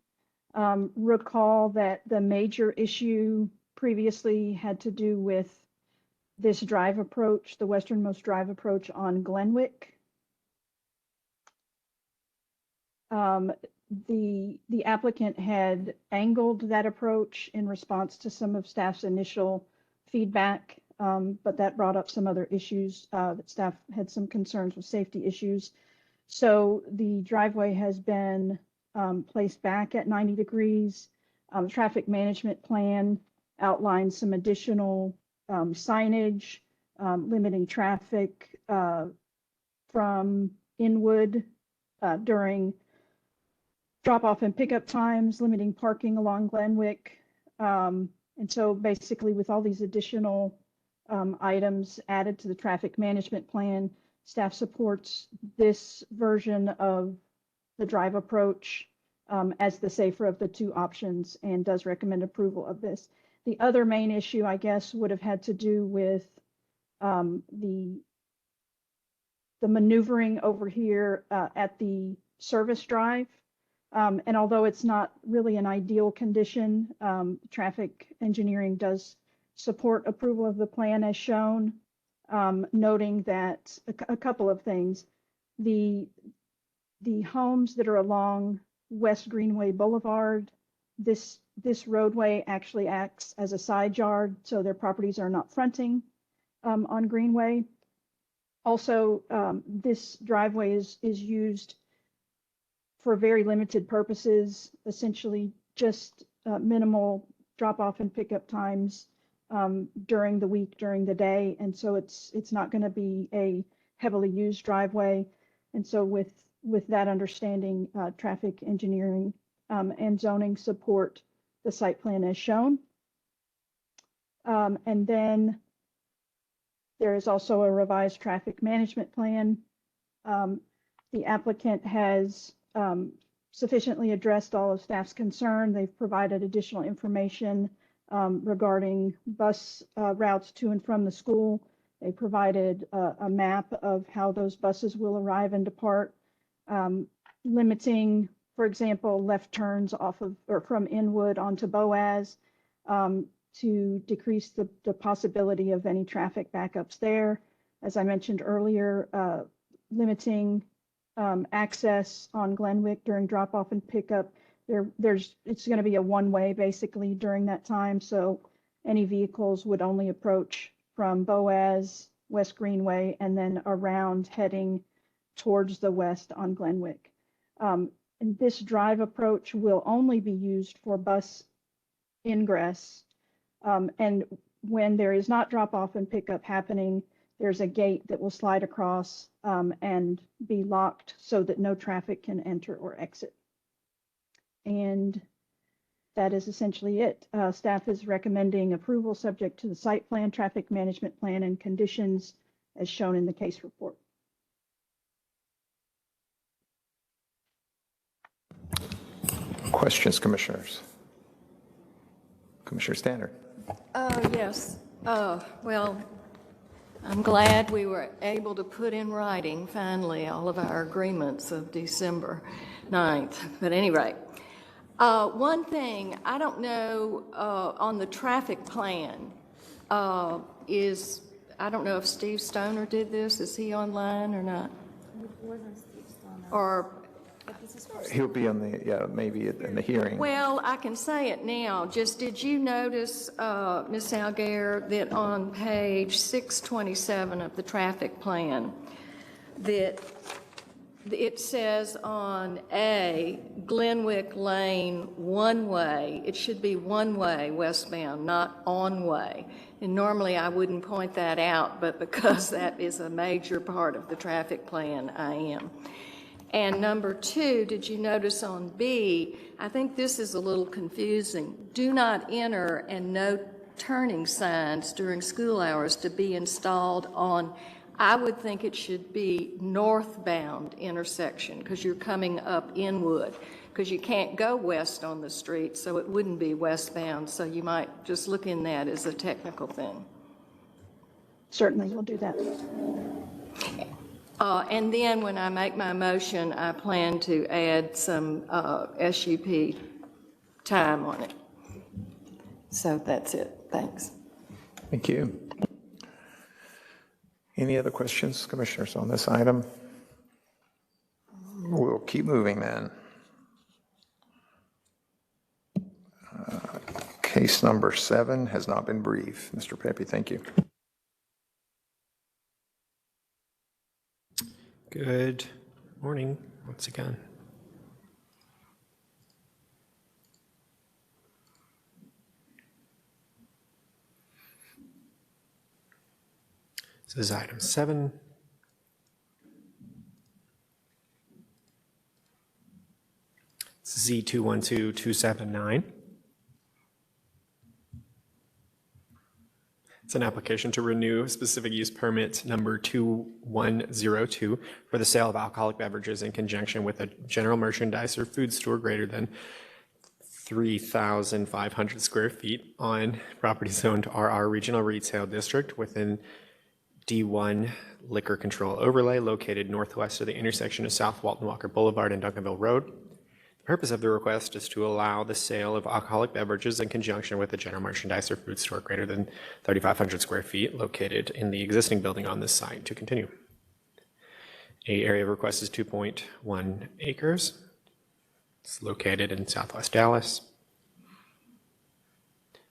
Speaker 16: Recall that the major issue previously had to do with this drive approach, the westernmost drive approach on Glenwick. The applicant had angled that approach in response to some of staff's initial feedback, but that brought up some other issues that staff had some concerns with safety issues. So the driveway has been placed back at 90 degrees. Traffic management plan outlines some additional signage, limiting traffic from Inwood during drop-off and pickup times, limiting parking along Glenwick. And so basically with all these additional items added to the traffic management plan, staff supports this version of the drive approach as the safer of the two options and does recommend approval of this. The other main issue, I guess, would have had to do with the maneuvering over here at the service drive. And although it's not really an ideal condition, traffic engineering does support approval of the plan as shown, noting that a couple of things. The homes that are along West Greenway Boulevard, this roadway actually acts as a side yard, so their properties are not fronting on Greenway. Also, this driveway is used for very limited purposes, essentially just minimal drop-off and pickup times during the week, during the day, and so it's not going to be a heavily used driveway. And so with that understanding, traffic engineering and zoning support the site plan as shown. And then there is also a revised traffic management plan. The applicant has sufficiently addressed all of staff's concern. They've provided additional information regarding bus routes to and from the school. They provided a map of how those buses will arrive and depart, limiting, for example, left turns off of or from Inwood onto Boaz to decrease the possibility of any traffic backups there. As I mentioned earlier, limiting access on Glenwick during drop off and pickup. It's going to be a one-way basically during that time, so any vehicles would only approach from Boaz, West Greenway, and then around heading towards the west on Glenwick. And this drive approach will only be used for bus ingress. And when there is not drop off and pickup happening, there's a gate that will slide across and be locked so that no traffic can enter or exit. And that is essentially it. Staff is recommending approval subject to the site plan, traffic management plan, and conditions as shown in the case report.
Speaker 3: Questions, commissioners? Commissioner Standard.
Speaker 12: Yes. Well, I'm glad we were able to put in writing finally all of our agreements of December 9th. But anyway, one thing, I don't know on the traffic plan I don't know if Steve Stoner did this. Is he online or not? Or
Speaker 3: He'll be on the, maybe in the hearing.
Speaker 12: well, I can say it now. Just did you notice, Ms. Algier, that on page 627 of the traffic plan, that it says on A, Glenwick Lane one-way. It should be one-way westbound, not on-way. And normally I wouldn't point that out, but because that is a major part of the traffic plan, I am. And number two, did you notice on B, I think this is a little confusing. Do not enter and no turning signs during school hours to be installed on, I would think it should be northbound intersection because you're coming up Inwood, because you can't go west on the street, so it wouldn't be westbound. So you might just look in that as a technical thing.
Speaker 16: Certainly, we'll do that.
Speaker 12: And then when I make my motion, I plan to add some SUP time on it. So that's it. Thanks.
Speaker 3: Thank you. Any other questions, commissioners, on this item? We'll keep moving then. Case number 7 has not been briefed. Mr. Pepe, thank you.
Speaker 15: Good morning, once again. This is item 7. Z212279. It's an application to renew specific use permit number 2102 for the sale of alcoholic beverages in conjunction with a general merchandise or food store greater than 3,500 square feet on property zoned RR Regional Retail District within D1 Liquor Control Overlay located northwest of the intersection of South Walton Walker Boulevard and Duncanville Road. The purpose of the request is to allow the sale of alcoholic beverages in conjunction with a general merchandise or food store greater than 3,500 square feet located in the existing building on this site to continue. The area of request is 2.1 acres. It's located in southwest Dallas.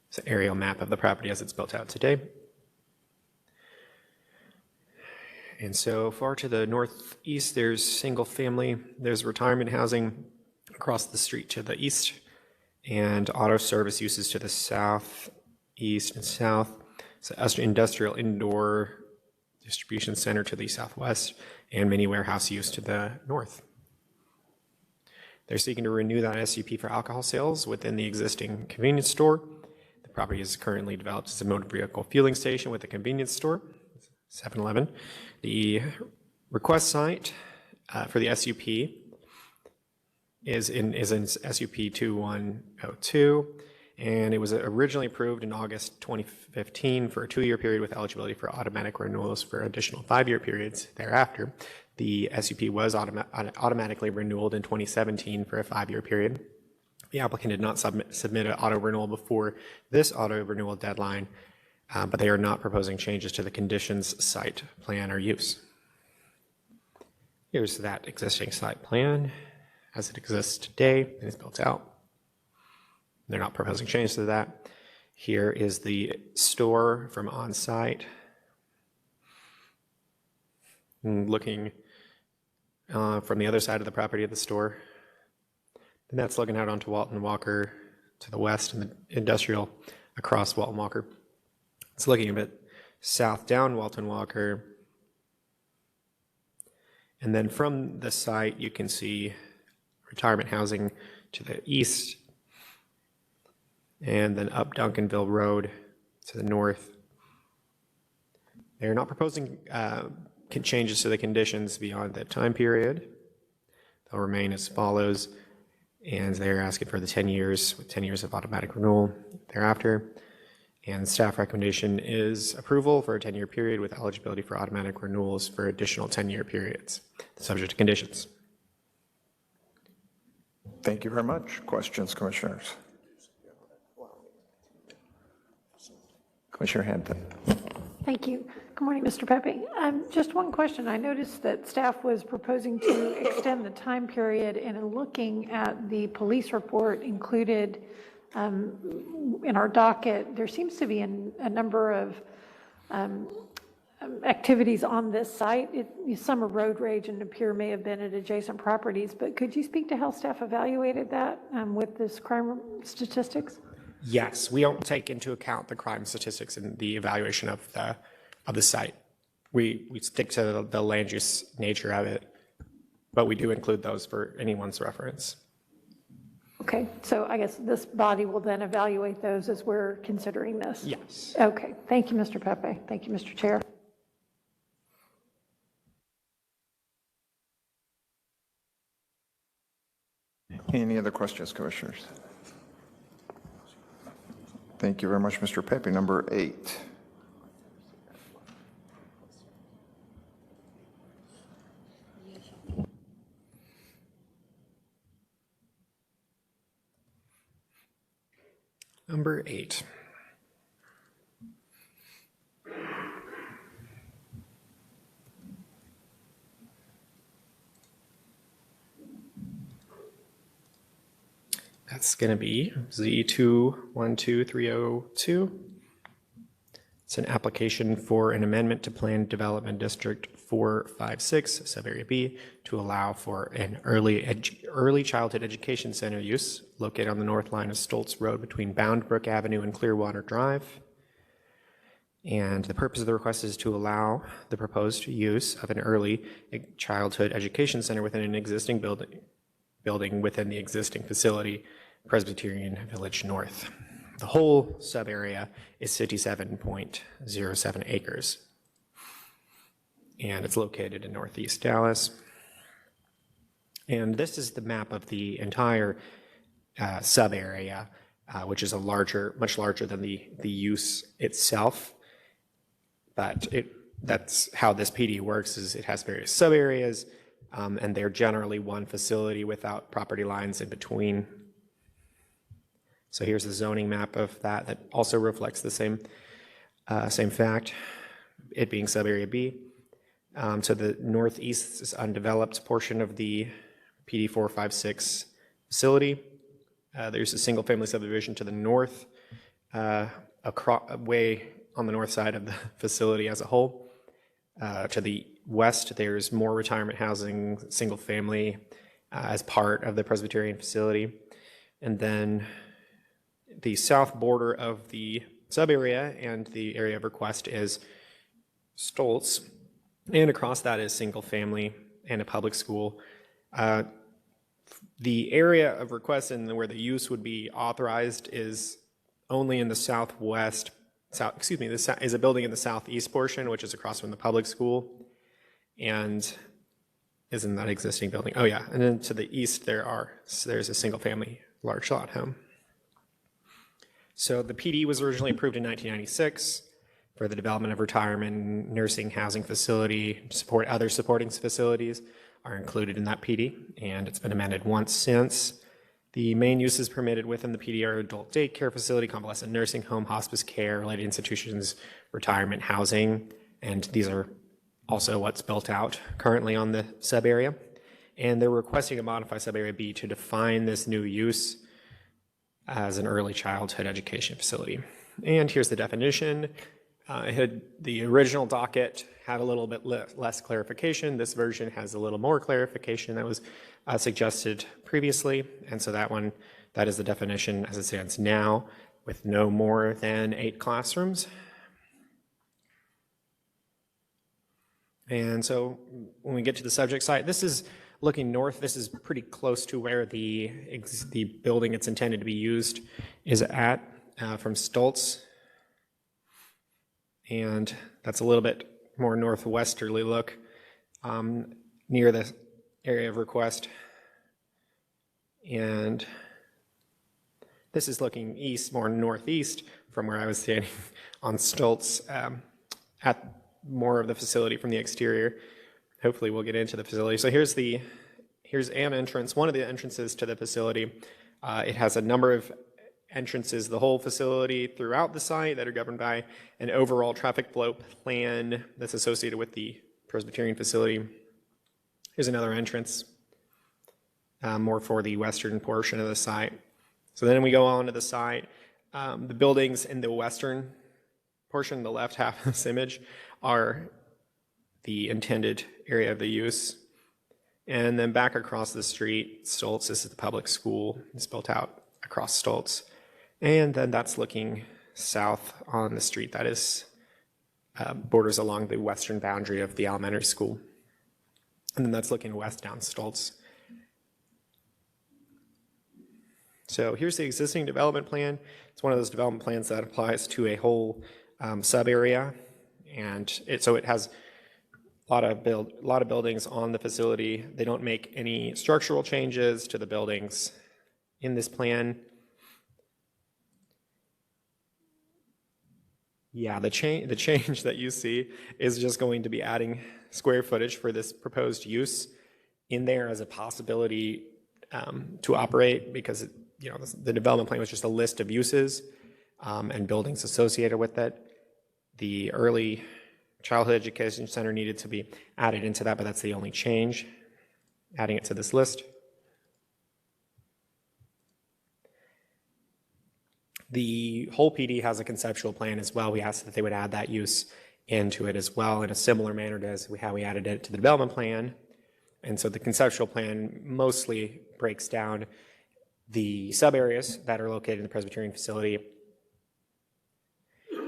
Speaker 15: It's an aerial map of the property as it's built out today. And so far to the northeast, there's single family, there's retirement housing across the street to the east, and auto service uses to the south, east, and south. So industrial indoor distribution center to the southwest, and mini warehouse use to the north. They're seeking to renew that SUP for alcohol sales within the existing convenience store. The property is currently developed as a motor vehicle fueling station with a convenience store, 7-Eleven. The request site for the SUP is in SUP 2102, and it was originally approved in August 2015 for a 2-year period with eligibility for automatic renewals for additional 5-year periods thereafter. The SUP was automatically renewed in 2017 for a 5-year period. The applicant did not submit an auto renewal before this auto renewal deadline, but they are not proposing changes to the conditions, site plan, or use. Here's that existing site plan as it exists today and is built out. They're not proposing changes to that. Here is the store from on-site. Looking from the other side of the property of the store. And that's looking out onto Walton Walker to the west and the industrial across Walton Walker. It's looking a bit south down Walton Walker. And then from the site, you can see retirement housing to the east, and then up Duncanville Road to the north. They're not proposing changes to the conditions beyond that time period. They'll remain as follows, and they're asking for the 10 years with 10 years of automatic renewal thereafter. And staff recommendation is approval for a 10-year period with eligibility for automatic renewals for additional 10-year periods, subject to conditions.
Speaker 3: Thank you very much. Questions, commissioners? Commissioner Hampton.
Speaker 11: Thank you. Good morning, Mr. Pepe. Just one question. I noticed that staff was proposing to extend the time period, and in looking at the police report included in our docket, there seems to be a number of activities on this site. Some are road rage and appear may have been at adjacent properties, but could you speak to how staff evaluated that with this crime statistics?
Speaker 15: Yes, we don't take into account the crime statistics in the evaluation of the site. We stick to the land use nature of it, but we do include those for anyone's reference.
Speaker 11: Okay, so I guess this body will then evaluate those as we're considering this?
Speaker 15: Yes.
Speaker 11: Okay, thank you, Mr. Pepe. Thank you, Mr. Chair.
Speaker 3: Any other questions, commissioners? Thank you very much, Mr. Pepe. Number 8.
Speaker 15: Number 8. That's going to be Z212302. It's an application for an amendment to Plan Development District 456, Subarea B, to allow for an early childhood education center use located on the north line of Stoltz Road between Bound Brook Avenue and Clearwater Drive. And the purpose of the request is to allow the proposed use of an early childhood education center within an existing building within the existing facility, Presbyterian Village North. The whole sub-area is 57.07 acres, and it's located in northeast Dallas. And this is the map of the entire sub-area, which is much larger than the use itself. But that's how this PD works, is it has various sub-areas and they're generally one facility without property lines in between. So here's the zoning map of that also reflects the same fact, it being sub-area B. So the northeast is undeveloped portion of the PD 456 facility. There's a single-family subdivision to the north, way on the north side of the facility as a whole. To the west, there's more retirement housing, single-family, as part of the Presbyterian facility. And then the south border of the sub-area and the area of request is Stoltz, and across that is single-family and a public school. The area of request and where the use would be authorized is only in the southwest, is a building in the southeast portion, which is across from the public school, and is in that existing building. Oh yeah, and then to the east there's a single-family large lot home. So the PD was originally approved in 1996 for the development of retirement, nursing, housing facility, support other supporting facilities are included in that PD, and it's been amended once since. The main uses permitted within the PD are adult daycare facility, convalescent nursing home, hospice care, related institutions, retirement housing, and these are also what's built out currently on the sub-area. And they're requesting to modify sub-area B to define this new use as an early childhood education facility. And here's the definition. The original docket had a little bit less clarification. This version has a little more clarification that was suggested previously. And so that is the definition as it stands now, with no more than 8 classrooms. And so when we get to the subject site, this is looking north. This is pretty close to where the building it's intended to be used is at, from Stoltz. And that's a little bit more northwesterly look, near the area of request. And this is looking east, more northeast from where I was standing on Stoltz, at more of the facility from the exterior. Hopefully we'll get into the facility. So here's an entrance, one of the entrances to the facility. It has a number of entrances, the whole facility throughout the site that are governed by an overall traffic flow plan that's associated with the Presbyterian facility. Here's another entrance, more for the western portion of the site. So then we go on to the site. The buildings in the western portion, the left half of this image, are the intended area of the use. And then back across the street, Stoltz, this is the public school. It's built out across Stoltz. And then that's looking south on the street that is borders along the western boundary of the elementary school. And then that's looking west down Stoltz. So here's the existing development plan. It's one of those development plans that applies to a whole sub-area. And so it has a lot of buildings on the facility. They don't make any structural changes to the buildings in this plan. Yeah, the change that you see is just going to be adding square footage for this proposed use in there as a possibility to operate, because the development plan was just a list of uses and buildings associated with it. The early childhood education center needed to be added into that, but that's the only change, adding it to this list. The whole PD has a conceptual plan as well. We asked that they would add that use into it as well in a similar manner to how we added it to the development plan. And so the conceptual plan mostly breaks down the sub-areas that are located in the Presbyterian facility.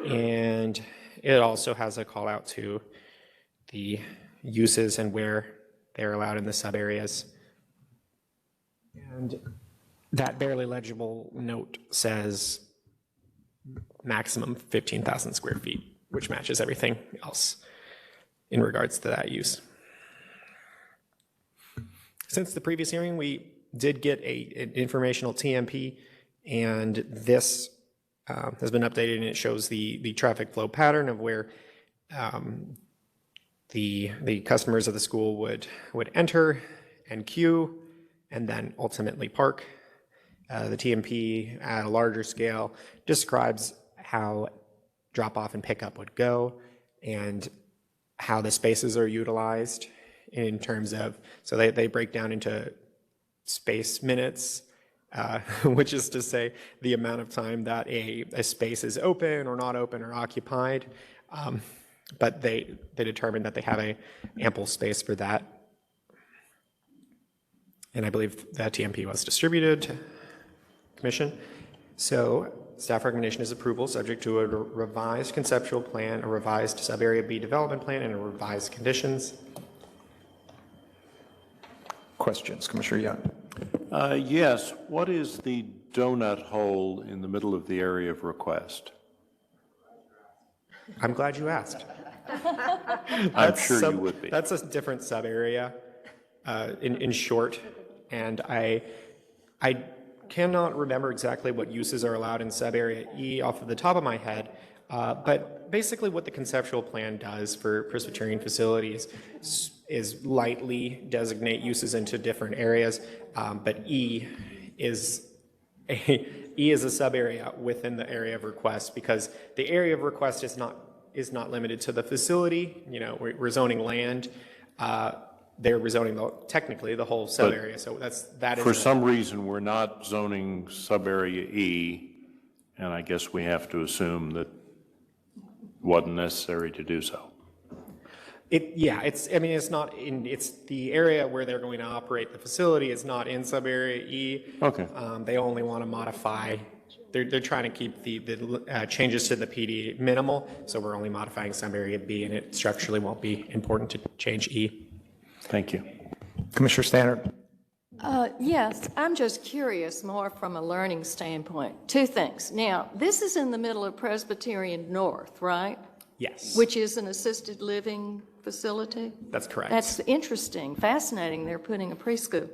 Speaker 15: And it also has a call out to the uses and where they're allowed in the sub-areas. And that barely legible note says maximum 15,000 square feet, which matches everything else in regards to that use. Since the previous hearing, we did get an informational TMP, and this has been updated, and it shows the traffic flow pattern of where The customers of the school would enter and queue and then ultimately park. The TMP at a larger scale describes how drop-off and pickup would go and how the spaces are utilized in terms of, so they break down into space minutes, which is to say the amount of time that a space is open or not open or occupied. But they determined that they have a ample space for that. And I believe that TMP was distributed to Commission. So staff recommendation is approval subject to a revised conceptual plan, a revised sub-area B development plan, and a revised conditions.
Speaker 3: Questions, Commissioner Young?
Speaker 2: Yes, what is the donut hole in the middle of the area of request?
Speaker 15: I'm glad you asked.
Speaker 2: I'm sure you would be.
Speaker 15: That's a different sub-area in short, and I cannot remember exactly what uses are allowed in sub-area E off of the top of my head, but basically what the conceptual plan does for Presbyterian facilities is lightly designate uses into different areas, but E is a sub-area within the area of request, because the area of request is not limited to the facility. You know, we're zoning land. They're rezoning technically the whole sub-area, so that is.
Speaker 2: For some reason, we're not zoning sub-area E, and I guess we have to assume that it wasn't necessary to do so.
Speaker 15: It's not in, it's the area where they're going to operate the facility is not in sub-area E.
Speaker 2: Okay.
Speaker 15: They only want to modify, they're trying to keep the changes to the PD minimal, so we're only modifying sub-area B, and it structurally won't be important to change E.
Speaker 2: Thank you.
Speaker 3: Commissioner Stannard?
Speaker 12: Yes, I'm just curious more from a learning standpoint. Two things. Now, this is in the middle of Presbyterian North, right?
Speaker 15: Yes.
Speaker 12: Which is an assisted living facility?
Speaker 15: That's correct.
Speaker 12: That's interesting, fascinating. They're putting a preschool.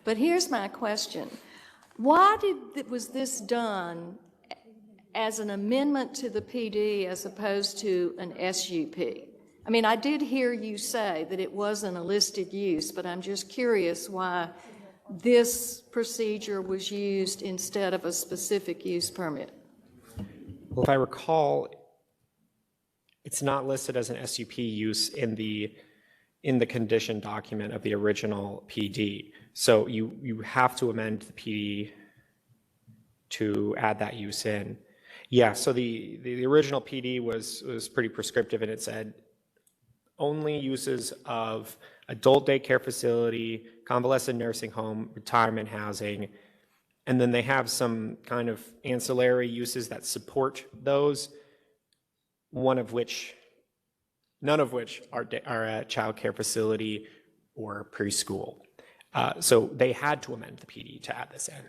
Speaker 12: But here's my question. Why was this done as an amendment to the PD as opposed to an SUP? I mean, I did hear you say that it wasn't a listed use, but I'm just curious why this procedure was used instead of a specific use permit.
Speaker 15: Well, if I recall, it's not listed as an SUP use in the condition document of the original PD. So you have to amend the PD to add that use in. Yeah, so the original PD was pretty prescriptive, and it said only uses of adult daycare facility, convalescent nursing home, retirement housing, and then they have some kind of ancillary uses that support those, none of which are a child care facility or preschool. So they had to amend the PD to add this in.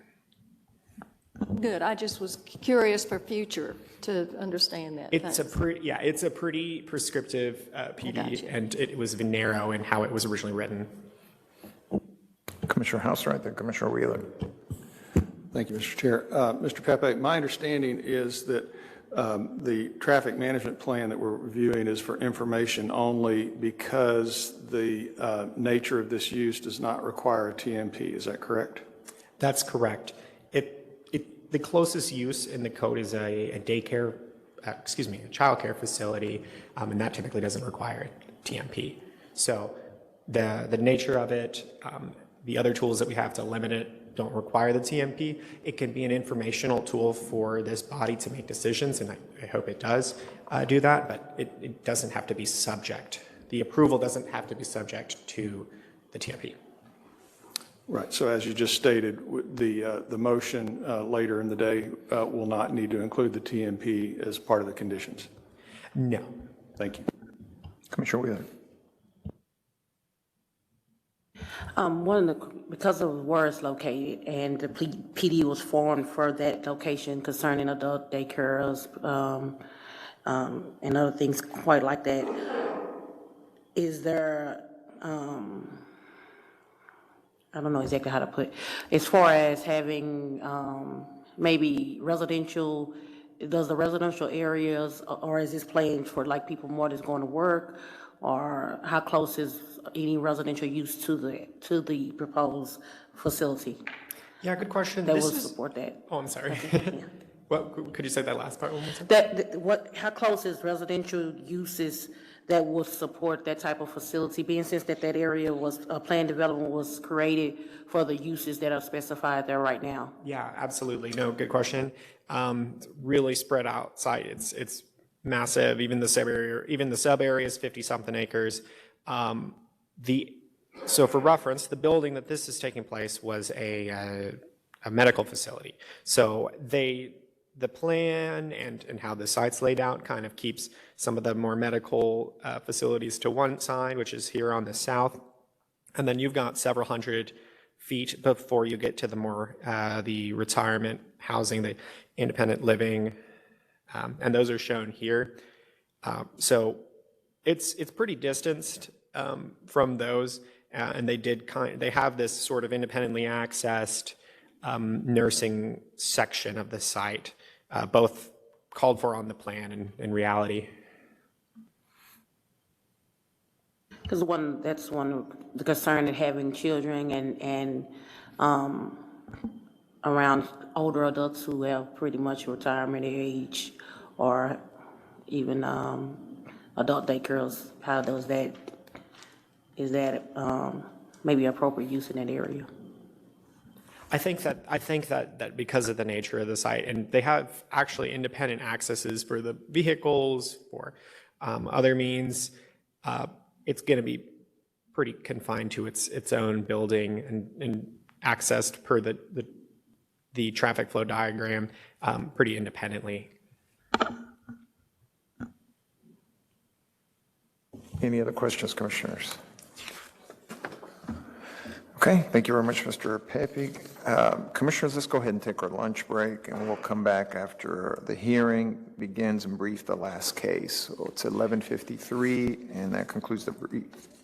Speaker 12: Good. I just was curious for future to understand that.
Speaker 15: It's a pretty prescriptive PD, and it was narrow in how it was originally written.
Speaker 3: Commissioner House, then Commissioner Wheeler.
Speaker 19: Thank you, Mr. Chair. Mr. Pepe, my understanding is that the traffic management plan that we're reviewing is for information only because the nature of this use does not require a TMP. Is that correct?
Speaker 15: That's correct. The closest use in the code is a daycare, a child care facility, and that typically doesn't require a TMP. So the nature of it, the other tools that we have to limit it don't require the TMP. It can be an informational tool for this body to make decisions, and I hope it does do that, but it doesn't have to be subject. The approval doesn't have to be subject to the TMP.
Speaker 19: Right. So as you just stated, the motion later in the day will not need to include the TMP as part of the conditions?
Speaker 15: No.
Speaker 19: Thank you.
Speaker 3: Commissioner Wheeler.
Speaker 9: Because of where it's located and the PD was formed for that location concerning adult daycares and other things quite like that, is there, I don't know exactly how to put, as far as having maybe residential, does the residential areas, or is this planned for like people more that's going to work, or how close is any residential use to the proposed facility
Speaker 15: Yeah, good question.
Speaker 9: that
Speaker 15: This
Speaker 9: will
Speaker 15: is-
Speaker 9: support that?
Speaker 15: Oh, I'm sorry. What, could you say that last part one more time?
Speaker 9: How close is residential uses that will support that type of facility, being since that area was, planned development was created for the uses that are specified there right now?
Speaker 15: Yeah, absolutely. No, good question. Really spread out site. It's massive. Even the sub area is 50-something acres. So for reference, the building that this is taking place was a medical facility. So the plan and how the site's laid out kind of keeps some of the more medical facilities to one side, which is here on the south. And then you've got several hundred feet before you get to the more, the retirement housing, the independent living, and those are shown here. So it's pretty distanced from those, and they have this sort of independently accessed nursing section of the site, both called for on the plan and in reality.
Speaker 9: Because that's one of the concern in having children and around older adults who have pretty much retirement age, or even adult daycares. How does that, is that maybe appropriate use in that area?
Speaker 15: I think that because of the nature of the site, and they have actually independent accesses for the vehicles, for other means, it's going to be pretty confined to its own building and accessed per the traffic flow diagram pretty independently.
Speaker 3: Any other questions, commissioners? Okay, thank you very much, Mr. Pepe. Commissioners, let's go ahead and take our lunch break, and we'll come back after the hearing begins and brief the last case. So it's 11:53, and that concludes the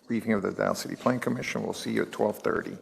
Speaker 3: briefing of the Dallas City Planning Commission. We'll see you at 12:30.